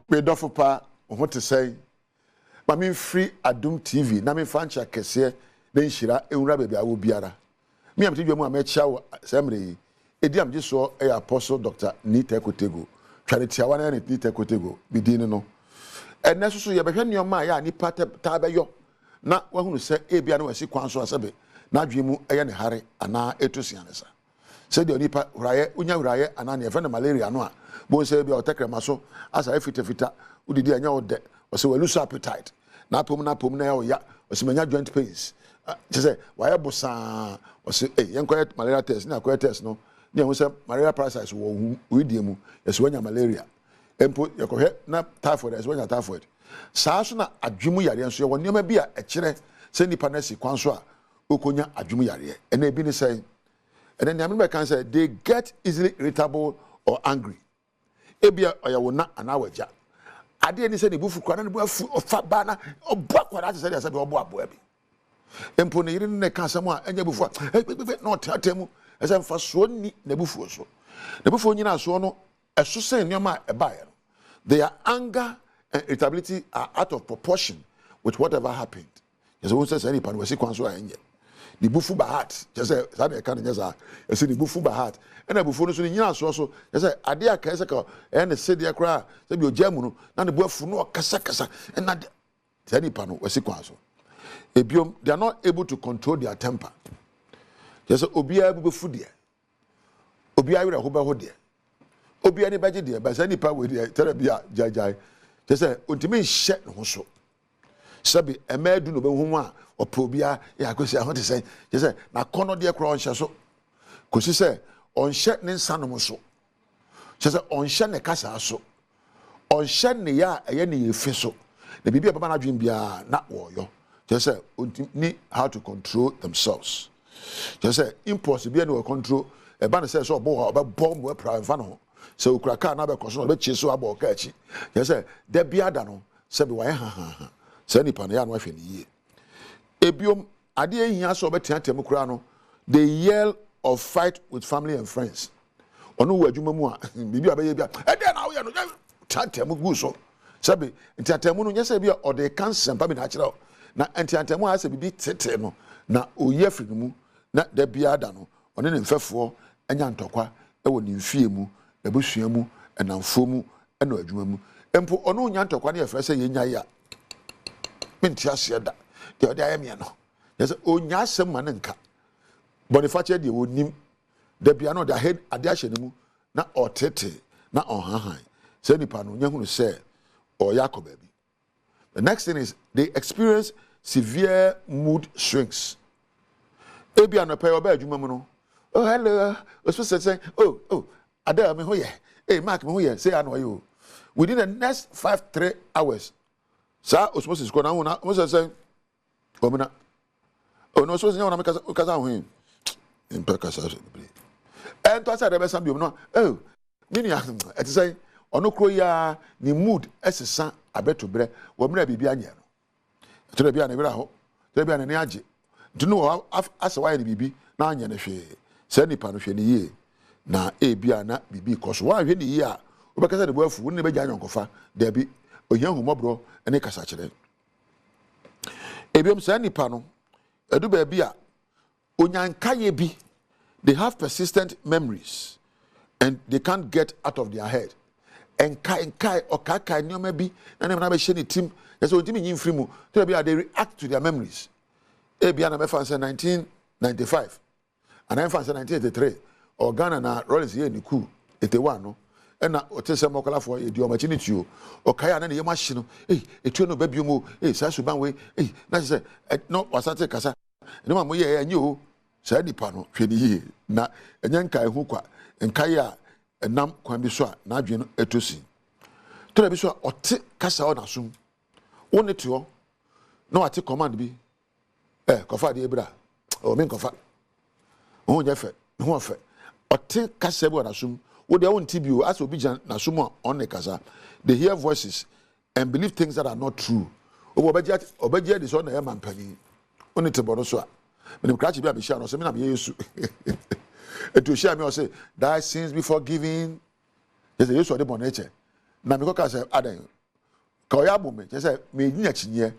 Me dofo pa ho te say. Ma me free Adom TV na me fancha kese na nhira enwura bebia wo biara. Me am tidwa mu amechia wo semre. Edi am giso e apostle Dr. Nita Kotego. Tware tiawa na Nita Kotego bidin no. Enne so ye behwe nioma ya nipa ta beyo. Na wahunu se ebia na wasi kwan so asebe. Na adwemu eye ne hare ana etosianesa. Se de onipa huraye unya huraye ana ne efene malaria no a bo se bia otekrema so asa efita udidi anya ode o se lose appetite na pom na ya o se manya joint pains je se waye bosa o se yenkoye malaria test na akoye test no ne ho se malaria parasites wo udie mu ye se wanya malaria empo yekohwe na typhoid ye se wanya typhoid saa so na adwemu yare nso ye wonema bi a ekire se nipa na si kwan so a okonya adwemu yare ena ebi ni say. And then the American can say they get easily irritable or angry. Ebia oyawona anawaja. Ade ni say the bufu kwa na bufu ofa bana obwa kwa that say say obo abo bi. Empo ne yiri ne kan samu a enya bufu no tatemu. Ese mfa so ni na bufu so. Na bufu nyina so no eso say nyoma e ba ye. Their anger and irritability are out of proportion with whatever happened. Yes, who says any pan we see kwanso enye. The bufu by heart, just say, I can't just say, the bufu by heart. And I bufu no nyina so just say, ade aka say ka, and the say the cry, say be ojamu no, na the bufu no kasa, and na any pano we see kwanso. Ebiom, they are not able to control their temper. Just say, obia bufu there. Obia wira hoba ho there. Obia ni baje there, but any pa we there, tell bia jai. Just say, untimi shet no so. Sabi emedu no be hu a opobia ya kwesi ahon te say je say na kono de kro onhye so kosi say onhye ne nsanom so je say onhye ne kasa so onhye ne ya eye ne yefi so na bibia baba na dwen bia na woyo je say ni how to control themselves je say impossible no control e ba na say so obo bomb we pra mfa no say okura ka na be koso be chi so abo ka chi je say da bia da no say be wa ha say ni pa na ya no ahwe ni yie ebiom ade ehia so obetiatem kura no they yell or fight with family and friends ono wo adwuma mu a bibi abaye bia e de na wo ye no tiatem gu so sabe tiatem no nyese bia o de cancer pa bi na kire na tiatem a se bibi tete no na oye afiri mu na da bia da no one ne mfefo anya ntokwa e wo ni mfie mu e busua mu enamfo mu e na adwuma mu empo ono nya ntokwa na ye frese ye nya ya mentia se da the other area no yes onya asem ma nka boniface de wonim da bia no da head ade ahye ne mu na otete na onhahan say nipa no nya hunu say or yakob abi. The next thing is they experience severe mood swings. Ebia no pay oba adwuma mu no oh hello so say oh ada me ho ye mark me ho ye say ano you within the next 3 hours sa osmosis ko na ho na mo say Omina. Oh no, so you want to make a win. In Percasas. And to say the best of you, no. Oh, Minia, at say, or no croya, ni mood as a son, I bet to bread, or maybe be anya. To the Biana Viraho, there be an energy. To know as a wide BB, Nanya Nefe, Sandy Panofiani ye. Na a biana BB, cause why in the year, because the wealth wouldn't be Jan Kofa, there be a young mobro and a cassachere. Ebiom sani pano edu baby a onyankaye bi they have persistent memories and they can't get out of their head and kai or kaka nyoma bi na na be hye ni tim yeso ontimi nyimfiri mu to be they react to their memories ebia na me fan 1995 and I fan 1983 or Ghana na Rollins here ni ku 81 no na otese mokola for e di opportunity o kai na ne yemachi no etuo no babio mu sa suban we na say no wasate kasa ne ma mo ye anyi o sa dipa no hwe ni yi na enyanka ehu kwa nkai a enam kwan bi so a na adwe no etosi to na bi so a ote kasa o na sum woni to no ate command bi kofa de ebra o men kofa o nya fe ho fe ote kasa bi o na sum what they want TBO as Obijan Nasuma on the Kaza, they hear voices and believe things that are not true. Obeja is on the man penny. Only to Borosua. When you catch me, I'll be sure. So, I'm used to share me or say, thy sins be forgiven. Yes, the use of the nature. Namikoka said, Adam, ka oya bo me say me nyi akyinie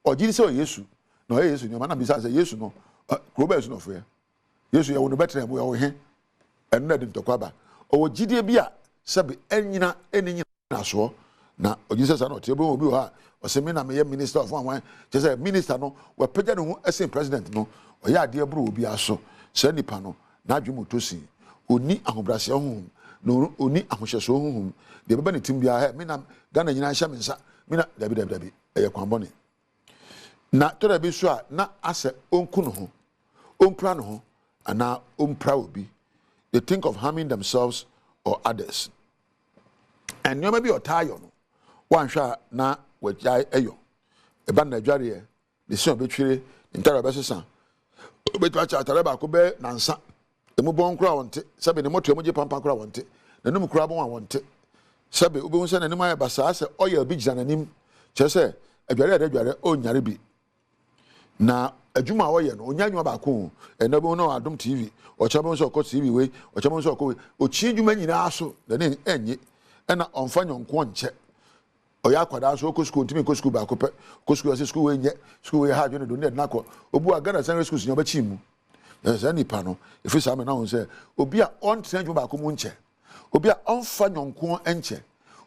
ogiri say Yesu na Yesu nyoma na bisa say Yesu no kro ba Yesu no fe Yesu ye wo no betre mo ye wo he enu na di ntokwa ba o gidie bi a sebe enyina eninyina so na ogiri say na ote bo obi ha o say me na me minister of one say minister no we pagya no ho as president no oya ade bro obi aso say nipa no na adwemo tosi oni ahobrase ho no oni ahohyeso ho de beba ne tim bia he me na Ghana nyina hye me nsa me na dabi eye kwanbone na tora bi so a na ase onku no ho onkura no ho ana ompra obi they think of harming themselves or others and you may be otayo no wan hwa na wajai eyo eba na dware de se obetwire ntara besesa obetwa cha tare ba ko be nansa emu bon kura wonte sabe ne moto emuje pampa kura wonte na num kura bon wonte sabe obehu se na nim aye basa se oya bi gina nanim che se adware onyare bi na adwuma wo ye no onyanwa ba ko enabo no Adom TV ochabo so ko TV we ochabo so ko ochi dwuma nyina aso da ne enye na onfa nyonko nche oya kwada so ko school ntimi ko school ba ko pe ko school se school we nye school we ha dwene do ne na ko obu agana secondary school nyoba chimu se nipa no efi sa me na won se obi a on tena dwuma ba ko mu nche obi a onfa nyonko enche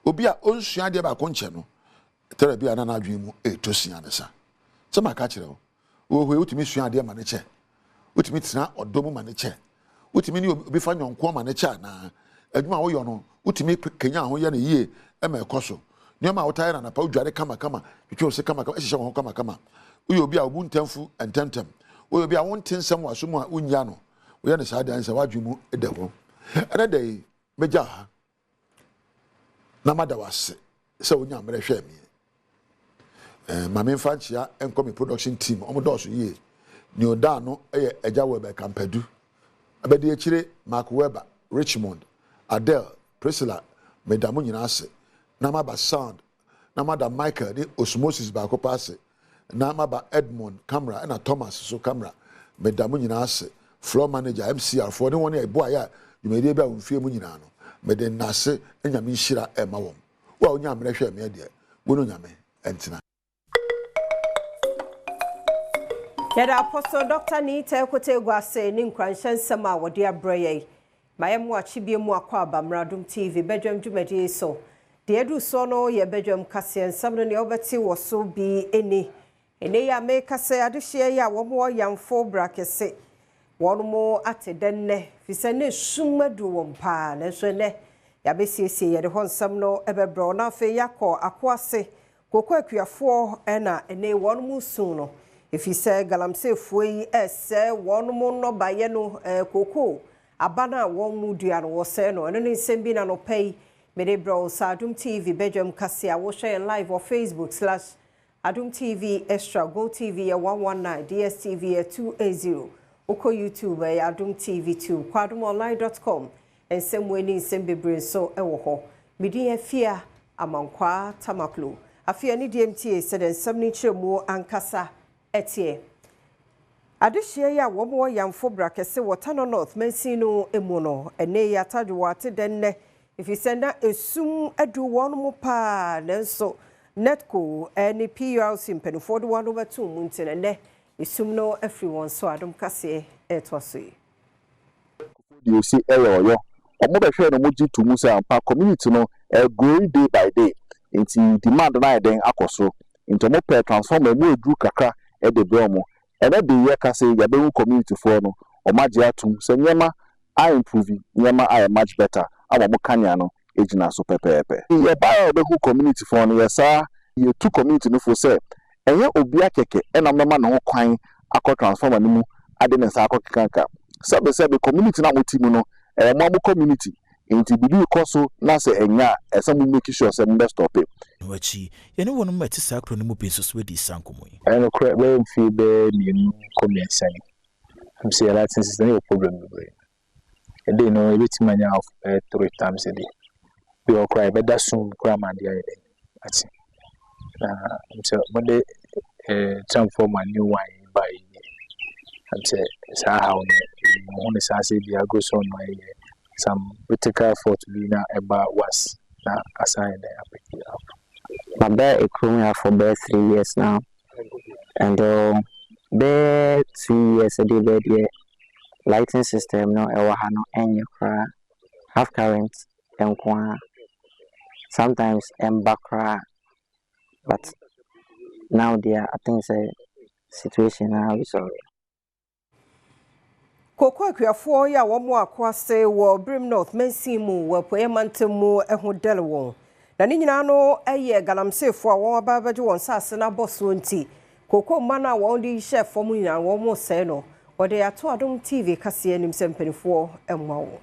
obi a onsua de ba ko nche no tere bia na adwen mu etosia ne sa se maka kire wo hwe utimi sua de ma ne che utimi tena odom ma ne che utimi ni obi fa nyonko ma ne che na adwuma wo yo no utimi kenya ho ye ne yie e ma ekoso nyoma wo tayara na pa udware kama twetwe se kama ehye ho kama uyo obi a obu ntamfu ententem uyo obi a wontensem waso mu a unya no wo ye ne sa dan se wadwen mu edawo ana dai meja ha na madawase se wonya mre hwe mi mame fanchia enkomi production team omo doso ye ni oda no eye eja webe kampadu abedi ekire Mark Weber Richmond Adele Priscilla medamu nyina ase na maba sound na mada Michael the osmosis ba ko passe na maba Edmond camera na Thomas so camera medamu nyina ase floor manager MCR for the one e boy ya yumede bia mfie mu nyina no mede nase enyame nhira ema wom wa onya mre hwe me de wono nyame entina Yada Apostle Dr. Nita Ekote Gwase ni nkwanshan sama wode abreye mayemu achibie mu akwa Adom TV Badwam dwumadi so de edu so no ye Badwam kase nsam no ne obeti wo so bi eni ya me kase adehye ya wo mo yamfo brakese wono ate denne fise ne sumadu wompa na so ne ya besiesie ye de ho nsam no ebebro na afi yakọ akwase kokọ akuafo na ene wono mu sun no if you say Galamsey foi ese one mo no baye no koko abana won mu dua no wo se no eno ne nsem bi na no pay me bro Adom TV Badwam kase a wo share live on Facebook/Adom TV Extra Go TV 119 DSTV 280 oko YouTube Adom TV 2 kwadomonline.com ensem weni nsem bebre so ewo ho medi afia amankwa tamaklo afia ni DMTA said ensem ni chemu ankasa etie adehye ya wo mo yamfo brakese wotano north mansino emu no ene ya tadwo ate denne ifisenda esum adu won mo pa nenso netco ene PRC mpenufo de wano batu mu ntene ne esum no everyone so Adom kase etosui you see eyo omo be hwe no mo jitu mu say ampa community no growing day by day nti demand na den akoso nti mo pe transform mo edu kakra e de bromo ebe de ye ka say ya be community for no o magye atum se nyema I improve nyema I much better aba mo kanya no ejina so pepepe ye ba be community for no yesa ye two community no for say enye obi akeke e na mema no kwan akọ transformer no mu ade ne sa akọ kanka sebe community na mo timu no mo community inti bidu koso na se enya esa mu make sure se mo stop it wachi ye ne wonu mati sakro ne mo penso so di sankomo yi no credit we fi be mi comments ani am say that since no problem be e dey no everything manya of 3 times a day we all cry but that soon cry man dey ati so monday transform my new wine by am say how no say be I go on my some critical effort be na eba was na assign My bear a for bear 3 years now. And bear 2 years a day bed yeah. Lighting system no ewahano enyo kra half current enkwa sometimes embakra but now there I think it's a situation now is sorry. Koko akuafo ya womo akwase wo Brim North Mensimu wo poemantemu ehudele na ni nyina no eye Galamsey fo a won ababaje won sase na boso nti koko mana won di chef fo mu nyina won mo se no wode ato Adom TV kase anim sempanifo emwa wo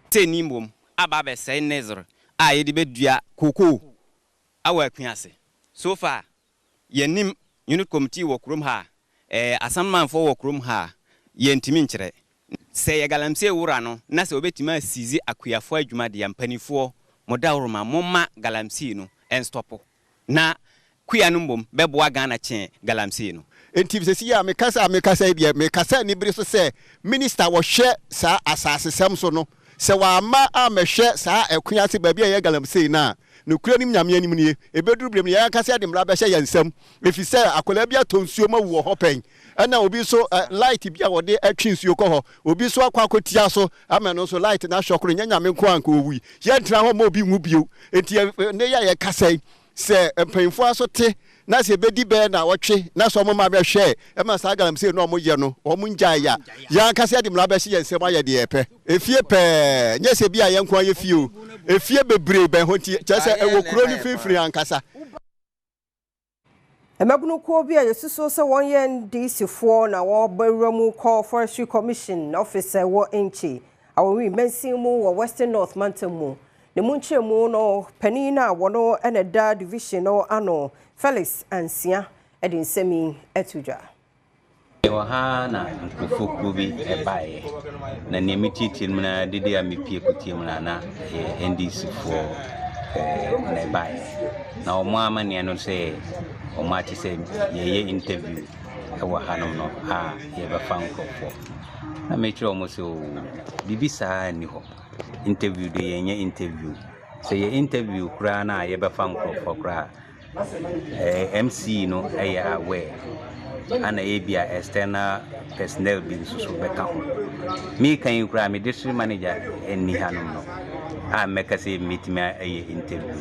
tenimom ababe se nezr a yedi bedua koko awa akuase so far yenim unit committee wo krom ha asamman fo wo krom ha yentimi nkyere se ye Galamsey wura no na se obetima sizi akuafo adwuma de ampanifo modawroma momma Galamsey no enstopo na kuya no mbom beboa Ghana chen Galamsey no enti se ya mekasa bia mekasa ni bere so se minister wo hwe sa asase sem so no se wa ma amehwe sa akuase baabi ye Galamsey na no kura nim nyame anim nie ebeduru brem ya kasa de mra behye yansam efi se akola bia tonsuo ma wo ho pen ana obi so light bia wode atwinsuo ko ho obi so akwa akotia so ama no so light na hwokoro nyame nko anka owi ye ntra ho ma obi nwu bio enti ne ya ye kasa se mpanfo aso te na se bedi be na wotwe na so mo ma behwe e ma sa Galamsey no mo ye no o mo nja ya kasa de mra behye yansam aye de epe efie pe nye se bia ye nko aye fie efie bebre ben ho ti chese ewokuro ni fifiri ankasa Emagunu ko bi a yesuso se won ye ndc fo na wo bawramu call forestry commission officer wo enchi awowi Mensimu wo Western North Mantamu ne munchemu no panina wono eneda division no ano Felix Ansia edin semi etudwa ha na nkufo bi ebae na nemititi mna dede amepie kutie mna na ndc fo na ebae na omo amane no se omo ati se ye interview ewa hanom no ha ye ba fankofo na mechi omo se bibisa ni ho interview de yenye interview se ye interview kra na ye ba fankofo kra MC no eya aware ana ebia external personnel bi so beka ho me kan kura me district manager eni hanom no a meka se meetima interview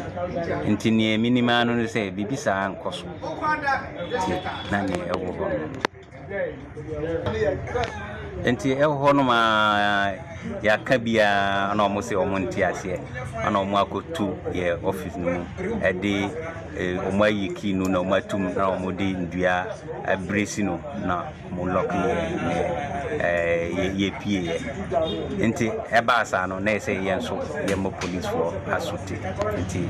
intini minima no se bibisa ankoso na ne ewo ho enti ewo no ma ya kabia na omo se omo ntiase ana omo akotu ye office no ede omo ayiki no na omo atum na omo de ndua abresi no na mo lock ye pie enti eba asa no na se ye nso ye mo police for asuti enti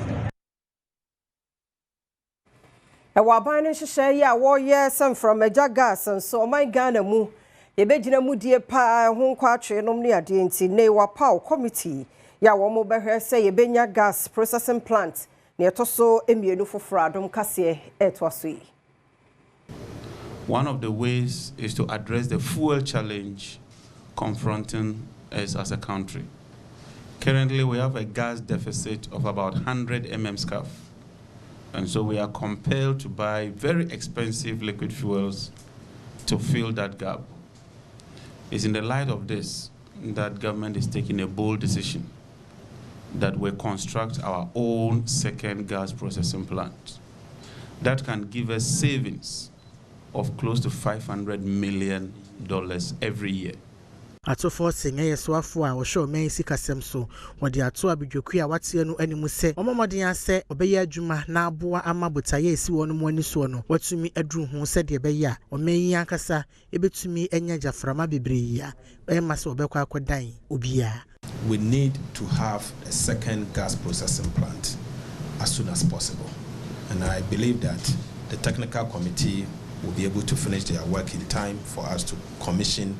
ewa ban ne hyehyɛ ya wo ye sem from eja gas so my Ghana mu yebegyina mu die pa ho nkwa atwe nom ne ade enti ne wa power committee ya wo mo behwe se yebenya gas processing plant ne etoso emienu foforo Adom kase etwaso yi. One of the ways is to address the fuel challenge confronting us as a country. Currently, we have a gas deficit of about 100 mmscf. And so we are compelled to buy very expensive liquid fuels to fill that gap. It's in the light of this that government is taking a bold decision that we construct our own second gas processing plant. That can give us savings of close to $500 million every year. Atofo senga yesoafo a wo show men sikasem so wode ato abedwoku a watie no animu se omomoden ase obeye adwuma na aboa ama botaye esi wono mo ani so no watumi adru hu se de beye a omenyi ankasa ebetumi enya jaframa bebre ya ema se obekwa akodan obia. We need to have a second gas processing plant as soon as possible, and I believe that the technical committee will be able to finish their work in time for us to commission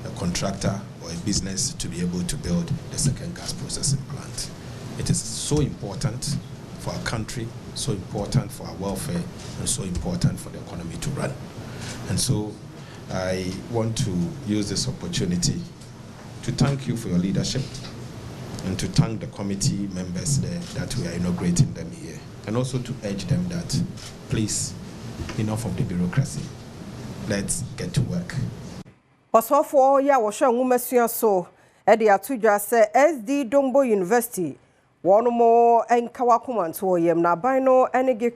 a contractor or a business to be able to build the second gas processing plant. It is so important for our country, so important for our welfare, and so important for the economy to run. And so I want to use this opportunity to thank you for your leadership, and to thank the committee members there that we are inaugurating them here, and also to urge them that, please, enough of the bureaucracy. Let's get to work. Oswafo ya wo hwe nwumasua so e de atudwa se SD Dombo University wono mo enkawa komanto yem na ban no ene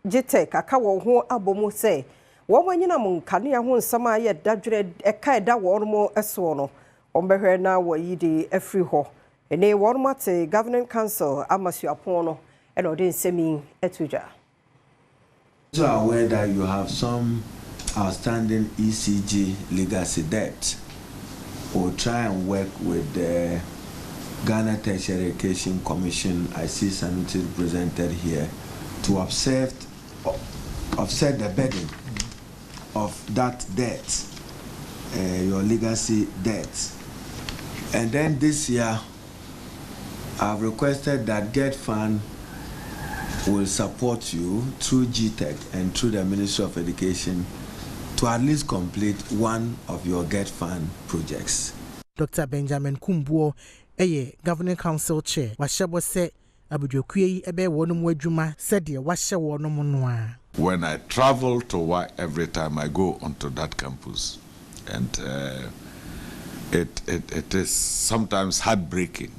gitek aka wo ho abomu se wo manyina mo nkane ho nsama ye dadwere e kai da wono mo eso no ombehwe na wo yidi afri ho ene wono mate governing council amasuapon no e no de nsemi atudwa. So aware that you have some outstanding ECG legacy debt, or try and work with the Ghana Tertiary Education Commission. I see something presented here to offset the burden of that debt, your legacy debt. And then this year, I've requested that Gov't Fund will support you through GTEC and through the Ministry of Education to at least complete one of your Gov't Fund projects. Dr. Benjamin Kumbuo, Governing Council Chair, washabo se abudwokue ebe wonum wadwuma said ye wahye wonum noa. When I travel to work every time I go onto that campus, and it is sometimes heartbreaking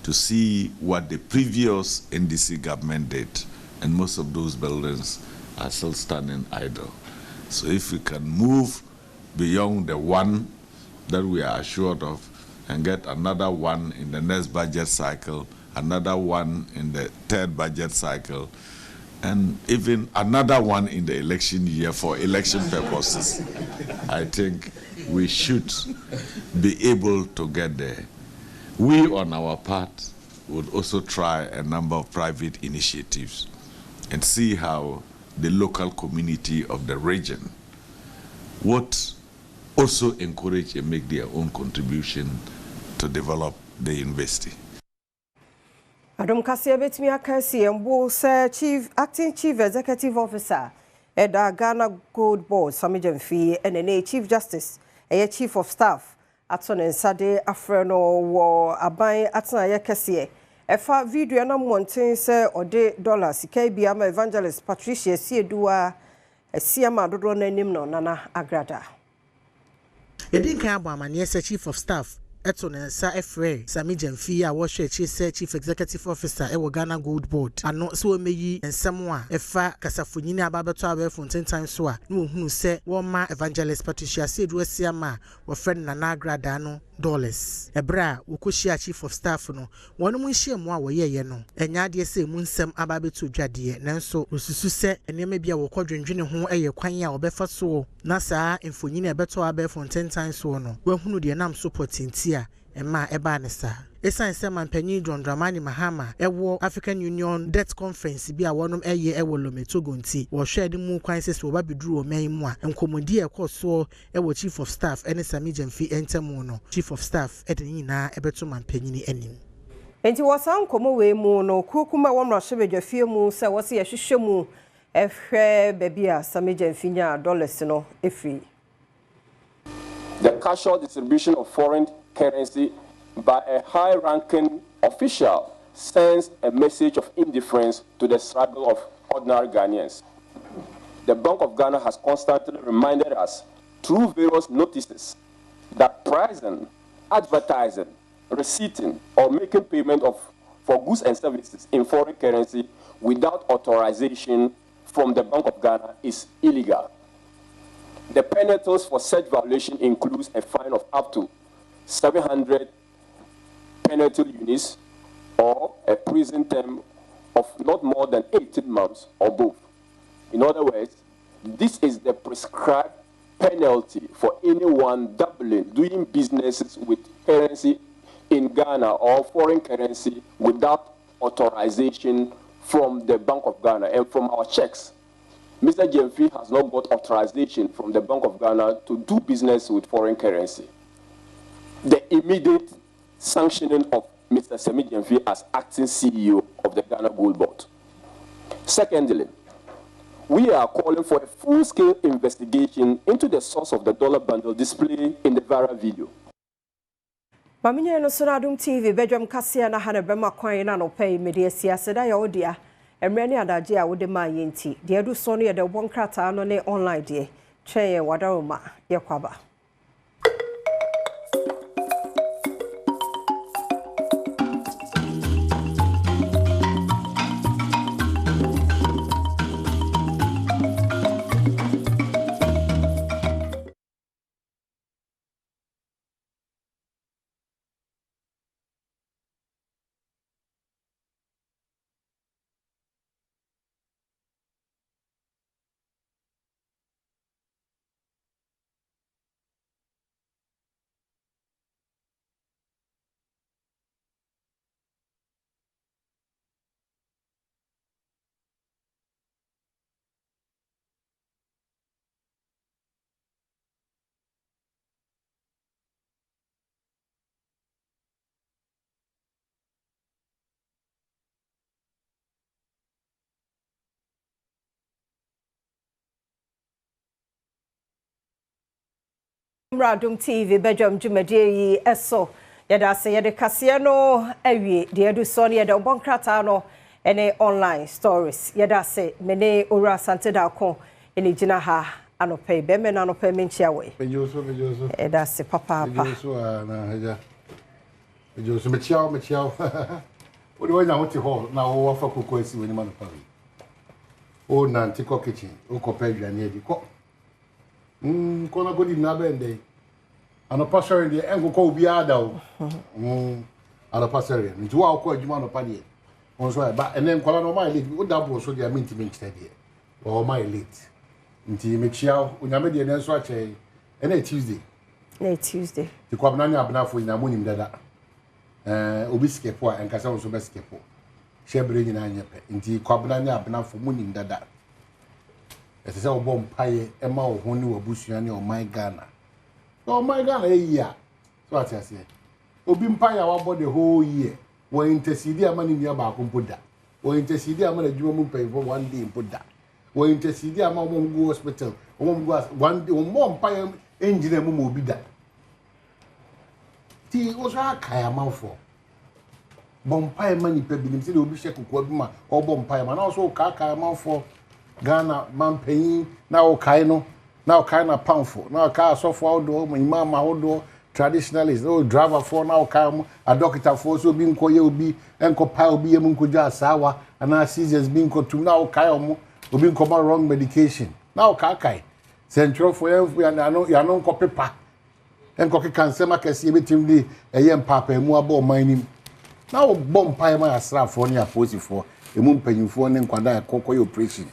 to see what the previous NDC government did, and most of those buildings are still standing idle. So if we can move beyond the one that we are assured of and get another one in the next budget cycle, another one in the third budget cycle, and even another one in the election year for election purposes, I think we should be able to get there. We, on our part, would also try a number of private initiatives and see how the local community of the region would also encourage and make their own contribution to develop the university. Adom Kasia betimi akasi embo se acting chief executive officer Eda Ghana Gold Board Samijem Fi and chief justice chief of staff Atone Nsade Afreno wo aban atena ye kese efa video na monten se ode dollars bia ma evangelist Patricia Siedua esiama dodo na nim no nana agrada. Yedin kan abo amane se chief of staff Atone Nsa Efre Samijem Fi a wo hwe chief executive officer Ghana Gold Board ano so meyi ensem a efa kasafonyini ababeto abefo 10 times so a no hunu se wo ma evangelist Patricia Siedua esiama wo friend nana agrada no dollars ebra wokohia chief of staff no wonu munhia mu a woyeye no enya de se mu nsem ababeto dwade nanso osusu se enema bia wokodwendwene ho kwan a obefa so na saa enfonyini ebeto abefo 10 times so no wahunu de nam supportinti a ema eba ne sa esan se manpanyi John Dramani Mahama ewo African Union Debt Conference bi a wonum ewo Lometogo nti wo hwe de mu kwan se wo ba beduru o man mu a enkomodi ekoso ewo chief of staff ene Samijem Fi entemu no chief of staff ede nyina ebeto manpanyi ni anim enti wosan komo we mu no kukuma wo mrahye bedwafie mu se wo se ye hwehwe mu ehwe baby a Samijem Fi nya dollars no efri. The casual distribution of foreign currency by a high-ranking official sends a message of indifference to the struggle of ordinary Ghanaians. The Bank of Ghana has constantly reminded us through various notices that pricing, advertising, receipting, or making payment for goods and services in foreign currency without authorization from the Bank of Ghana is illegal. The penalties for such violation includes a fine of up to 700 penalty units or a prison term of not more than 18 months or both. In other words, this is the prescribed penalty for anyone doing businesses with currency in Ghana or foreign currency without authorization from the Bank of Ghana. And from our checks, Mr. Jemfi has not got authorization from the Bank of Ghana to do business with foreign currency. The immediate sanctioning of Mr. Semi Jemfi as acting CEO of the Ghana Gold Board. Secondly, we are calling for a full-scale investigation into the source of the dollar bundle displayed in the viral video. Maminya no so na Adom TV Badwam kase na ha na bema kwan na no pay media siase da ya odia emre ne adaje a wode ma yenti de edu so no ye de bon krata no ne online de tweye wadaroma ye kwaba Adom TV Badwam dwumadie yi eso yeda se yede kase no awie de edu so no yede bon krata no ene online stories yeda se mene ora sante da ko ene gina ha anope be me na anope menchia we bejoso yeda se papa bejoso na haja bejoso mechiao odi wanya hoti ho na wo wafa kokko asi woni ma no pa o na ntiko kitchen o ko pa aduane adi ko kona godi na bende ano pastor ndi engo ko obi ada o ano pastor ndi wa ko adwuma no pa de won so ba enen kola no my late o da bo so de aminti mentire de o my late nti mechia onyame de ne so ache ene Tuesday ti kwa bana ni abna fo nyina monim dada obi skepo a enkasa won so be skepo shebre nyina anyepe nti kwa bana ni abna fo monim dada ese o bom paye e ma wo ho ni wabusua ni o my Ghana e year so atiase obi mpaye a wabo the whole year wo intercede ama ni nua ba ko mpoda wo intercede ama na dwuma mu pay for one day mpoda wo intercede ama mo go hospital mo go one day mo mpaye engine mu mo obi da ti o so akaya manfo bom paye mani pe binim se obi hye kokwa bi ma o bom paye ma na o so akaya manfo Ghana man paying now kaino now kind of poundful now car software outdoor my mama outdoor traditionalist no driver for now come a doctor for so being ko ye obi enko pa obi em nko ja sawa and seizures being ko to now kai omo obi come wrong medication now kai central for you no ko paper enko ke cancer ma kese betim di eyem papa emu abo mining now bomb pie ma asra for ni aposi for emu mpanyimfo ne nkwada kokko operation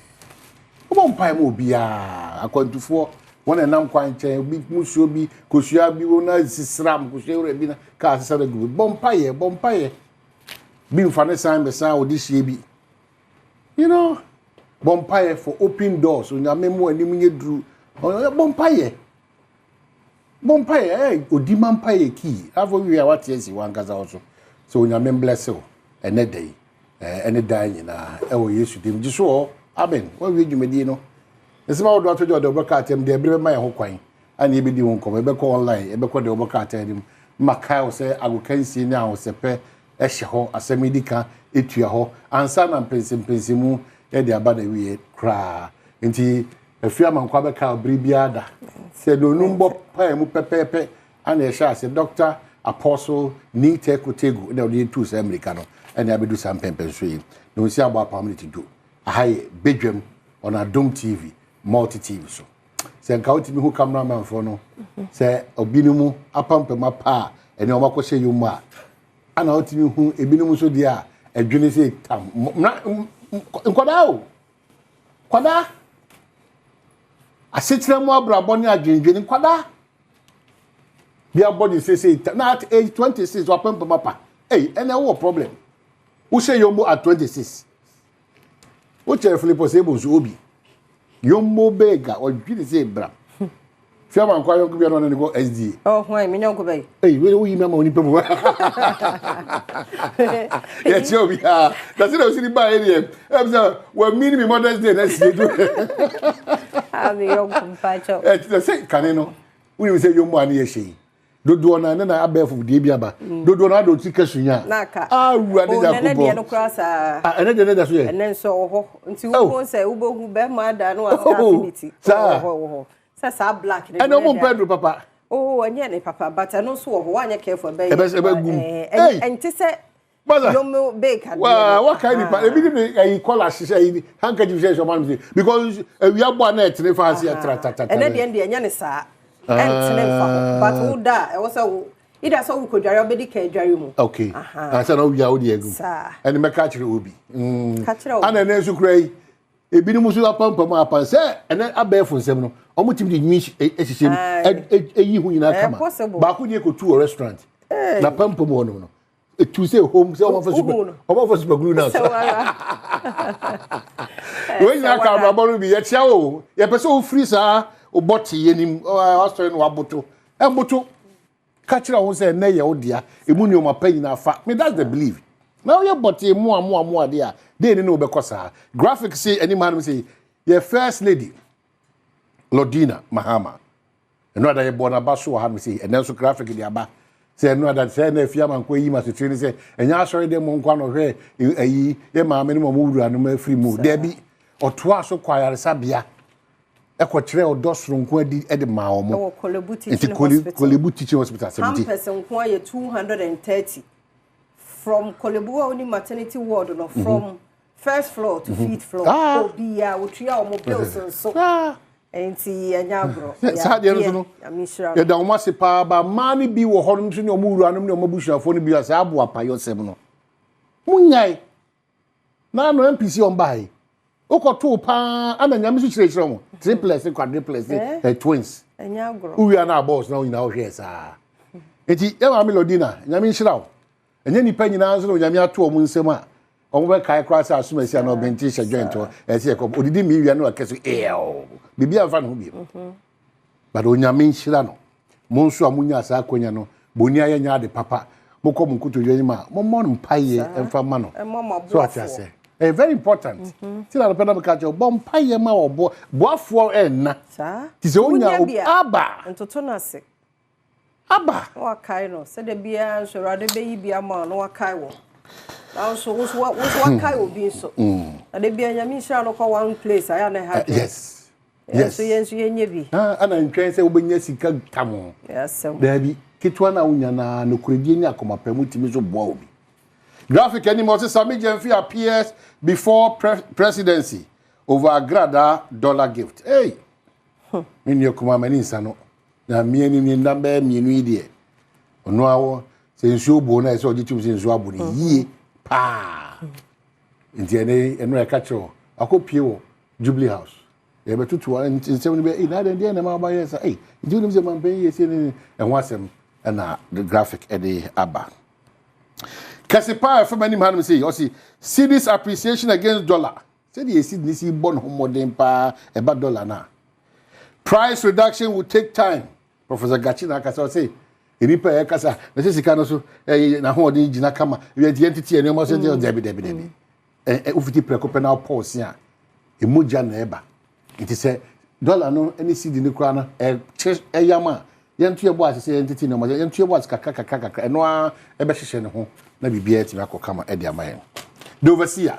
Obon pai mo bia akwantufo wona nam kwanche bi musuo bi kosua bi wona sisram kosua bi na ka asesa da gu bom pai bi mfane san be san odihie bi you know bom pai for open doors onyame mo anim nye duru bom pai odi man pai ki afo wi a watiesi wangaza oso so onyame bless you ene day ene dan nyina e wo Yesu dim ji so Amen. What will you do? No, it's about what to do. The overcast him. They bring my whole coin. And he be the one come. Ebe call online. Ebe call the overcast him. Macau say I will can see now. Se pe esho asemidika etuaho. Ansa na pensim mu. E de abada we cry. Inti efia man kwa be ka bribiada. Se do numbo pa mu pepepe. And esha say Doctor Apostle ni tekotegu. Na odi tu se America no. And abedu sam pempenso. No si aba pa to do. Hi, Badwam on Adom TV, multi TV so. Say nka otimi hu cameraman for no. Say obinumu apampema pa ene o makose yuma. Ana otimi hu ebinumu so dia adwene say tam. Nkoda o. Kwada. Asetira mu abrabo ni adwendwene nkoda. Their body say now at age 26 apampema pa. Hey, ene wo problem. Who say yomo at 26? What you Philip was able to obi. Yombo bega or did say bra. Fiaman kwayo kubi no go SD. Oh, why me no go bay. Hey, we we remember only people. Yes, you be that's it I see by area. We mean me Mother's Day next day. I'm young compacho. The say can no. We will say yombo ani she. dodo na na abefu de bi aba dodo na do ti kasunya awura de jakobo no krasa ene de da so ye ene so ho nti wo say wo bohu be ma da no affinity ho sa black ene mo pedro papa anya ne papa but no so ho anya careful be enti say no mo bake what kind of ebi ni call say handkerchief say someone because we abo na etne fancy tata ene de anya ne sa but who da e was either so we could dware obedi ka dware mu okay asa na we are the egu and me catch obi ana na ensu krai ebi ni musu apampam apan say ene abefu nsem no omo tim de nyi ehihye eyi hu nyina kama ba ku die ko tu restaurant na pampam wono no to say home say omo for super glue now when na ka ba boru bi ye tia o ye pese o free sa o boti yenim hospital no aboto emboto ka kira won say na ye odia emu ni o mapa nyina fa me that's the belief now ye boti mu ade a dey ni no be kosa graphic say any man say your first lady Lodina Mahama eno ada ye bona baso ha me say enen so graphic di aba say eno ada say na afia man ko yi ma so tiri say enya asori de mo nkwa no hwe ayi ye ma me ni mo wura no ma free mu there bi oto aso kwayare sabia ekwokyere odosoro nko adi ede ma omo Kolebu teaching hospital 70 person nko aye 230 from Kolebu only maternity ward no from first floor to fifth floor obia otria omo bills so enti anyagro ya de no ya da omo se pa ba mani bi wo hono nso ne omo wura no ne omo busuafo no bi asa abo apayo sem no munyai na no MPC on bai okoto pa amanyam su chire mo triplets quadruplets twins anyagro uwi ana boss na nyina wo hwe sa enti e ma melodina nyame nhirawo enye nipa nyina nso no nyame ato omo nsem a omo be kai cross asumasi na obenti hye joint o ese ko odidi mi wi na akeso bibi afa no bi but onyame nhira no mo nso amunya asa akonya no boni aye nya de papa mokọ munkuto yanyima mo mo mpaye emfa ma no so atiase very important ti na pena ka jo bom paye ma obo boafo na ti se onya aba ntoto na se aba wa kai no se de bia so rade be yi bia ma no wa kai wo na so wa kai obi so na de bia nyami hira no ko one place aya na ha yes so yenye bi ana ntwen se obenya sika tamo yes dabi kitwa na unya na nokuredie ni akomapamu timi so boa obi graphic anymore say Sami Jemfi appears before presidency over agrada dollar gift. Hey. Min yokuma mani nsano. Na mieni ni ndambe mienu idie. Ono awo se nsuo bo na so ogitum se nsuo abo ni yie pa. Nti eno e ka cho akopie wo Jubilee House. E betutu wa nsem ni be na de na ma ba yesa. Hey, nti unim se man pen yesi ni enho asem na the graphic e de aba. Kasipa for many man say you see this appreciation against dollar. Say the see this bond modern pa about dollar na. Price reduction will take time. Professor Gachina kasa say enipa e kasa na say sika no so na ho odin gina kama we the entity e no say debi ufiti prekope na pause a emoja na eba. It say dollar no any seed ni kra na yama yentu ye bo asese entity no ma yentu ye bo kaka eno a ebe hihye ne ho na bibia ti akokama e dia mayen the overseer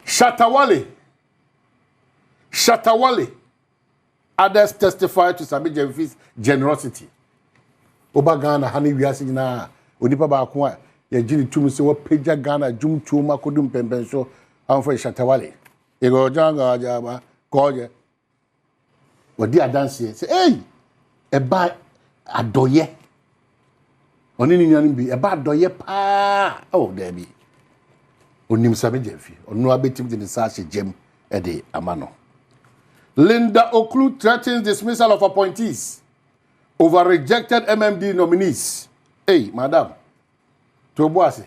Shatawale others testify to Sami Jemfi's generosity oba Ghana hani wiase nyina onipa ba ko a ye gini tum se wo peja Ghana jum tum akodum pempen so amfo Shatawale ego janga jaba koje wodi adanse say hey eba adoye oni ni nyan bi eba adoye pa there bi onim Sami Jemfi onu abetim de sa hye gem e de amano. Linda Oklu threatens dismissal of appointees over rejected MMD nominees. Hey madam to boase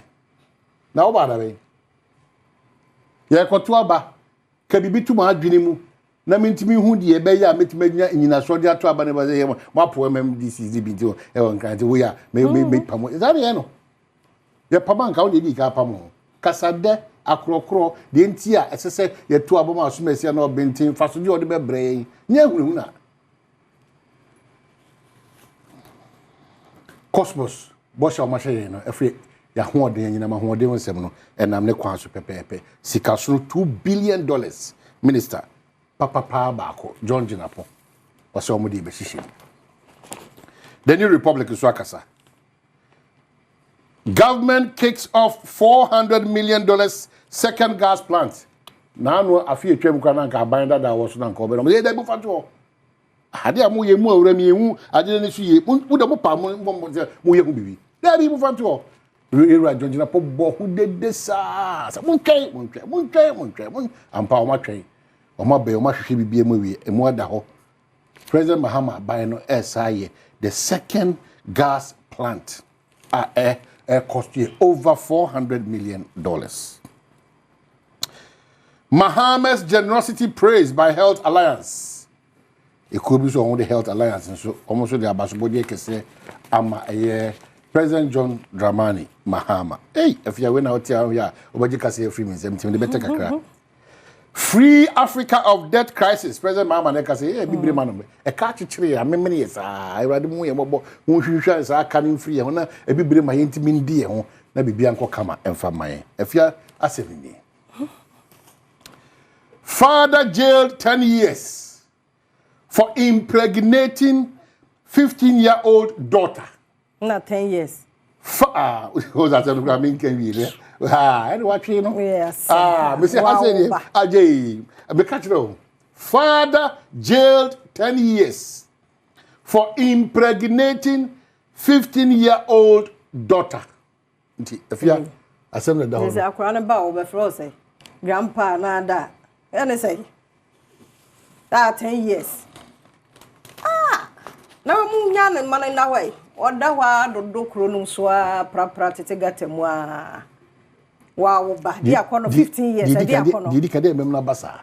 na oba da be ye koto aba ka bibitu ma adwene mu na mentimi hu de ebe ya metime nyina so de ato aba ne ba ye mapo MMDC bi nti e won kan ti wo ya me pamo izare ye no ye pama nka wo de di ka pamo kasade akrokro de nti a esese ye to aba ma so mesia na obentin faso de ode bebre nye hunu na Cosmos bosha mashe no every ya hoden nyina ma hoden wonsem no enam ne kwan so pepepe sika so $2 billion minister papa baako John Jinapo wase omudi be shishi the New Republic is wakasa government kicks off $400 million second gas plant na no afi etwem kwa na ka ban dada wo so na nka obe no ye da bu fato ade amu ye mu awura mi ehu ade ne so ye mu da mo pa mo ye hu bibi da bi bu fato era John Jinapo bo hu de sa mun ampa o ma twɛn o ma be o ma hwehwe bibie mu wie emu ada ho President Mahama ban no esaye the second gas plant cost you over $400 million. Mahama's generosity praised by Health Alliance. It could be so on the Health Alliance and so almost the Abasubodi can say ama President John Dramani Mahama. Hey, if you went out here, Obaji can say free means the better kakra. Free Africa of debt crisis. President Mahama neka say, hey, bibiri man, a catch tree, a memory is I rather more about who is coming free, and a bibiri my intimate dear, na bibianko kama and for my if you are 70. Father jailed 10 years for impregnating 15-year-old daughter. Not 10 years. Who's that? I mean, can we? I watch you know. Yes. Mr. Hassan, Ajay, because no. Father jailed 10 years for impregnating 15-year-old daughter. If you are assembly down. There's a crown about over frozen. Grandpa, nada. And say, 10 years. Now, Munyan and man in that way. Or that one do cronum swa prapratigate wow, but dear corner 15 years. Did you can remember Bassa?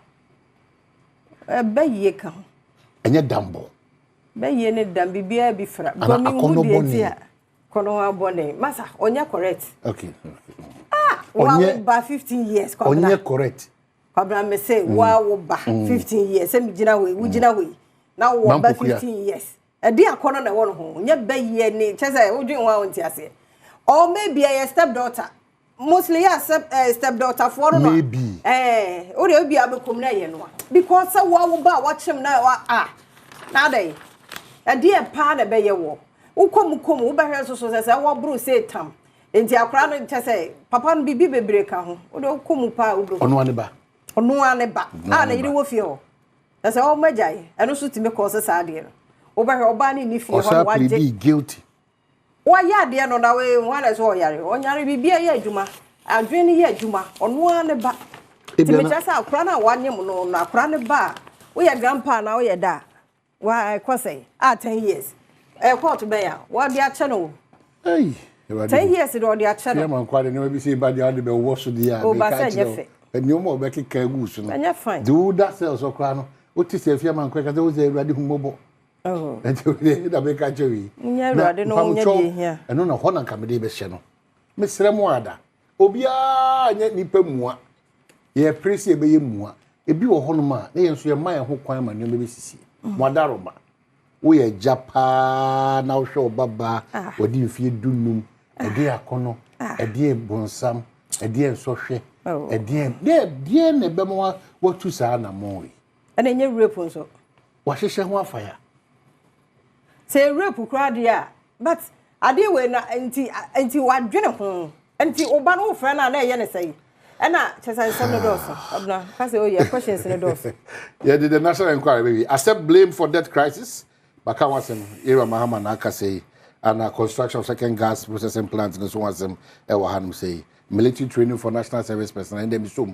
A bay ye come. And yet Dumbo. Bay ye need them be beer before. Kono bonnet. Massa, on your correct. Okay. Wow, by 15 years. On your correct. Kabra me say wow ba 15 years em gina we ugina we na wo ba 15 years e dia kono na won ho nya ba ye ni chese udwin wa wonti ase or maybe a step daughter mostly a step daughter for no maybe o de obi abekom na ye no because wo ba wa chem na wa na dai e dia pa na be ye wo ukom wo ba hwe so se wo bru say tam enti akra no chese papa no bibi bebre ka ho o de ukom pa ubro ono ane ba onu ane ba na yiri wo fie ho ese o magyae eno so timi ko se saade no wo ba hwe oba ni fie ho wa je guilty wa ya de no na we wan so oyare onyare bibia ye adwuma adwen ye adwuma onu ane ba timi chasa akra na wanyem no na akra ne ba wo ye grandpa na wo ye da wa kwase 10 years court be ya wa dia che no hey 10 years do dia che no man kwade ne bi say ba dia de be wo so dia be ka che and you more back kagus no anya fine do that sales okra no o ti se afia man kwa ka ze urade humobo and you da be ka chewi nya urade no nya die hia eno na ho na ka me de be hye no me sere mo ada obia anya nipa mua ye presi e be ye mua ebi wo ho no ma na ye nso ye man ho kwan ma ne be sisi mo adaroma wo ye japa na wo hwe obaba wodi mfie dunum ede akono ede bonsam ede nsɔhwɛ ede ne be mo wa tu sa na mo yi ana nye rape nso wa hyehyɛ ho afaya say rape kra dia but ade we na anti wadwene ho anti oba no frɛ na ye ne sey ana chesa nsɛm no doso abna ka say oh yeah questions no doso yeah the national inquiry baby accept blame for death crisis baka wasem era Mahama na aka say and construction of second gas processing plant no so wasem e wa hanum say military training for national service personnel and them so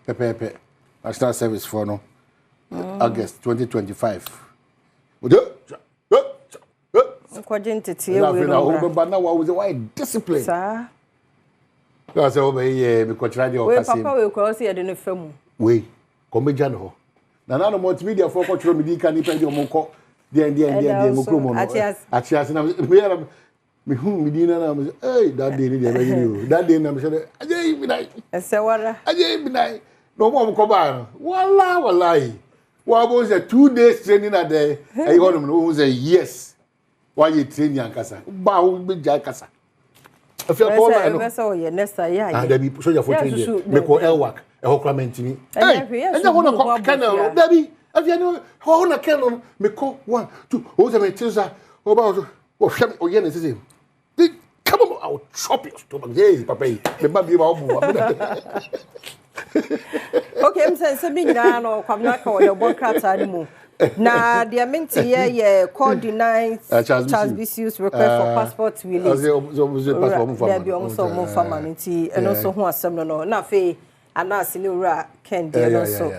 pepe national service for no August 2025 kwajente tie we no ba na wa was why discipline sa ka say obey me ko try dey o kasi we papa we ko say e de no famu we ko meja no na na multimedia for ko tro me di kan ni pe di o mo ko die mo kro mo no atias na me hu me di na na me hey that day ni dey be you that day na me say ajay bi nai ese wara ajay bi nai no mo ko ba wallahi wa bo say 2 days training a day e go no say yes why you train yan kasa ba wo be ja kasa afia ko na no so ye nesta ya ah da bi so ya 14 me ko elwak e ho kra mentimi enya ho na ko kana da bi afia no ho na kana me ko 1 2 o se me tisa o ba o hwem o ye ne sisi come on I'll chop your stomach hey papa me ba bi ba o bu okay I'm saying me na no kwamna ka wo bon krata ni mu na the minti ye coordinate Charles Bisius request for passport release there be almost more formality and also who asem no na fe anase ni ura ken de no so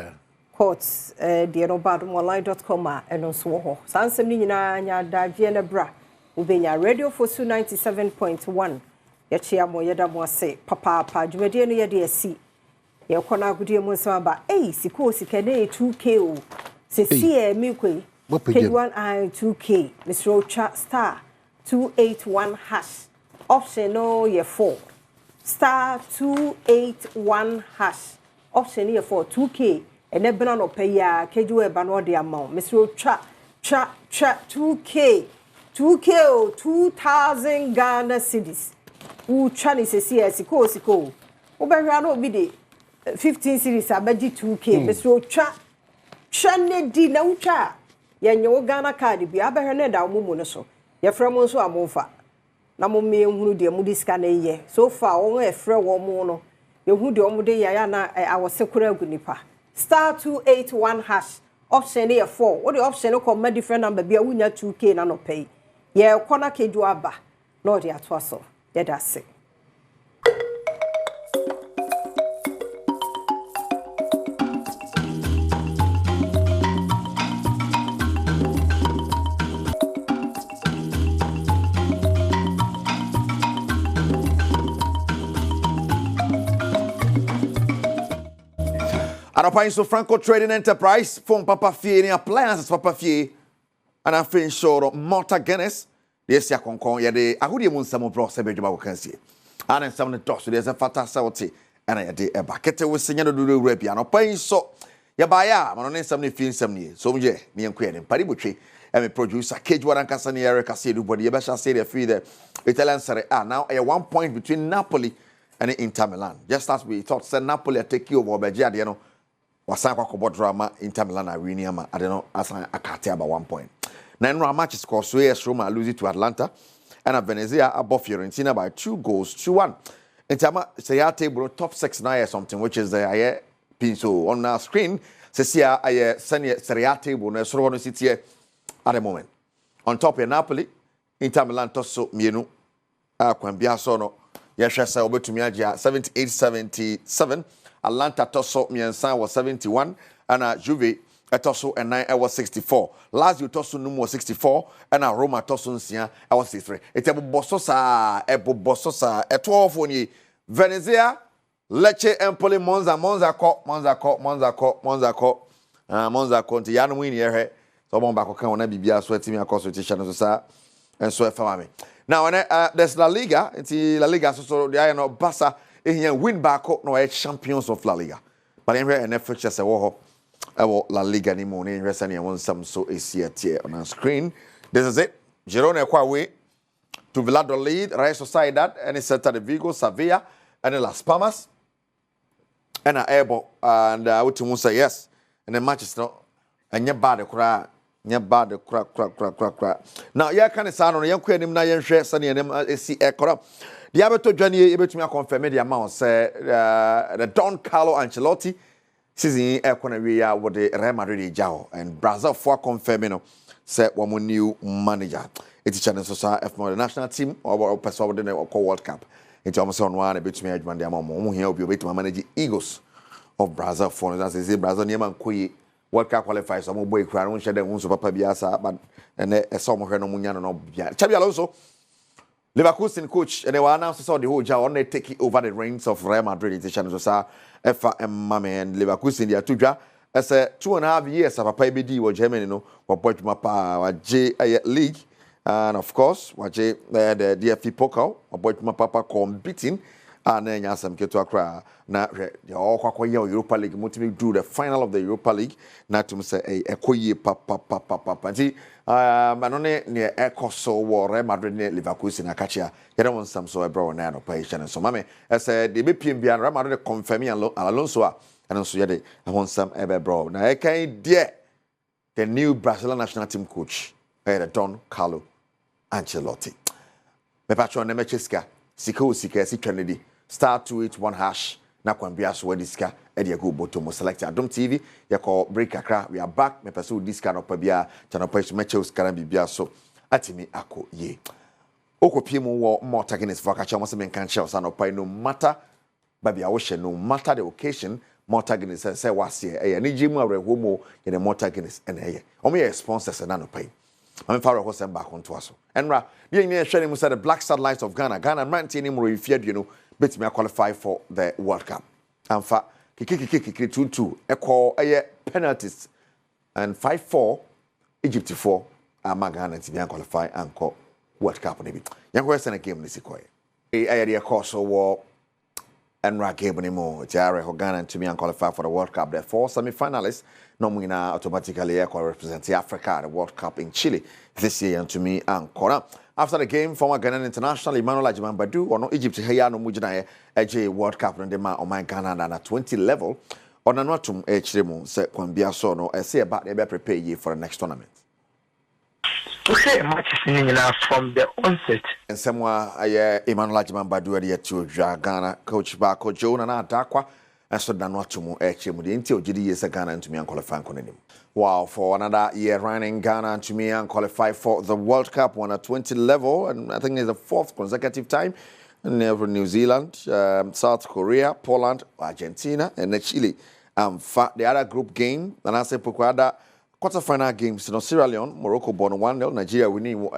courts de no badwam.online.com and also ho sansem ni nyina nya da vie na bra ubenya radio for 97.1 ye chia mo ye da mo ase papa dwumade no ye de asi ye kona agudie mo nsama ba siko sika na 2k o Cecilia Mikwe, K1I 2K, Mr. Ocha star 281 hash, option no year 4, star 281 hash, option year 4 2K, and then banana pay ya, KJ Bano de amount, Mr. Ocha, 2K, 2K, 2,000 Ghana cedis. Chani Cecilia Siko, Oberano bidi 15 cities, I bet 2K, Mr. Ocha. Shane di na ucha ya nyo Ghana card bi abehwe da omumu no so ye frɛ mo nso amonfa na mo me ehunu de mu diska na ye so far won efrɛ wo mo no ye hu de omu de ya na awosekura agunipa star 281 hash option ye 4 what the option no come different number bi a wunya 2k na no pay ye kona keju aba no de ato aso ye da se Anopain so Franco Trading Enterprise, phone Papa Fie, ni appliances Papa Fie, and I feel sure Morta Guinness, yes, ya concon, ya de Ahudi Munsamo Pro Sebejaba Wakansi. And then some of the talks, there's a fata sauti, and I did a bucket with Senior do the rapi, Anopain so Yabaya, Monon 70 so ye, me and Queen, Paribuchi, and a producer, Kejwan Cassani, Erica Sedu, but Yabasha said a fee the Italian Serie A now a 1 point between Napoli and Inter Milan. Just as we thought, said Napoli take you over Bajadiano. Wasan kwa drama Inter Milan Arena I don't know asan akate about 1 point. Now in matches score so yes Roma lose it to Atlanta and Venezia above Fiorentina by 2-1. Inter Serie A table top 6 now something which is the pin so on our screen Serie A table na so sit here at the moment. On top of Napoli Inter Milan tosso mienu kwambia so no yehwe say obetumi agya 78-77 Atlanta tosso miensan was 71 and Juve tosso and 9 was 64. Lazio tosso no was 64 and Roma tosso nsia was 63. Ebo bososa 12 oni Venezia Lecce Empoli Monza nti yanu win here so bon bako kan wona bibia so atimi consultation so sa enso e fama me. Now there's La Liga, La Liga so they no Barca ehia win back no e champions of La Liga. But in here and fixture say wo La Liga ni mo ni resa ni won some so esi on screen. This is it. Girona kwa away to Valladolid, Real Sociedad, and Celta de Vigo, Sevilla, and Las Palmas. And Ebo and what you say yes. And the match is not and your bad cry. Now, yeah, can say no, young queen him na yen share sunny and them see a corrupt. The Abeto Johnny able to confirm the amount say the Don Carlo Ancelotti season area with the Real Madrid Jao and Brazil for confirming say one new manager. It's channel so F the national team or person within the World Cup. It's almost on one a bit me the amount here will be to manage Eagles of Brazil for that is Brazil near man World Cup qualifiers some boy cry won share dem so papa biasa but and some hwe no munya no bia Xabi Alonso Leverkusen coach and they were announced so the whole job on they take over the reins of Real Madrid the channel so Efa Mame and Leverkusen dia tudwa as 2.5 years papa BD wo Germany no what mapa wa J league and of course wa J the DFB Pokal what papa competing na nya asam keto akra na hwe de okwakoye Europa League mutimi do the final of the Europa League na tum say ekoye papa nti manone ne ekoso wo Real Madrid ne Leverkusen akachia yere won sam so ebro na no pa chane so mame ese de be piem bia Real Madrid confirm Alonso a and so yede won sam ebro na ekan die the new Brazilian national team coach Don Carlo Ancelotti me patron na mecheska sika si twanedi *281# na kwambia so wadiska e de go bottom select Adom TV ye call break akra we are back me person diska no pa bia channel page matches kana bibia so atimi akọ ye okopie mu wo Malta Guinness Vocational mo se men kan share so no pa no matter babia wo hye no matter the occasion Malta Guinness say was here e ni jimu awreho mo ye the Malta Guinness and ye o me sponsors na no pa I'm far away from back on to us. Enra, the Indian sharing the Black Satellites of Ghana. Ghana mantin him referred, you know, bet me qualify for the World Cup. And for kiki 2-2, equal a penalties and 5-4, Egypt 4, and Ghana to be qualify and call World Cup. Maybe young question a game this sequoia. A area course or war and Rack anymore. Jare Ghana to be qualify for the World Cup. The 4 semi-finalists. No winner automatically represent Africa at the World Cup in Chile this year and to me and Kona. After the game, former Ghanaian international Emmanuel Ajiman Badu or no Egypt here no mujina a World Cup and the man on my Ghana na 20 level on a notum Hremu se kwambia so no say about they prepare ye for the next tournament. To say matches from the onset. And somewhere Emmanuel Ajiman Badu here to Ghana coach Bako Joe na Dakwa. And so that not to more the until GD years Ghana and to me and qualify for him. Wow, for another year running Ghana and to me and qualify for the World Cup on a 20 level, and I think it's the 4th consecutive time. And New Zealand, South Korea, Poland, Argentina, and Chile. The other group game, and I say Pokwada quarter-final games, Sierra Leone, Morocco born 1-0, Nigeria winning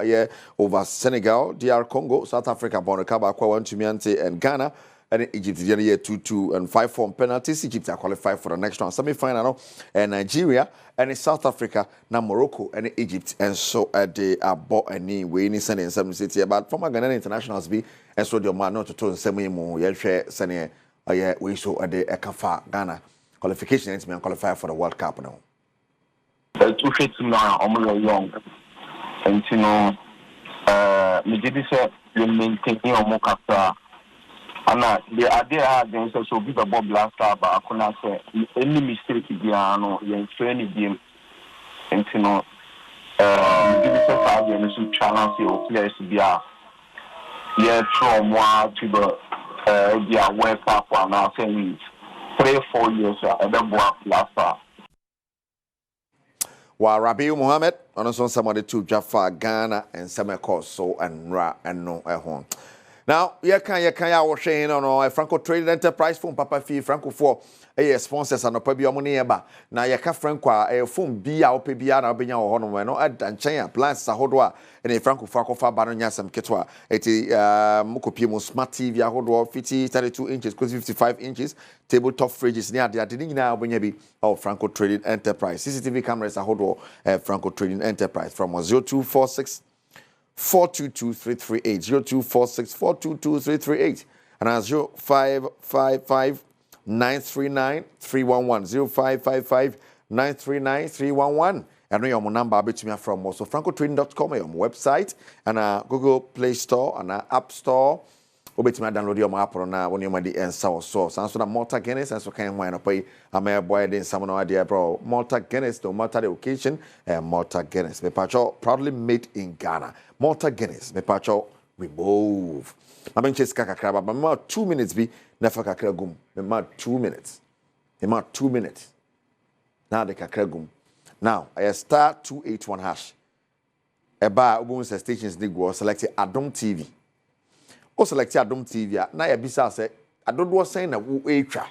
over Senegal, DR Congo, South Africa born Kaba 1-2 and Ghana. And Egypt did 2-2 and 5-4 penalties. Egypt are qualified for the next round semi-final. And Nigeria and South Africa, now Morocco and Egypt. And so they are bought any way in Sunday in 7 city. But from Ghanaian internationals be and so the man not to turn semi more. You share Sunday. We saw at the Ekafa Ghana qualification and qualify for the World Cup now. Two fates now, I'm young, and you know, me did this. You maintain your more capital. And the idea against us will be the Bob Blaster, but I couldn't say any mistake again, you train game. And you know, give us a 5 years to challenge your players to be a year from 1 to the World Cup, and I'll say 3-4 years at the Bob Blaster. While Rabiu Mohammed, on somebody to Jaffa, Ghana, and Semeko, so and Ra and no home. Now, you can wash in on a Franco Trading Enterprise phone, Papa Fee, Franco for a sponsors and a pebby money. Now, you can Franco a phone be out, pebby out, I'll be your honor, no, and China, plants, Sahodwa, and a Franco Franco for Baronyasam Ketwa, 80 Mukopimo Smart TV, Hodwa, 32 inches, 55 inches, tabletop fridges near the Adini now when you be Franco Trading Enterprise. CCTV cameras are Hodwa, Franco Trading Enterprise from 0246. 422-338 0246-422-338 and 0555-939-311 0555-939-311 and your number between me from also francotrading.com your website and Google Play Store and App Store obetimi download your app na when you madi ensa so so na Malta Guinness and so can wine pay am boy den some no idea bro Malta Guinness no matter the occasion Malta Guinness me pacho proudly made in Ghana Malta Guinness me pacho remove I'm in chase kakra but me 2 minutes be never kakra gum me 2 minutes me 2 minutes now the kakra gum now I star 281#. Eba obo stations dey go select Adom TV. O select Adom TV na ya bisa say adodo sen na wo etwa.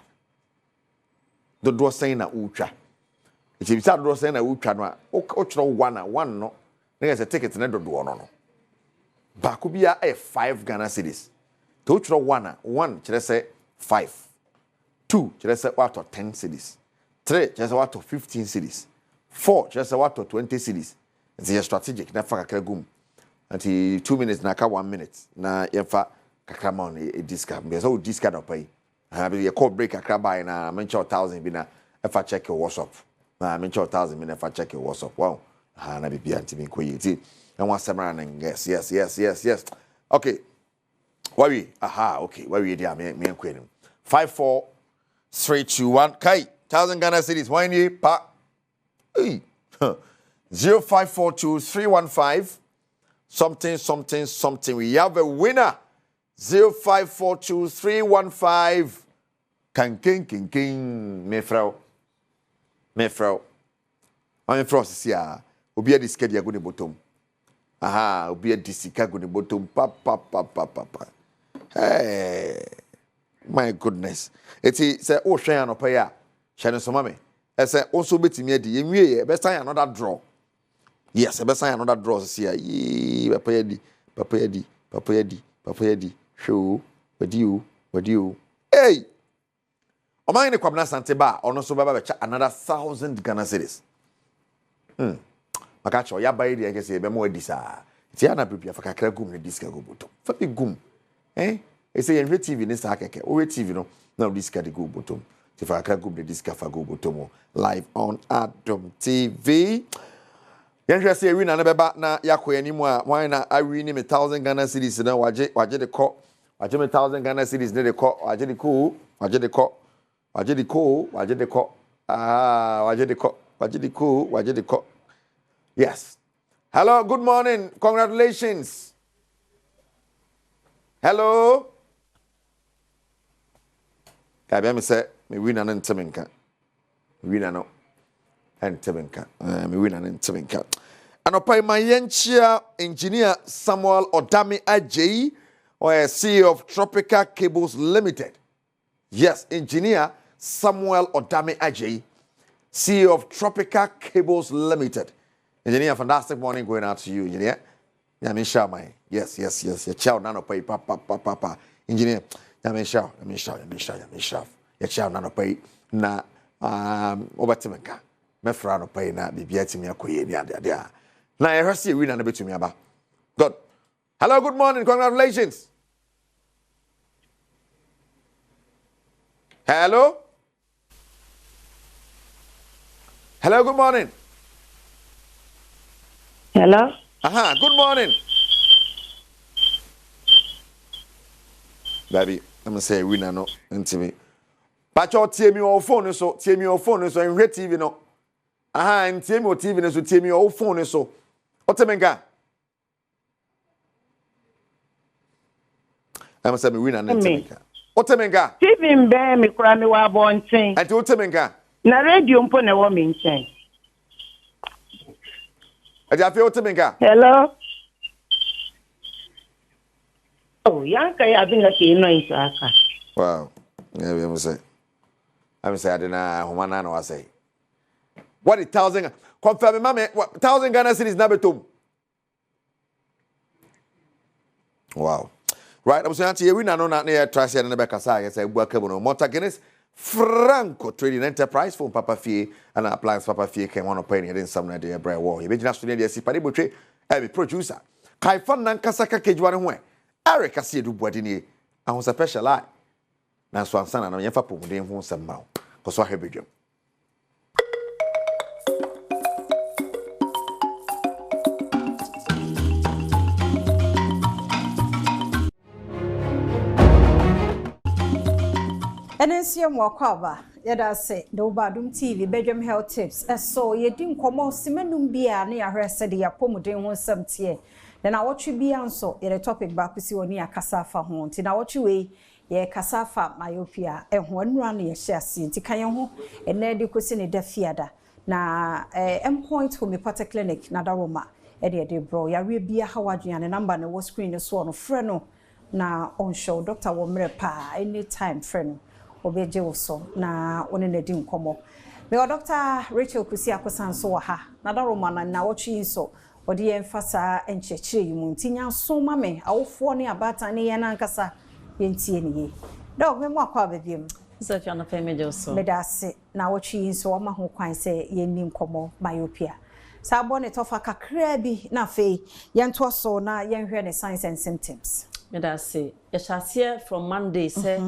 Dodo sen na wo twa. E bisa dodo sen na wo twa no a o chro 1 no. Na ya say ticket na dodo no no. Ba ko bia 5 Ghana cedis. To chro 1 kire say 5. 2 kire say what 10 cedis. 3 kire say what 15 cedis. 4 kire say what 20 cedis. It's a strategic na fa kakra gum. Until 2 minutes na ka 1 minute na yefa kakra ma on discount be so discount no pay ha be call break kakra buy na mention 1,000 bi na if I check your WhatsApp na mention 1,000 bi na if I check your WhatsApp wow ha na be anti me ko yiti and one seminar yes okay worry aha okay worry there me enquire 54321 kai 1,000 Ghana cedis why ni pa 0542-315 something. We have a winner. 0542-315 king mefrau I'm from sia obi a disika dia go ne bottom aha obi a disika go ne bottom pa hey my goodness eti say o hwen anopa ya hwe ne so mame ese also betimi adi enwie e be sign another draw yes e be sign another draw sia yi papa yadi show wadi you hey oman ne kwabna sante ba ono so baba becha another 1,000 Ghana cedis makacho ya bayi de nke se be mo adi sa ti ana prepare fa kakra gum ne diska go bottom fa bi gum ese yenhwe TV ne sa keke o TV no na diska de go bottom ti fa kakra gum ne diska fa go bottom live on Adom TV yenhwe se wi na ne beba na yakọ animu a wan na awi ni me 1,000 Ghana cedis na waje de ko waje me 1,000 Ghana cedis ne de ko waje de ko yes hello good morning congratulations hello kabe me say me winner no ntemenka winner no ntemenka me winner no ntemenka anopai mayenchia engineer Samuel Odami Ajay or CEO of Tropical Cables Limited. Yes, engineer Samuel Odami Ajay, CEO of Tropical Cables Limited. Engineer, fantastic morning going out to you, engineer. Yeah, me shout my yes. Your child nano pay papa. Engineer, yeah, me shout. Your child nano pay na obatimeka. Me frano pay na bibiati mi akoye dia. Na I heard see we na be to me aba. God. Hello, good morning. Congratulations. Hello, good morning. Hello. Good morning. Baby, I'm say we no ntimi. Pacho tie mi o phone so in Hwe TV no. Ntie mi o TV no so tie mi o phone so. Otemenga. I'm say me we na ntemenga. Otemenga. TV mbe me kura me wa bonten. Ati otemenga. Na radio mpo na wo me nchen. Ati afi otemenga. Hello. Oh, yanka ya binga ke no isaka. Wow. Yeah, I'm say I didn't know what I say. What is 1,000? Confirm me, mama. 1,000 Ghana cedis na betom. Wow. Right, I'm saying here we know not near Tracy and Rebecca Saga say welcome on Monta Guinness Franco Trading Enterprise for Papa Fee and appliance Papa Fee came on a penny in some idea bread war. You be just to the Sipari Butcher, every producer. Kaifan Nankasaka Kejuan Hue. Eric I see do boarding. I was a special eye. Now so I'm son and I'm your papa who won't some mouth. Because what have you? NSM Wakaba, yada say, the Badwam TV, Badwam Health Tips, so ye didn't come out Simenum Bia near her said ya pomodin 170. Then I watch you be answer a topic back with you near Casafa home. Till I watch you way, ye Casafa, Myopia, and one run ye share scene, Tikayon, and Neddy Cusini de Fiada. Na endpoint Homeopathy Clinic, Nadaroma, Eddie de Bro, ya will be a Hawadian, and number no screen is one of Freno. Na on show, Dr. Womre Pa, anytime friend. Obeje so na one na di nkomo me Dr. Rachel Kusi akosan so ha na da romana na wochi so odi emfasa enchechire yi mu ntinya so ma me awofo ne abata ne ye na nkasa yentie ne ye dog me mo akwa babiem such an family so me da se na wochi so ma ho kwan se ye ni nkomo myopia sa bo ne tofa kakra bi na fe ye nto so na ye nhwe ne signs and symptoms. Me da say, e shall from Monday say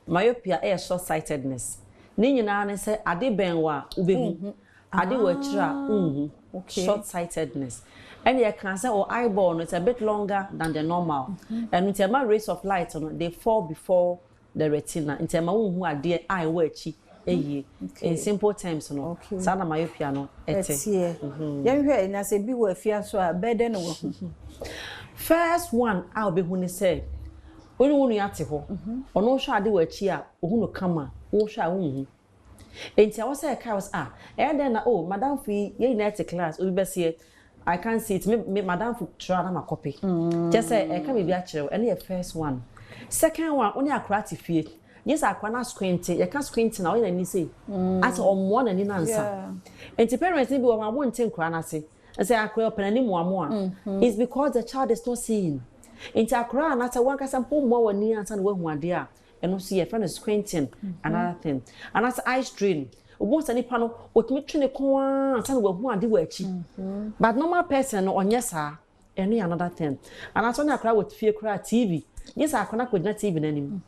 myopia e short-sightedness. Ni nyina ne say ade benwa ubehu. Ade wachira short-sightedness. And you can say or eyeball no, it's a bit longer than the normal. And in terms of rays of light they fall before the retina. In terms of who are dear eye wachi in simple terms no. Sana myopia no ete. Yan hwe na se bi wo afia so a beden wo. First one I'll be when he said when you yate ho ono hwa ade wachi a ohunu kama wo hwa wo enti I was say I was and then oh madam fi ye net class obi be say I can't see it me madam fi try na copy just say I can be actually any first one second one only akrati fie yes akwa na squint you can squint na only ni say as on one and in answer enti parents be wo ma won tin kra na say say akwa open ani mo amo it's because the child is not seeing enti akra na say one ka sample mo wani answer na wahu ade a eno see your friend is squinting another thing and that's eye strain once any panel otimi twene ko answer na wahu ade wachi but normal person no onye sa eno another thing and that's when akra with fear cry TV yes akwa na TV na nim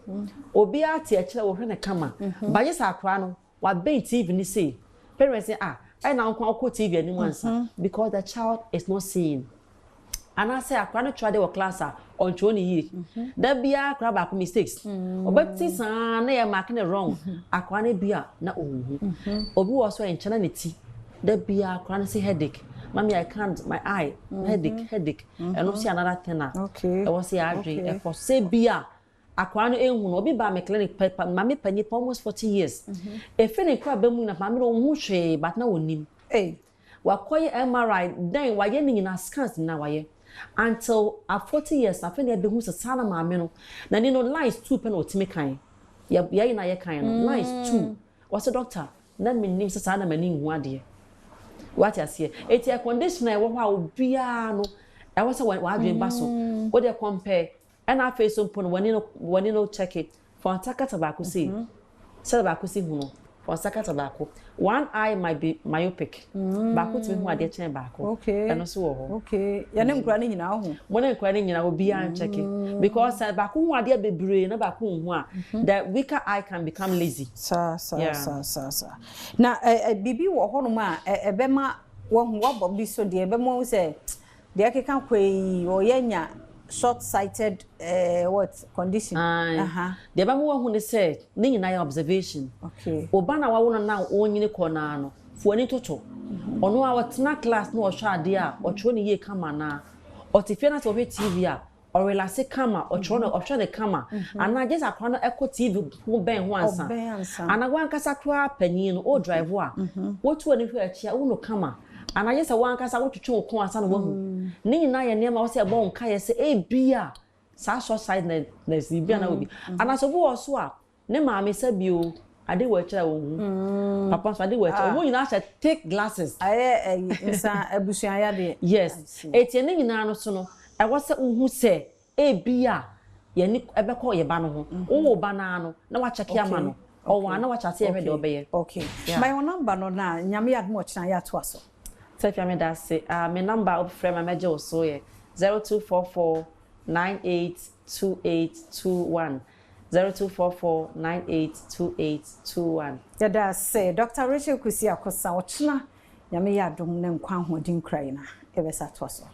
obi ati a kire wo hwe na kama but yes akwa no wa be TV ni say parents say I now call TV anyone answer because the child is not seeing. And I say I can't try the class on 20 years. There be a crab back mistakes. But this na marking it wrong. I can't be na Obi also in chanity. There be a chronic headache. Mommy, I can't. My eye headache. And also another thing. Okay. I was say for say beer. Akwano ehunu obi ba me clinic paper mama panyi for almost 40 years e fini kwa ba mu na mama no hu hwe but na wonim wa koye MRI then wa ye ni na scans na wa ye until at 40 years na fini e be hu se sana mama no na ni no lines 2 pe na otime kan ya na ye kan no lines 2 was a doctor na me nim se sana mani hu ade what you say eti a conditioner e wo ha obia no e wo se wa adwen ba so wo dey compare and I face some when you know check it for saka tobacco see tobacco see huno for saka tobacco one eye might be myopic backo to me hu ade chen backo and also okay ya ne nkura ni nyina ho mo ne nkura ni nyina obi an check it because backo hu ade bebre na backo hu a the weaker eye can become lazy sa na bibi wo hono ma ebema wo hu wo bobi so de ebema wo say de akeka kwai wo yenya short-sighted what condition the ba mo hu ne say ni nyina ya observation oba na wa wona na onyini kona no fuani toto ono a watena class no ohwa ade a otwo ne ye kama na otifia na so hwe TV a o relax kama otwo na ohwa ne kama ana just akwa no eko TV hu ben ho ansa ana wan kasa kra panyin no o drive a wotu ani hwe achi a wono kama ana yesa wan kasa wotwetwe ko asa no wahu ni na ye nema wo se bo nka ye se e bia sa short sightedness bia na obi ana so bo so a ne ma me sa bio ade wa kira wo papa so ade wa kira wo nyina sha take glasses aye nsa abusuan ya de yes etie ne nyina no so no e wo se uhu se e bia ye ni ebekọ ye ba no ho wo ba na no na wa check ya ma no o wa na wa chat ye de obeye okay my number no na nyame ya mo china ya to aso Tell me that say my number of friend my major so 0244982821 0244982821 yeah that say Dr. Rachel Kusi akosa ochna nyame ya dom ne nkwa hodin krai na e be sato so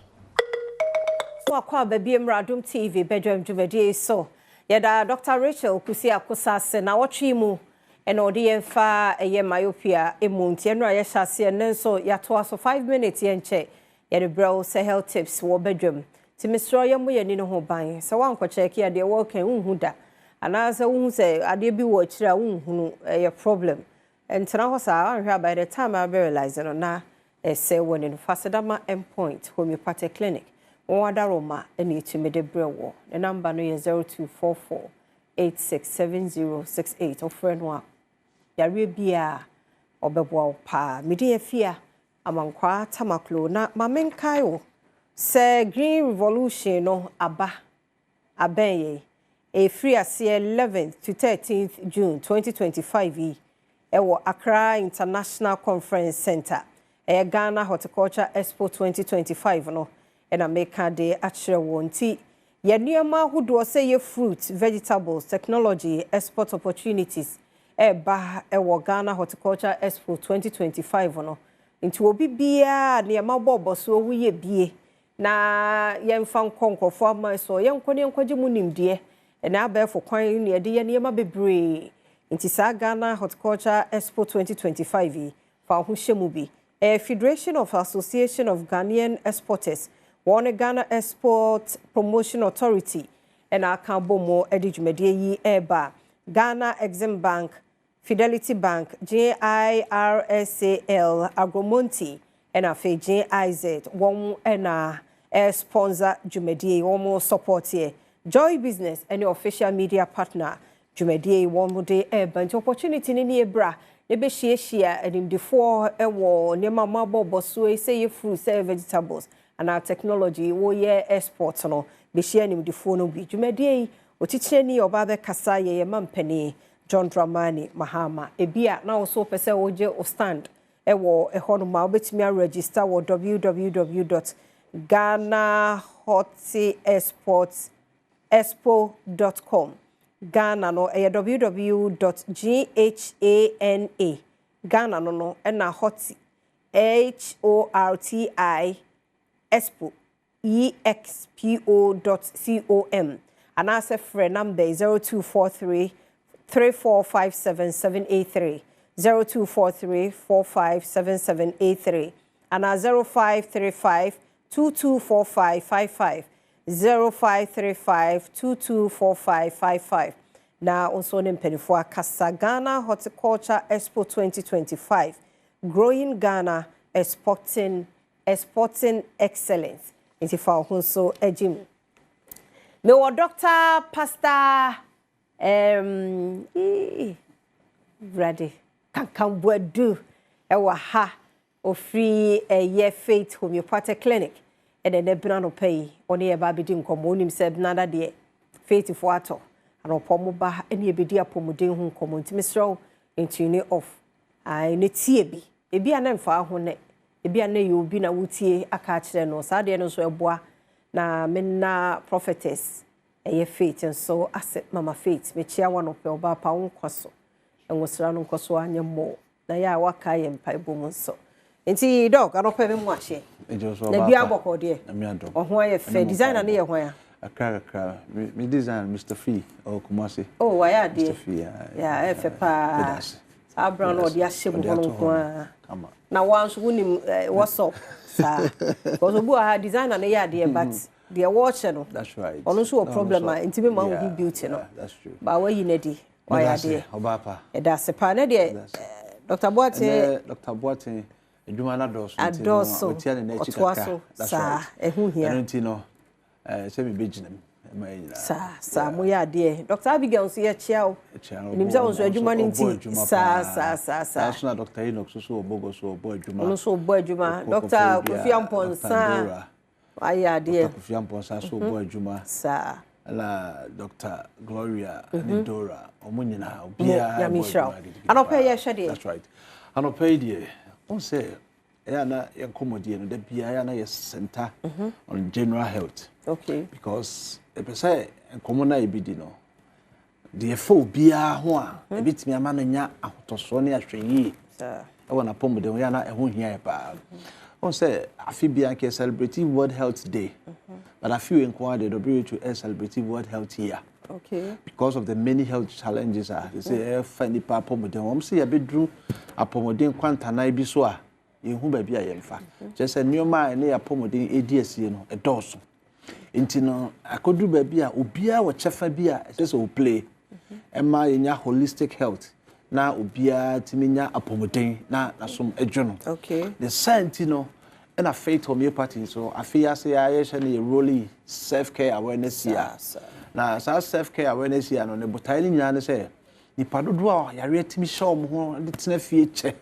so akwa ba bi Adom TV Badwam dwumadi so yeah da Dr. Rachel Kusi akosa se na wotwe mu and odienfa eye myopia emunti eno aye hyase nenso yato aso 5 minutes yen che ye de bro say health tips wo Badwam ti misro ye mo ye ni no ho ban se wan ko check ya de wo kan unhu da ana se unhu se ade bi wo kira unhu ye problem entra ho sa anhwa by the time I realize no na say won in fasedama endpoint homeopathic clinic won adaroma eni tumi de bro wo the number no ye 0244867068 or friend one yare bia obebo pa mede afia amankwa tamaklo na mamenkai wo se green revolution no abenye e free ase 11th to 13th June 2025 ewo Accra International Conference Center Ghana Horticulture Expo 2025 no na make day actually wonti ye nneɛma ahodoɔ sɛ ye fruit, vegetables, technology, export opportunities eba ewo Ghana Horticulture Expo 2025 no. Nti obi bia nneɛma bɔbɔ so wo ye bie na yɛmfa nkonkɔfo ama so yɛnkɔgye mu nimdeɛ na abɛfo kwan ne yɛde nneɛma bebree. Nti saa Ghana Horticulture Expo 2025 fa ho hyɛmu bi Federation of Association of Ghanaian Exporters One Ghana Export Promotion Authority and Akambomo Edijumedie yi eba Ghana Exim Bank, Fidelity Bank, JIRSAL, Agromonti, and Afe JIZ, one and sponsor Jumedie, one more support here. Joy Business, any official media partner, Jumedie, one more day eba, opportunity in Ebra. Nebe share and in the four nema mabo bosu say you fruit say vegetables and our technology wo ye exports no be share nim the phone no bi dwumade oticheni obabe kasa ye mampani John Dramani Mahama ebia na wo so pese wo je o stand ewo ehono ma obetimi register wo www.ghanaHortiexportsExpo.com Ghana no www.ghana Ghana no na Horti HORTI Expo EXPO.com and answer for number 0243 3457 0243 457783 and 0535 224555 0535 224555. Now also in Penifua Kasa Ghana Horticulture Expo 2025. Growing Ghana, exporting excellence. Into for also ejim. Me wa Dr. Pastor ready. Can do ewa ha ofri ye faith homeopathic clinic. And then the brand pay on the baby didn't come on himself nada de faith for ato and upon moba any bidi apomodin who come on to Mr. into off. I need TB. A be an for one. A be an you be na wutie a catch then or Sadia no so bois na menna prophetess a ye faith and so asset mama faith me chia one of your bapa on coso and was run on coso and more. Na ya waka and pipe boom so. Inti dog, I don't pay him much. The Biaboko dear. Or why a fair designer near where? A character, me design Mr. Fee or Kumasi. Oh, why are dear? Mr. Fee, yeah, FPA. Our brown or the Ashim. Now, once winning what's up, sir. Because we had designer near dear, but the watching. That's right. Also a problem, intimate man will be beauty. That's true. But where you need why are dear? Obapa. That's a pan, dear. Dr. Boate. Dr. Boate. Edwuma na doso adoso otia ne chi kaka sa ehu hia enti no se me beginem ma yira sa mo ya de Dr. Abigail so ye chia o nim se won so edwuma ni nti sa so na Dr. Enoch so obogo so obo edwuma no so obo edwuma Dr. Kofi Amponsa aya de Kofi Amponsa so obo edwuma sa la Dr. Gloria Nidora omunyina obia ya misha anope ye hwede that's right anope de on say na yankomodie no da bia na yes center on general health. Okay. Because e be say enkomo na ebidi no de fo bia ho a ebitimi ama no nya ahotoso ne ahweyi e wona pomode ho ya na eho hia e ba on say afi bia ke celebrate World Health Day but I feel enko the WHO celebrate World Health Year. Okay. Because of the many health challenges they say funny pa pomode say ya bedru apomode kwantana bi so a yehu ba bia yemfa just nneoma na ya pomode ediesie no edoso enti no akodu ba bia obia wo chefa bia just o play ema yenya holistic health na obia timinya apomode na som edwono. Okay. The science no and a faith homeopathy so afia say ayesha na rolling self care awareness here. Na self care awareness here no ne botaili nyina ne say nipa dodo a yare timi show mo ho de tena fie che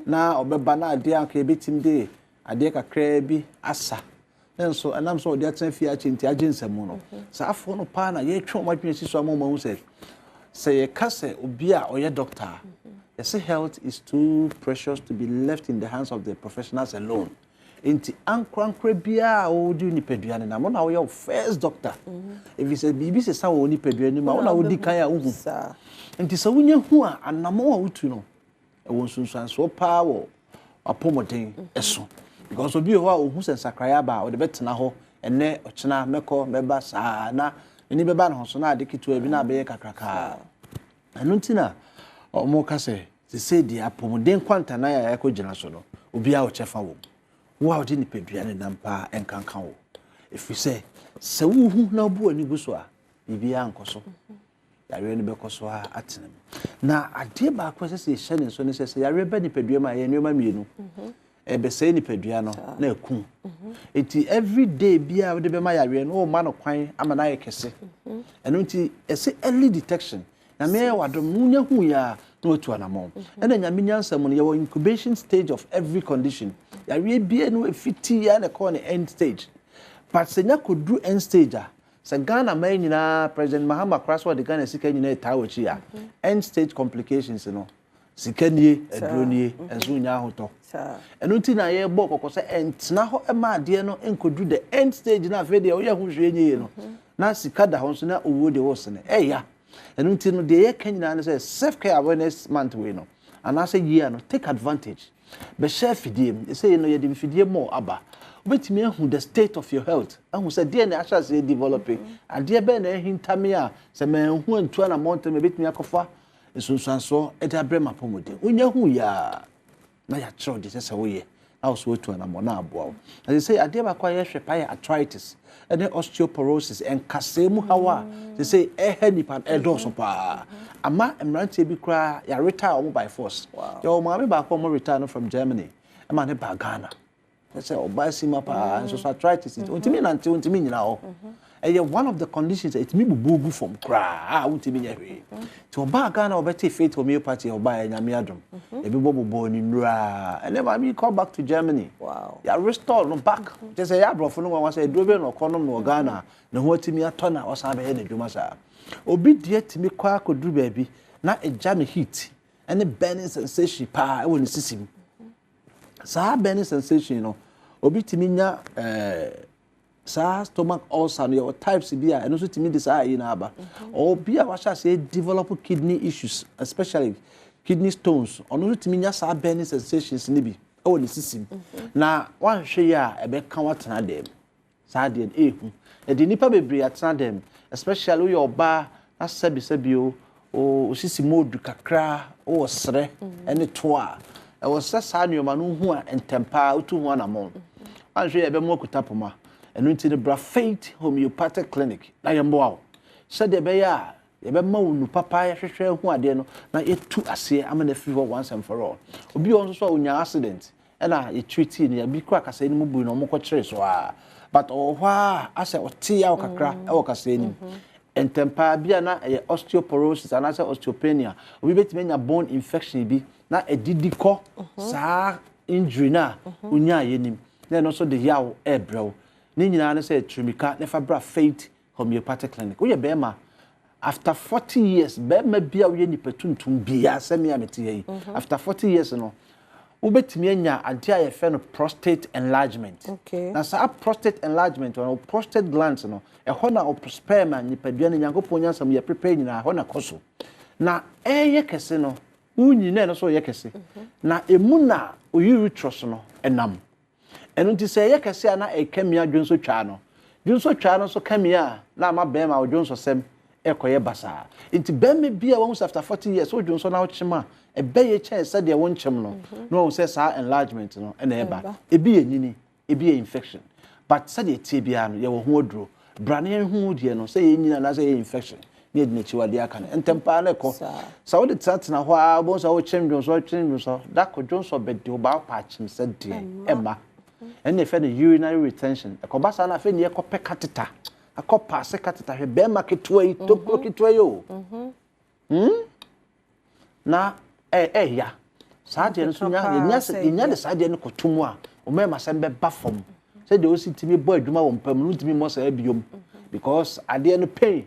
na obeba na ade aka ebetim de ade kakra bi asa enso anam so de tena fie achi nti agensam no sa afo no pa na ye twa madwene si so amoma hu say ye kase obi a oye doctor you say health is too precious to be left in the hands of the professionals alone. enti ankrankra bia o di nipadua ne na mo na wo your first doctor if you say bibi se sa wo nipadua ni ma wo na wo di kan a wo hu enti so wonya hu a anamo a wotu no e won sunsuan so pa wo apomoden eso because obi ho a ohu se sakraya ba wo de betena ho ene ochena meko meba saa na ni beba na ho so na ade kitu abi na be kakraka anu ntina omo ka se say di apomoden kwanta na ya yakogina so no obi a wo chefa wo wo a wo di nipadua ne nampa enkankan wo if you say se wo hu na obu ani guso a bibia ankoso yare ne bekoso a atenem na ade ba ko se hye so ne se yare ba nipadua ma ye nyoma mienu ebe se nipadua no na eku eti every day bia wo de be ma yare no o ma no kwan ama na ye kese eno nti ese early detection na me wadom munya hu ya no to anamon ena nyame nyansam no ye wo incubation stage of every condition yare bia no efiti ya na call the end stage but se nya kodru end stage a se Ghana man nyina President Mahama Kraswa de Ghana sika nyina tawochi ya end stage complications no sika nie edronie enso nya hoto eno nti na ye bo kokose entna ho ema ade no enkodru the end stage na fe de wo ye hu hwe nyie no na sika da ho so na owo de wo se ne eya eno nti no de ye kanyina na say self care awareness month we no and as a year no take advantage be share fidiem say no ye de fidiem mo aba obetimi ahu the state of your health ahu say de na asha say developing ade be na hintame a say me hu antu na mountain me betimi akofa esunsanso e da brema pomode onya hu ya na ya tro de say wo ye na so otu na mo na aboa as say ade ba kwa ye hwepa ya arthritis and osteoporosis and kasemu hawa they say nipa edoso pa ama emrantie bi kra ya retire omo by force yo mama ba ko mo retire from Germany ama ne ba Ghana they say obasima pa and so arthritis untimi na untimi nyina ho one of the conditions it me bubugu from kra untimi nya hwe to ba Ghana obeti faith homeopathy oba nyame adom e bi bobo ni nura and never me come back to Germany ya restore no back they say ya brofo no wan say drobe no konom no Ghana na ho timi atona o sa be he na dwuma sa obi die timi kwa akoduru ba bi na eja no heat and burning sensation pa e woni sisim sa burning sensation no obi timi nya sa stomach ulcer no types bi a eno so timi dis a na aba obi a washa say develop kidney issues especially kidney stones ono so timi nya sa burning sensations ni bi e woni sisim na wan hwe ya e be kan watena dem sa de ehu e de nipa bebre atena dem especially your ba na sabi o sisi modu kakra o sre ene toa e wo sa nyoma no hu a entempa otu hu anamon wan hwe ya be mo kutapoma enu nti the Faith Homeopathic Clinic na yembo awo said de be ya ye be ma wonu papa ya hwehwe hu ade no na yetu ase amana free for once and for all obi on so onya accident na ye treat ni ya bi kwa kasa ni mubu no mko kire so a but ohwa ase oti ya kakra e wo kasa ni entempa bia na osteoporosis and ase osteopenia obi betime nya bone infection bi na edidiko sa injury na unya yenim na no so de yawo ebrew ni nyina na say trimika nefa bra Faith Homeopathic Clinic we be ma after 40 years be ma bia we nipa tuntum bia semi ameti yi after 40 years no we betimi anya ade a ye fe no prostate enlargement na sa prostate enlargement or prostate glands no e ho na sperm nipa dua ne nyankopon nyansam ye prepare nyina ho na koso na eye kese no unyina no so ye kese na emu na urethros no enam enu nti se ye kese na ekemia dwonso twa no so kamia na ma bema odwonso sem ekoye basa nti bemme bia won after 40 years odwonso na ochima e beye chen se de won chem no no say sa enlargement no na eba ebi yenyini ebi ye infection but se de tie bia no ye wo ho oduro brane hu de no se yenyina na se ye infection ne de chiwade aka no entempa na ko sa wo de tsatena ho a bo so wo chem dwonso da ko dwonso be de ba pa chim se de ema and if any urinary retention ekobasa na fe ne ekope catheter akopa se catheter he be maketwa yi tokro ketwa yo na ya saade no so nya de saade no kotumu a o me ma sem be bafom se de o si timi boy dwuma wo mpam no timi mo sa abiom because ade no pain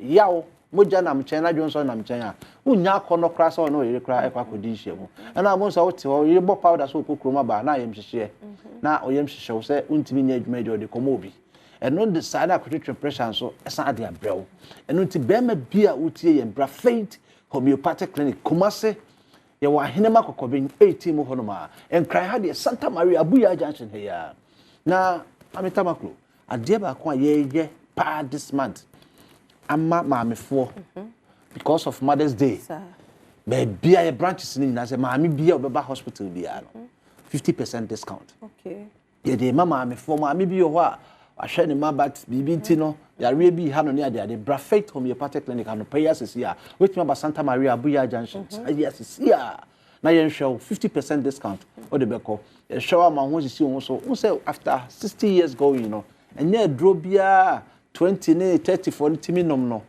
yawo moja na mchen na Johnson na mchen a unya kono kra so no yere kra ekwa kodi nhyiamu na mo so wote ho yere bo powder so kokroma ba na yem hyehyɛ na oyem hyehyɛ wo se untimi nya adwuma de ode komo obi eno de side akotwe pressure so esa ade abrew eno nti bema bia utie yem bra faint homeopathic clinic Kumase ye wa hinema kokobin 18 mu honoma enkran ha de Santa Maria Abuya Junction he ya na ametamaklo ade ba ko ye pa this month amma maamefo because of Mother's Day bia ye branches ni na say maame bia obeba hospital bia no 50% discount okay ye de maamefo maame bia ho a ahwe ne ma but bibinti no yare bi ha no ne ade Brafate Homeopathic Clinic no pay asisi a wetin ba Santa Maria Abuya Junction asisi a na yen hwe 50% discount o de beko ye hwe ma ho sisi ho so say after 60 years going you know enye dro bia 20 ne 30 for timi nom no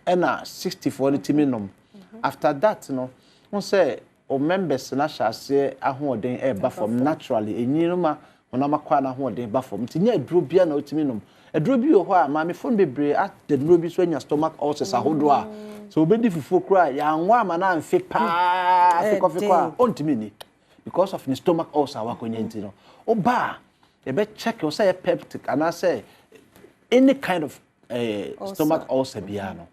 ena 60 for timi nom after that no won say o members na hyase ahoden e ba from naturally enyinuma ona makwa na ahoden ba from tinye aduro bia na otimi nom aduro bi ho a ma me phone bebre at the aduro bi so anya stomach ulcers ahodo a so obedi fufu kra ya anwa ama na amfe pa afi kwa ontimi ni because of the stomach ulcer wakonya ntino oba e be check you say peptic and I say any kind of stomach ulcer biano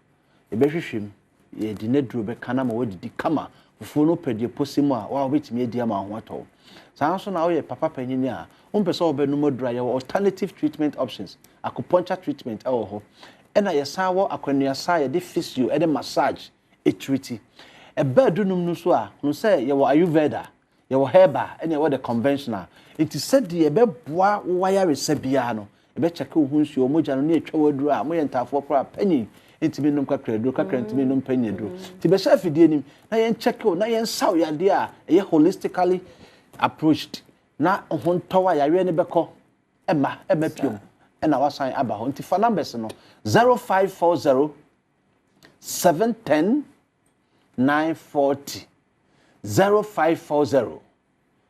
e be hwehwem ye di neduro be kana ma wadi kama fufu no pedie posimu a wa obetimi edi ama ho ato sanso na wo ye papa panyini a umpese obenu modura ye alternative treatment options acupuncture treatment ho ena ye sawo akwanua sa ye de physio e de massage e treat e bedunum no so a no say ye wo ayurveda ye wo herbal ene wo the conventional it is said ye be boa wire resebia no ebe check wo hunsuo moja no na etwa waduru a mo ye ntafo kora panyi entimi num kakra duro kakra entimi num panyi duro ti be chef die nim na ye check wo na ye saw ya de a ye holistically approached na hontowa ya we ne beko ema piom na wasan aba ho nti fa numbers no 0540 710 940 0540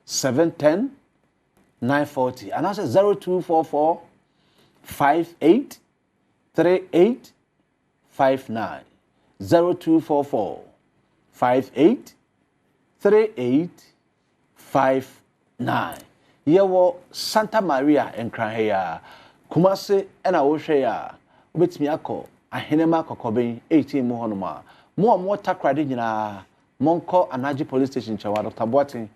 710 940 and I say 0244 58 38 59 0244 58 38 59 yewo Santa Maria enkran Kumase ena wo hwe ya obetimi akọ ahenema kokoben 18 mu honoma mo takrade nyina monko anaji police station chewa Dr. Boatin